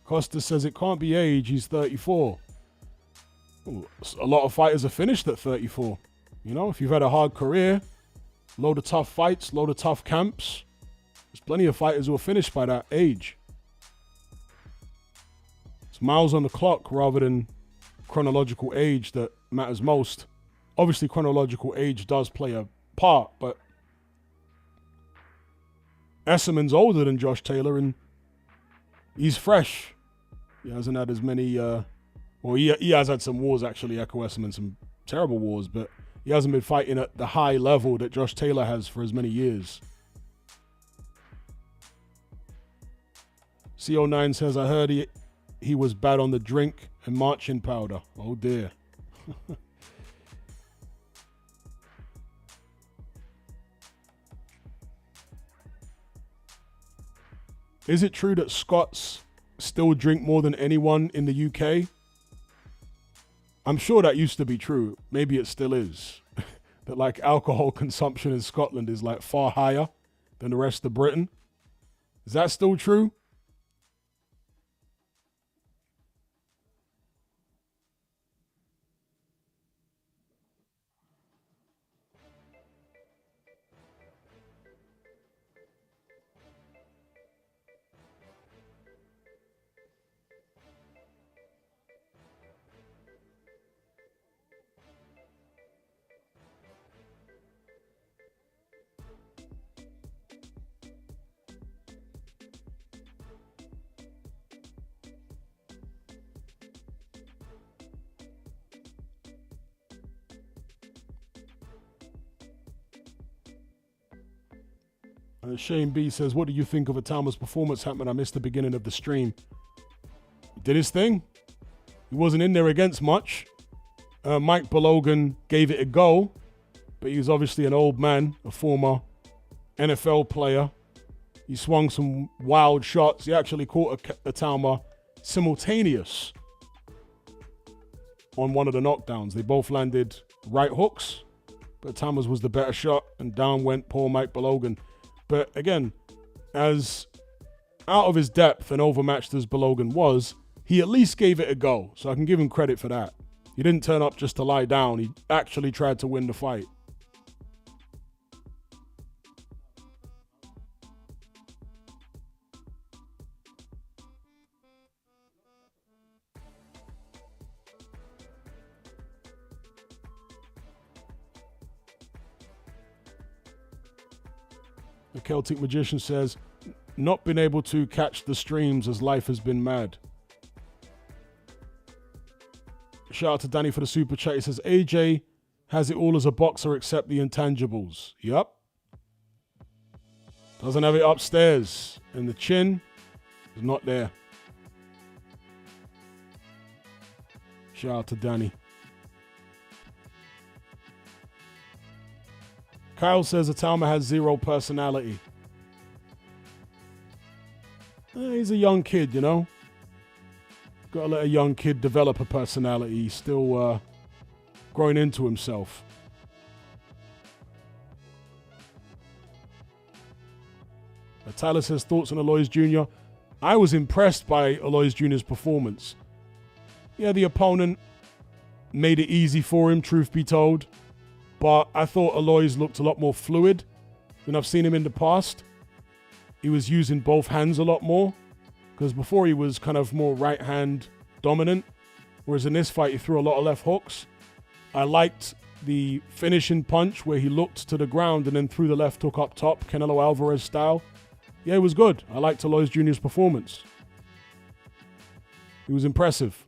Costa says it can't be age, he's 34. Ooh, a lot of fighters are finished at 34. If you've had a hard career, load of tough fights, load of tough camps, there's plenty of fighters who are finished by that age. It's miles on the clock rather than chronological age that matters most. Obviously, chronological age does play a part, but Essuman's older than Josh Taylor, and he's fresh. He hasn't had as many... he has had some wars, actually, Ekow Essuman, some terrible wars, but he hasn't been fighting at the high level that Josh Taylor has for as many years. CO9 says, I heard he was bad on the drink and marching powder. Oh, dear. Is it true that Scots still drink more than anyone in the UK? I'm sure that used to be true. Maybe it still is. That like alcohol consumption in Scotland is like far higher than the rest of Britain. Is that still true? Shane B says, what do you think of Itauma's performance, Hatman? I missed the beginning of the stream. He did his thing. He wasn't in there against much. Mike Balogun gave it a go, but he was obviously an old man, a former NFL player. He swung some wild shots. He actually caught Itauma simultaneous on one of the knockdowns. They both landed right hooks, but Itauma's was the better shot, and down went poor Mike Balogun. But again, as out of his depth and overmatched as Balogun was, he at least gave it a go. So I can give him credit for that. He didn't turn up just to lie down. He actually tried to win the fight. The Celtic Magician says, not been able to catch the streams as life has been mad. Shout out to Danny for the super chat. He says, AJ has it all as a boxer except the intangibles. Yup. Doesn't have it upstairs. And the chin is not there. Shout out to Danny. Kyle says Itauma has zero personality. He's a young kid, you know. Got to let a young kid develop a personality. He's still growing into himself. Tyler says, thoughts on Aloys Jr. I was impressed by Aloys Jr.'s performance. Yeah, the opponent made it easy for him, truth be told. But I thought Aloys looked a lot more fluid than I've seen him in the past. He was using both hands a lot more, because before he was kind of more right hand dominant, whereas in this fight he threw a lot of left hooks. I liked the finishing punch where he looked to the ground and then threw the left hook up top, Canelo Alvarez style. Yeah, it was good. I liked Aloys Jr.'s performance. He was impressive.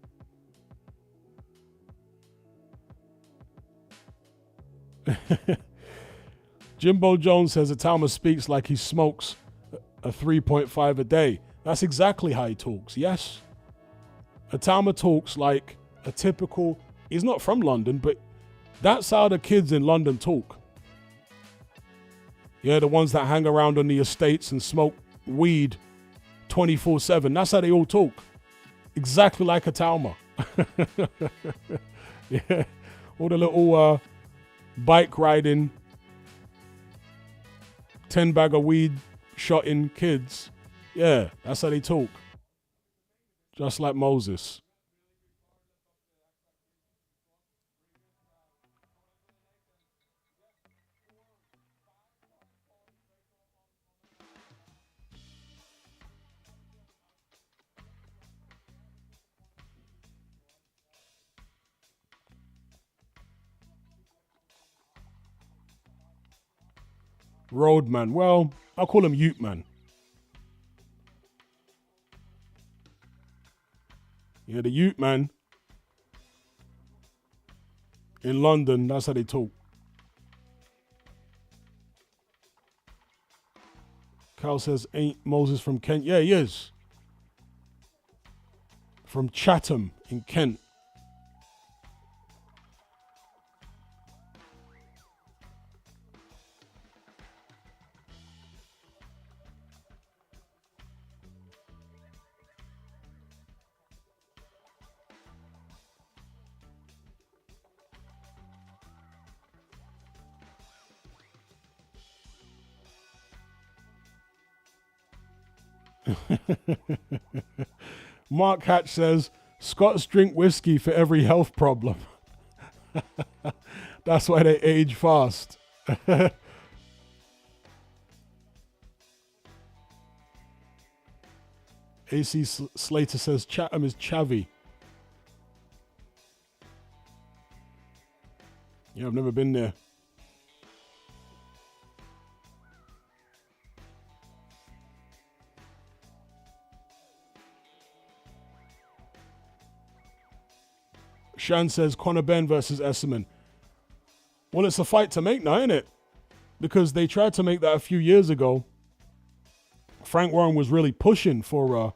Jimbo Jones says Itauma speaks like he smokes a 3.5 a day. That's exactly how he talks, yes. Itauma talks like a typical... He's not from London, but that's how the kids in London talk. Yeah, the ones that hang around on the estates and smoke weed 24/7. That's how they all talk. Exactly like Itauma. Yeah, all the little bike riding, 10 bag of weed shotting kids. Yeah, that's how they talk. Just like Moses. Roadman. Well, I'll call him Ute Man. Yeah, the Ute Man in London, that's how they talk. Cal says, ain't Moses from Kent? Yeah, he is. From Chatham in Kent. Mark Hatch says, Scots drink whiskey for every health problem. That's why they age fast. AC Slater says, Chatham is chavvy. Yeah, I've never been there. Shan says Conor Benn versus Essuman. Well, it's a fight to make now, isn't it? Because they tried to make that a few years ago. Frank Warren was really pushing for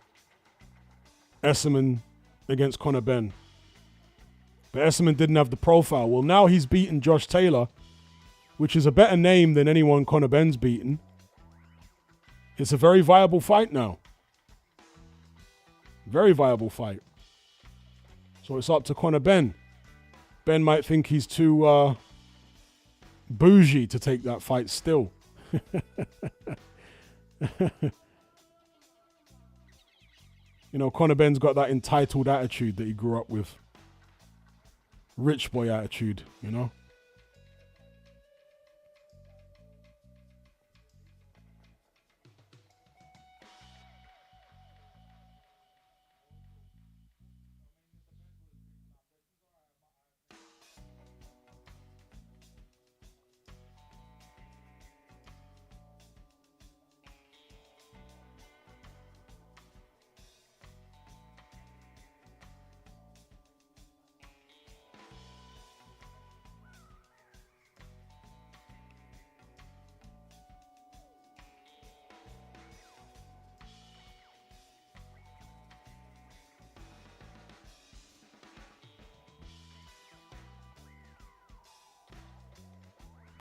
Essuman against Conor Benn. But Essuman didn't have the profile. Well, now he's beaten Josh Taylor, which is a better name than anyone Conor Benn's beaten. It's a very viable fight now. Very viable fight. So it's up to Conor Benn. Ben might think he's too bougie to take that fight still. You know, Conor Benn's got that entitled attitude that he grew up with. Rich boy attitude, you know?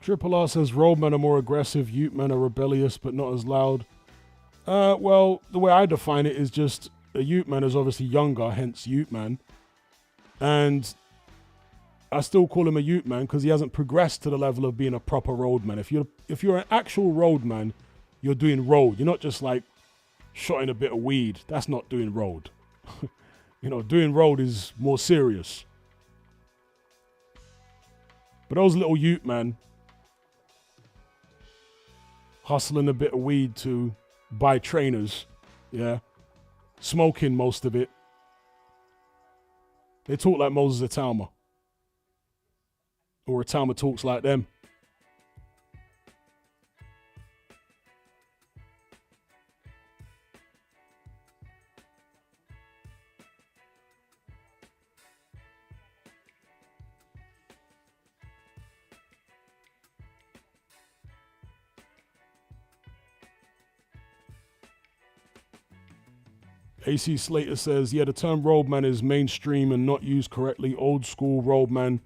Triple R says roadmen are more aggressive, Ute men are rebellious but not as loud. Well, the way I define it is just a Ute man is obviously younger, hence Ute man. And I still call him a Ute man because he hasn't progressed to the level of being a proper roadman. If you're an actual roadman, you're doing road. You're not just like shotting a bit of weed. That's not doing road. You know, doing road is more serious. But those little Ute man hustling a bit of weed to buy trainers, yeah, smoking most of it. They talk like Moses Itauma. Or Itauma talks like them. AC Slater says, yeah, the term roadman is mainstream and not used correctly. Old school roadman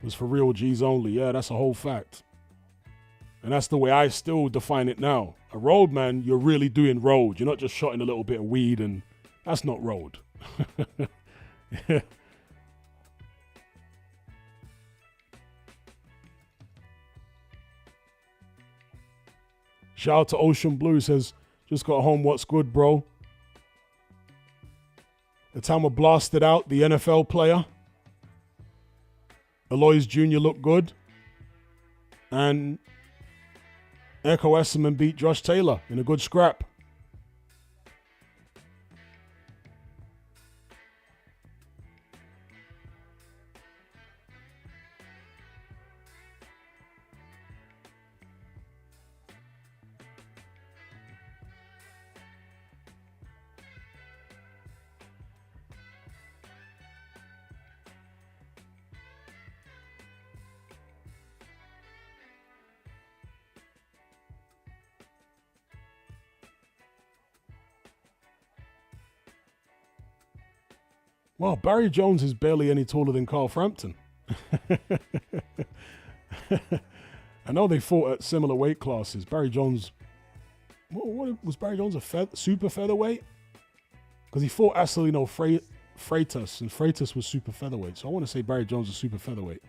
was for real G's only. Yeah, that's a whole fact. And that's the way I still define it now. A roadman, you're really doing road. You're not just shotting a little bit of weed, and that's not road. Yeah. Shout out to Ocean Blue, says, just got home, what's good, bro? Itauma blasted out the NFL player. Aloys Jr. looked good. And Ekow Essuman beat Josh Taylor in a good scrap. Well, Barry Jones is barely any taller than Carl Frampton. I know they fought at similar weight classes. Barry Jones, what was Barry Jones, a super featherweight? Because he fought Acelino Freitas, and Freitas was super featherweight. So I want to say Barry Jones is super featherweight.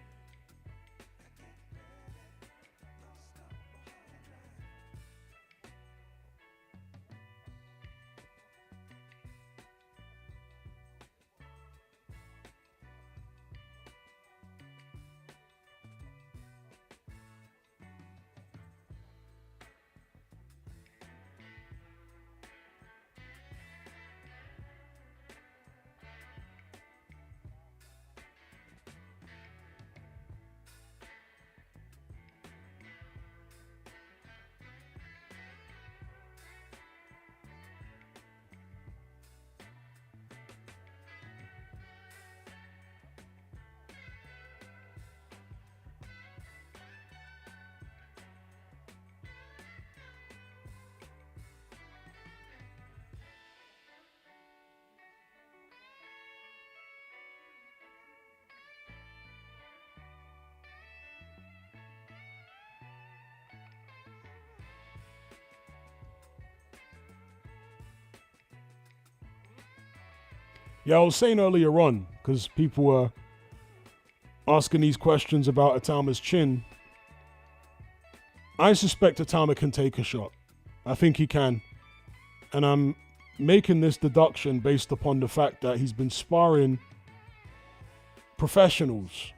Yeah, I was saying earlier on, because people were asking these questions about Itauma's chin. I suspect Itauma can take a shot. I think he can. And I'm making this deduction based upon the fact that he's been sparring professionals,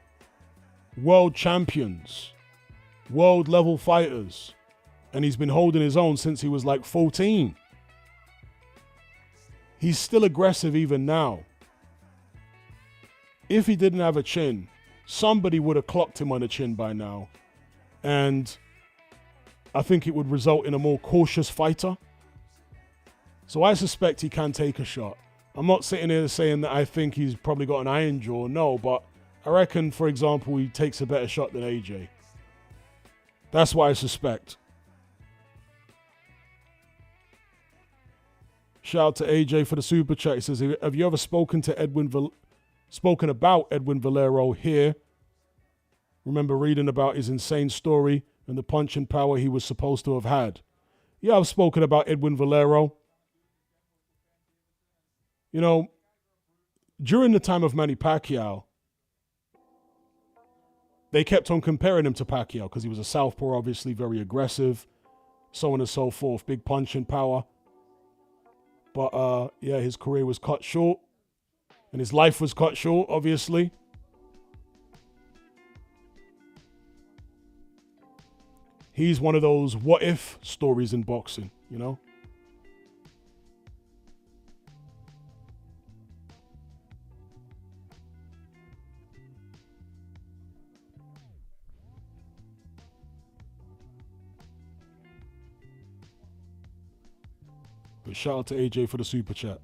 world champions, world level fighters, and he's been holding his own since he was like 14. He's still aggressive even now. If he didn't have a chin, somebody would have clocked him on the chin by now. And I think it would result in a more cautious fighter. So I suspect he can take a shot. I'm not sitting here saying that I think he's probably got an iron jaw, no, but I reckon, for example, he takes a better shot than AJ. That's what I suspect. Shout out to AJ for the super chat. He says, have you ever spoken about Edwin Valero here? Remember reading about his insane story and the punching power he was supposed to have had. Yeah, I've spoken about Edwin Valero. You know, during the time of Manny Pacquiao, they kept on comparing him to Pacquiao because he was a southpaw, obviously very aggressive, so on and so forth, big punching power. But yeah, his career was cut short, and his life was cut short, obviously. He's one of those what-if stories in boxing, you know? But shout out to AJ for the super chat.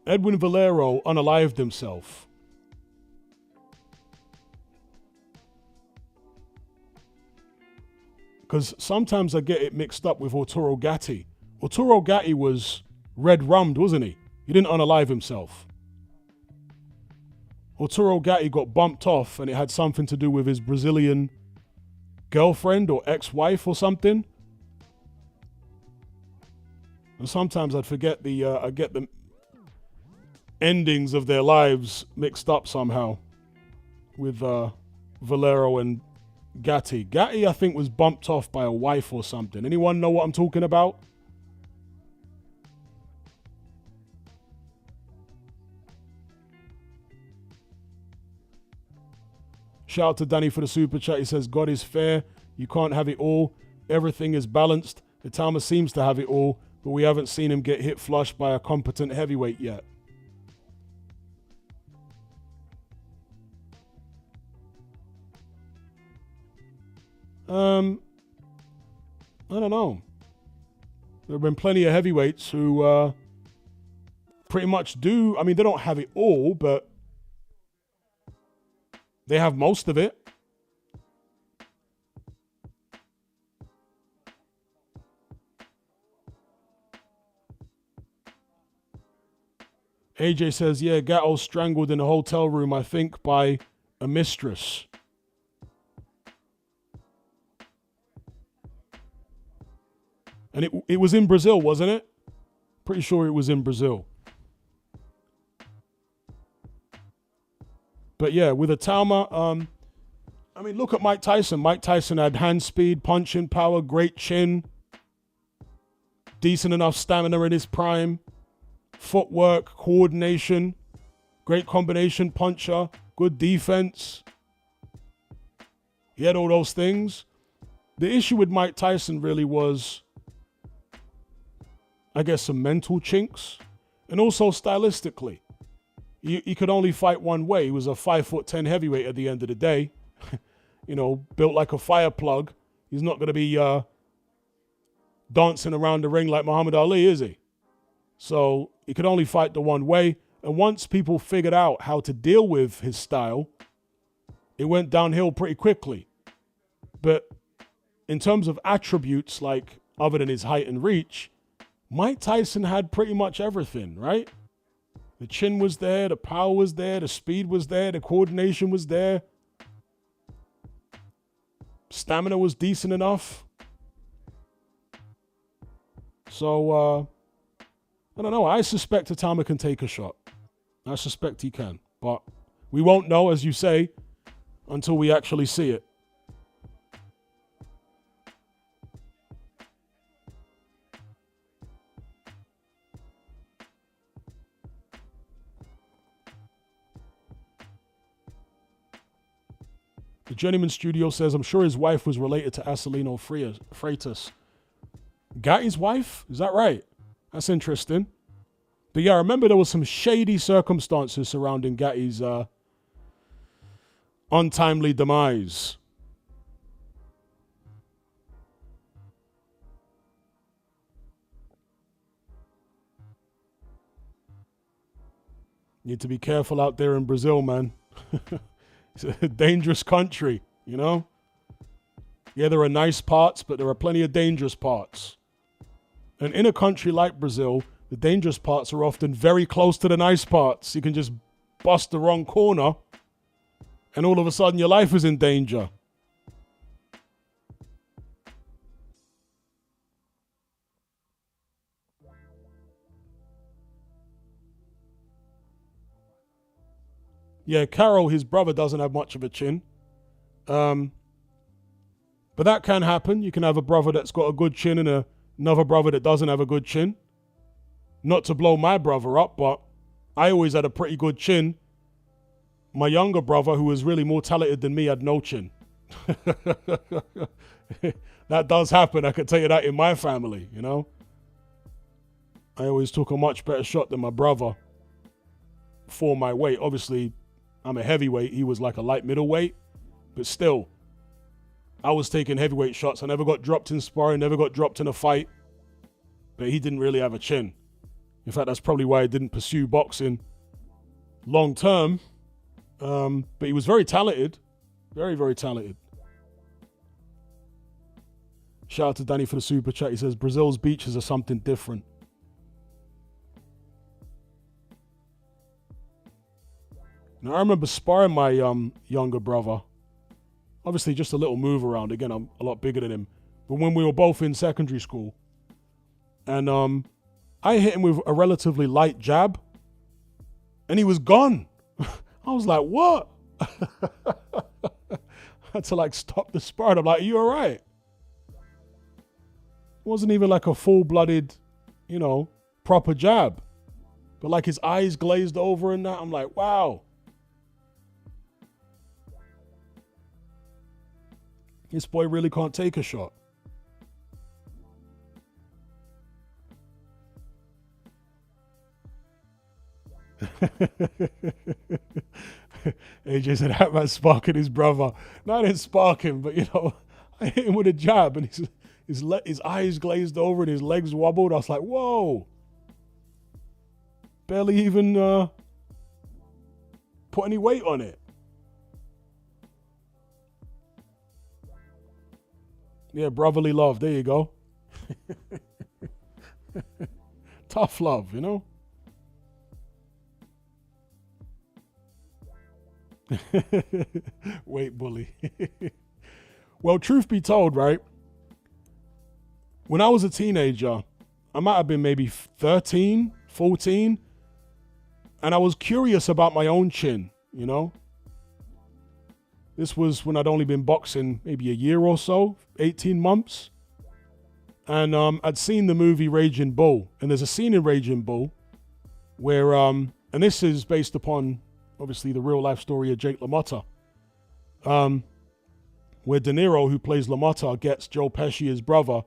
Edwin Valero unalived himself. Because sometimes I get it mixed up with Arturo Gatti. Arturo Gatti was red rummed, wasn't he? He didn't unalive himself. Arturo Gatti got bumped off, and it had something to do with his Brazilian girlfriend or ex-wife or something. And sometimes I'd forget I get the endings of their lives mixed up somehow with Valero and Gatti. Gatti, I think, was bumped off by a wife or something. Anyone know what I'm talking about? Shout out to Danny for the super chat. He says, God is fair. You can't have it all. Everything is balanced. Itauma seems to have it all, but we haven't seen him get hit flush by a competent heavyweight yet. I don't know. There have been plenty of heavyweights who pretty much do. I mean, they don't have it all, but They have most of it. AJ says, yeah, Gatto strangled in a hotel room, I think, by a mistress. And it was in Brazil, wasn't it? Pretty sure it was in Brazil. But yeah, with Itauma, I mean, look at Mike Tyson. Mike Tyson had hand speed, punching power, great chin, decent enough stamina in his prime, footwork, coordination, great combination puncher, good defense. He had all those things. The issue with Mike Tyson really was, I guess, some mental chinks, and also stylistically. He could only fight one way. He was a 5'10" heavyweight at the end of the day. You know, built like a fire plug. He's not going to be dancing around the ring like Muhammad Ali, is he? So he could only fight the one way. And once people figured out how to deal with his style, it went downhill pretty quickly. But in terms of attributes, like other than his height and reach, Mike Tyson had pretty much everything, right? The chin was there, the power was there, the speed was there, the coordination was there. Stamina was decent enough. So, I don't know. I suspect Itauma can take a shot. I suspect he can. But we won't know, as you say, until we actually see it. The Journeyman Studio says, I'm sure his wife was related to Acelino Freitas. Gatti's wife? Is that right? That's interesting. But yeah, I remember there was some shady circumstances surrounding Gatti's untimely demise. Need to be careful out there in Brazil, man. It's a dangerous country, you know? Yeah, there are nice parts, but there are plenty of dangerous parts. And in a country like Brazil, the dangerous parts are often very close to the nice parts. You can just bust the wrong corner, and all of a sudden your life is in danger. Yeah, Carol, his brother, doesn't have much of a chin. But that can happen. You can have a brother that's got a good chin and another brother that doesn't have a good chin. Not to blow my brother up, but I always had a pretty good chin. My younger brother, who was really more talented than me, had no chin. That does happen. I can tell you that in my family, you know. I always took a much better shot than my brother for my weight. Obviously, I'm a heavyweight. He was like a light middleweight. But still, I was taking heavyweight shots. I never got dropped in sparring, never got dropped in a fight. But he didn't really have a chin. In fact, that's probably why I didn't pursue boxing long term. But he was very talented. Very, very talented. Shout out to Danny for the super chat. He says, Brazil's beaches are something different. Now, I remember sparring my younger brother. Obviously, just a little move around. Again, I'm a lot bigger than him. But when we were both in secondary school, and I hit him with a relatively light jab, and he was gone. I was like, what? I had to like stop the sparring. I'm like, are you all right? It wasn't even like a full-blooded, you know, proper jab. But like his eyes glazed over and that. I'm like, wow. This boy really can't take a shot. AJ said that man sparking his brother. No, I didn't spark him, but you know, I hit him with a jab and his eyes glazed over and his legs wobbled. I was like, whoa. Barely even put any weight on it. Yeah, brotherly love. There you go. Tough love, you know? Wait, bully. Well, truth be told, right? When I was a teenager, I might have been maybe 13, 14, and I was curious about my own chin, you know? This was when I'd only been boxing maybe a year or so, 18 months. And I'd seen the movie Raging Bull. And there's a scene in Raging Bull where, and this is based upon, obviously, the real life story of Jake LaMotta, where De Niro, who plays LaMotta, gets Joe Pesci, his brother,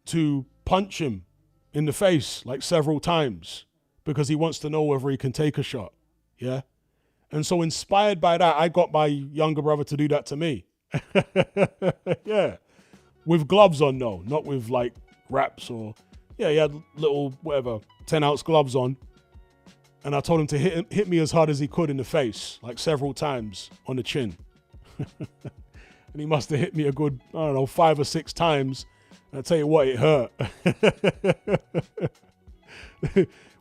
to punch him in the face like several times because he wants to know whether he can take a shot. Yeah. And so inspired by that, I got my younger brother to do that to me. Yeah. With gloves on, no, not with like wraps or, yeah, he had little, whatever, 10-ounce gloves on. And I told him to hit me as hard as he could in the face, like several times on the chin. And he must have hit me a good, I don't know, 5 or 6 times. And I tell you what, it hurt.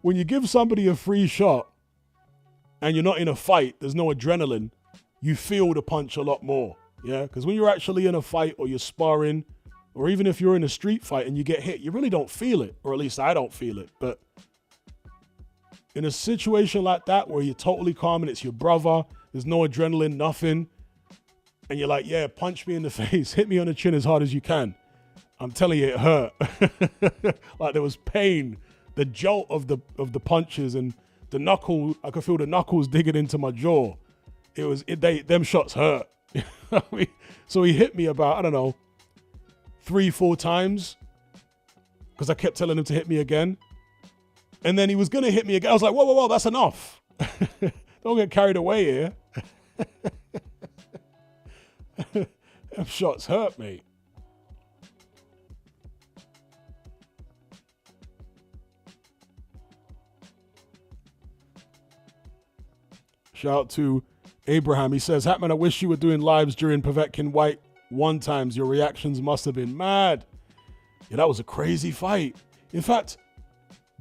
When you give somebody a free shot and you're not in a fight, there's no adrenaline, you feel the punch a lot more. Yeah, because when you're actually in a fight or you're sparring, or even if you're in a street fight and you get hit, you really don't feel it, or at least I don't feel it. But in a situation like that where you're totally calm and it's your brother, there's no adrenaline, nothing, and you're like, yeah, punch me in the face, hit me on the chin as hard as you can. I'm telling you, it hurt. Like there was pain, the jolt of the punches and the knuckle. I could feel the knuckles digging into my jaw. Them shots hurt. So he hit me about, I don't know, 3-4 times because I kept telling him to hit me again. And then he was going to hit me again. I was like, whoa, that's enough. Don't get carried away here. Them shots hurt, mate. Shout out to Abraham. He says, Hatman, I wish you were doing lives during Povetkin White 1 times. Your reactions must have been mad. Yeah, that was a crazy fight. In fact,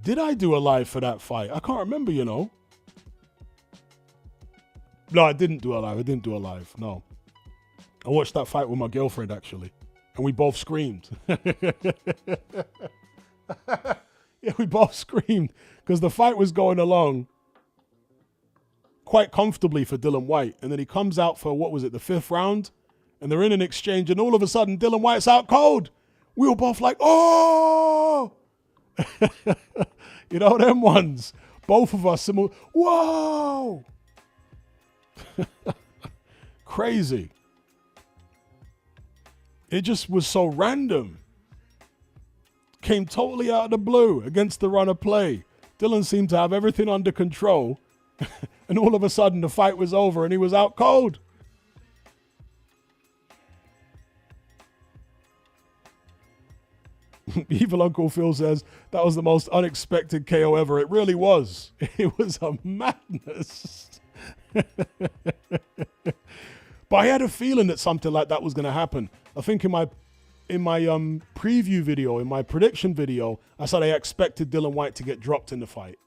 did I do a live for that fight? I can't remember, you know. No, I didn't do a live. No. I watched that fight with my girlfriend, actually. And we both screamed. Yeah, we both screamed because the fight was going along quite comfortably for Dylan White. And then he comes out for, what was it, the 5th round? And they're in an exchange. And all of a sudden, Dylan White's out cold. We were both like, oh! You know, them ones. Both of us, whoa! Crazy. It just was so random. Came totally out of the blue against the run of play. Dylan seemed to have everything under control. And all of a sudden the fight was over and he was out cold. Evil Uncle Phil says, that was the most unexpected KO ever. It really was. It was a madness. But I had a feeling that something like that was going to happen. I think in my preview video, in my prediction video, I said I expected Dylan White to get dropped in the fight.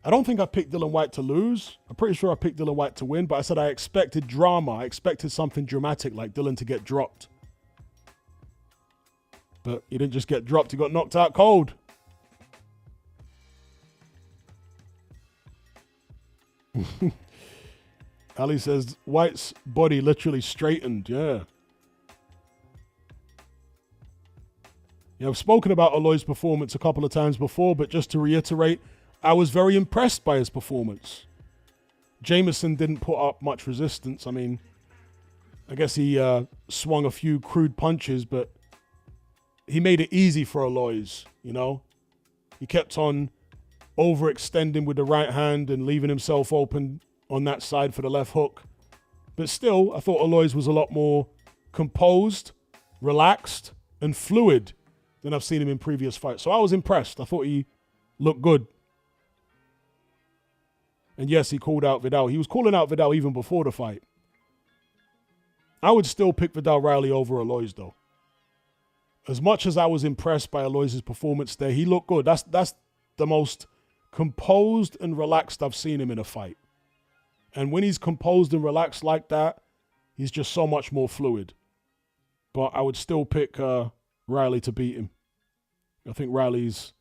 I don't think I picked Dylan White to lose. I'm pretty sure I picked Dylan White to win, but I said I expected drama. I expected something dramatic like Dylan to get dropped. But he didn't just get dropped, he got knocked out cold. Ali says, White's body literally straightened. Yeah. Yeah, I've spoken about Aloys' performance a couple of times before, but just to reiterate, I was very impressed by his performance. Jameson didn't put up much resistance. I mean, I guess he swung a few crude punches, but he made it easy for Aloys, you know? He kept on overextending with the right hand and leaving himself open on that side for the left hook. But still, I thought Aloys was a lot more composed, relaxed, and fluid than I've seen him in previous fights. So I was impressed. I thought he looked good. And yes, he called out Vidal. He was calling out Vidal even before the fight. I would still pick Vidal Riley over Aloys, though. As much as I was impressed by Aloys' performance there, he looked good. That's the most composed and relaxed I've seen him in a fight. And when he's composed and relaxed like that, he's just so much more fluid. But I would still pick Riley to beat him. I think Riley's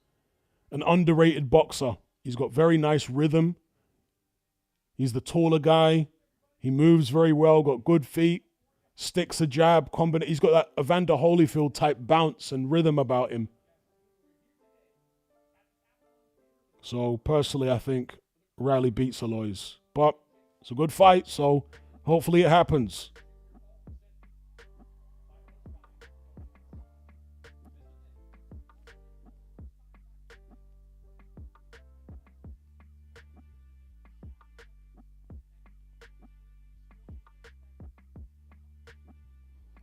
an underrated boxer. He's got very nice rhythm. He's the taller guy. He moves very well, got good feet, sticks a jab. He's got that Evander Holyfield type bounce and rhythm about him. So personally, I think Riley beats Aloys. But it's a good fight, so hopefully it happens.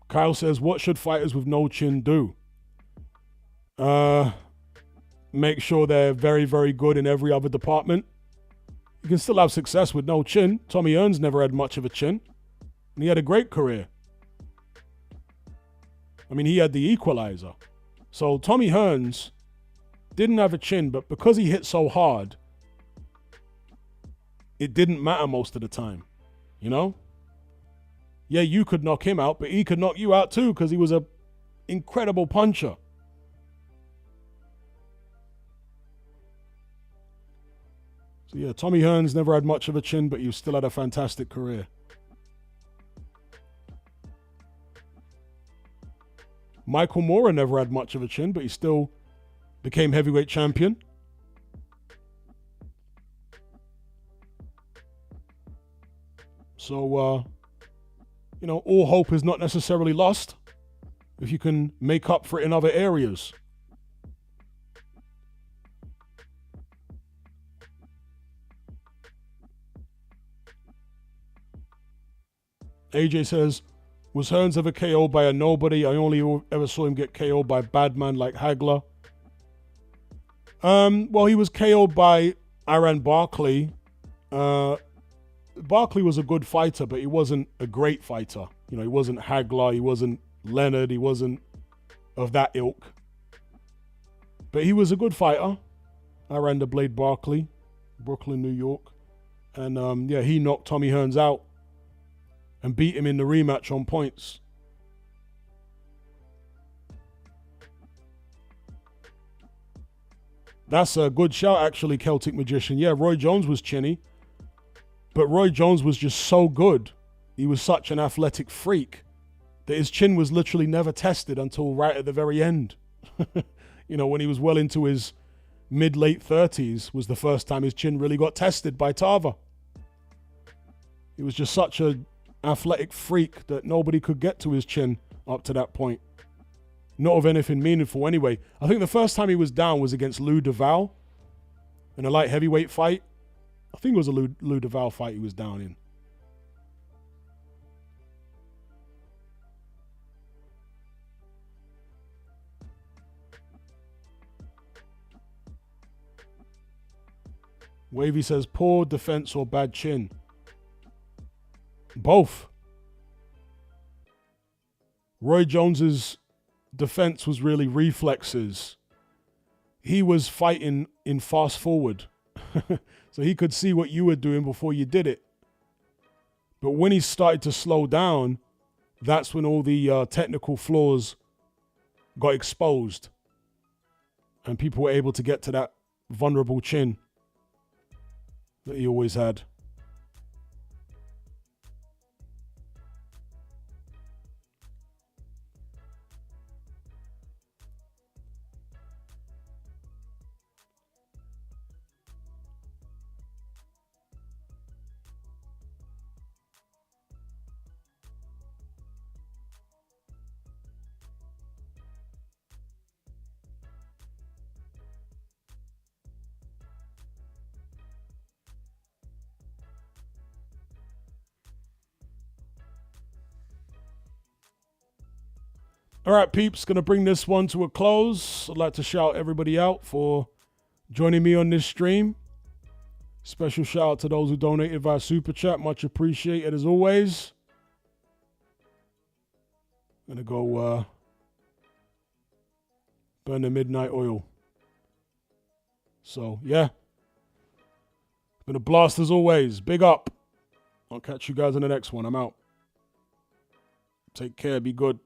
Kyle says, what should fighters with no chin do? Make sure they're very, very good in every other department. You can still have success with no chin. Tommy Hearns never had much of a chin. And he had a great career. I mean, he had the equalizer. So Tommy Hearns didn't have a chin, but because he hit so hard, it didn't matter most of the time. You know? Yeah, you could knock him out, but he could knock you out too because he was an incredible puncher. So yeah, Tommy Hearns never had much of a chin, but he still had a fantastic career. Michael Moorer never had much of a chin, but he still became heavyweight champion. So, you know, all hope is not necessarily lost if you can make up for it in other areas. AJ says, was Hearns ever KO'd by a nobody? I only ever saw him get KO'd by bad man like Hagler. Well, he was KO'd by Iran Barkley. Barkley was a good fighter, but he wasn't a great fighter. You know, he wasn't Hagler, he wasn't Leonard, he wasn't of that ilk. But he was a good fighter. Iran the Blade Barkley, Brooklyn, New York. And yeah, he knocked Tommy Hearns out and beat him in the rematch on points. That's a good shout, actually, Celtic Magician. Yeah, Roy Jones was chinny. But Roy Jones was just so good. He was such an athletic freak that his chin was literally never tested until right at the very end. You know, when he was well into his mid-late 30s was the first time his chin really got tested by Tava. He was just such an athletic freak that nobody could get to his chin up to that point. Not of anything meaningful anyway. I think the first time he was down was against Lou Duval in a light heavyweight fight. I think it was a Lou Duval fight he was down in. Wavy says, poor defense or bad chin? Both. Roy Jones's defense was really reflexes. He was fighting in fast forward. So he could see what you were doing before you did it. But when he started to slow down, that's when all the technical flaws got exposed. And people were able to get to that vulnerable chin that he always had. All right, peeps, going to bring this one to a close. I'd like to shout everybody out for joining me on this stream. Special shout out to those who donated via Super Chat. Much appreciated as always. Gonna go burn the midnight oil. So, yeah. Been a blast as always. Big up. I'll catch you guys in the next one. I'm out. Take care. Be good.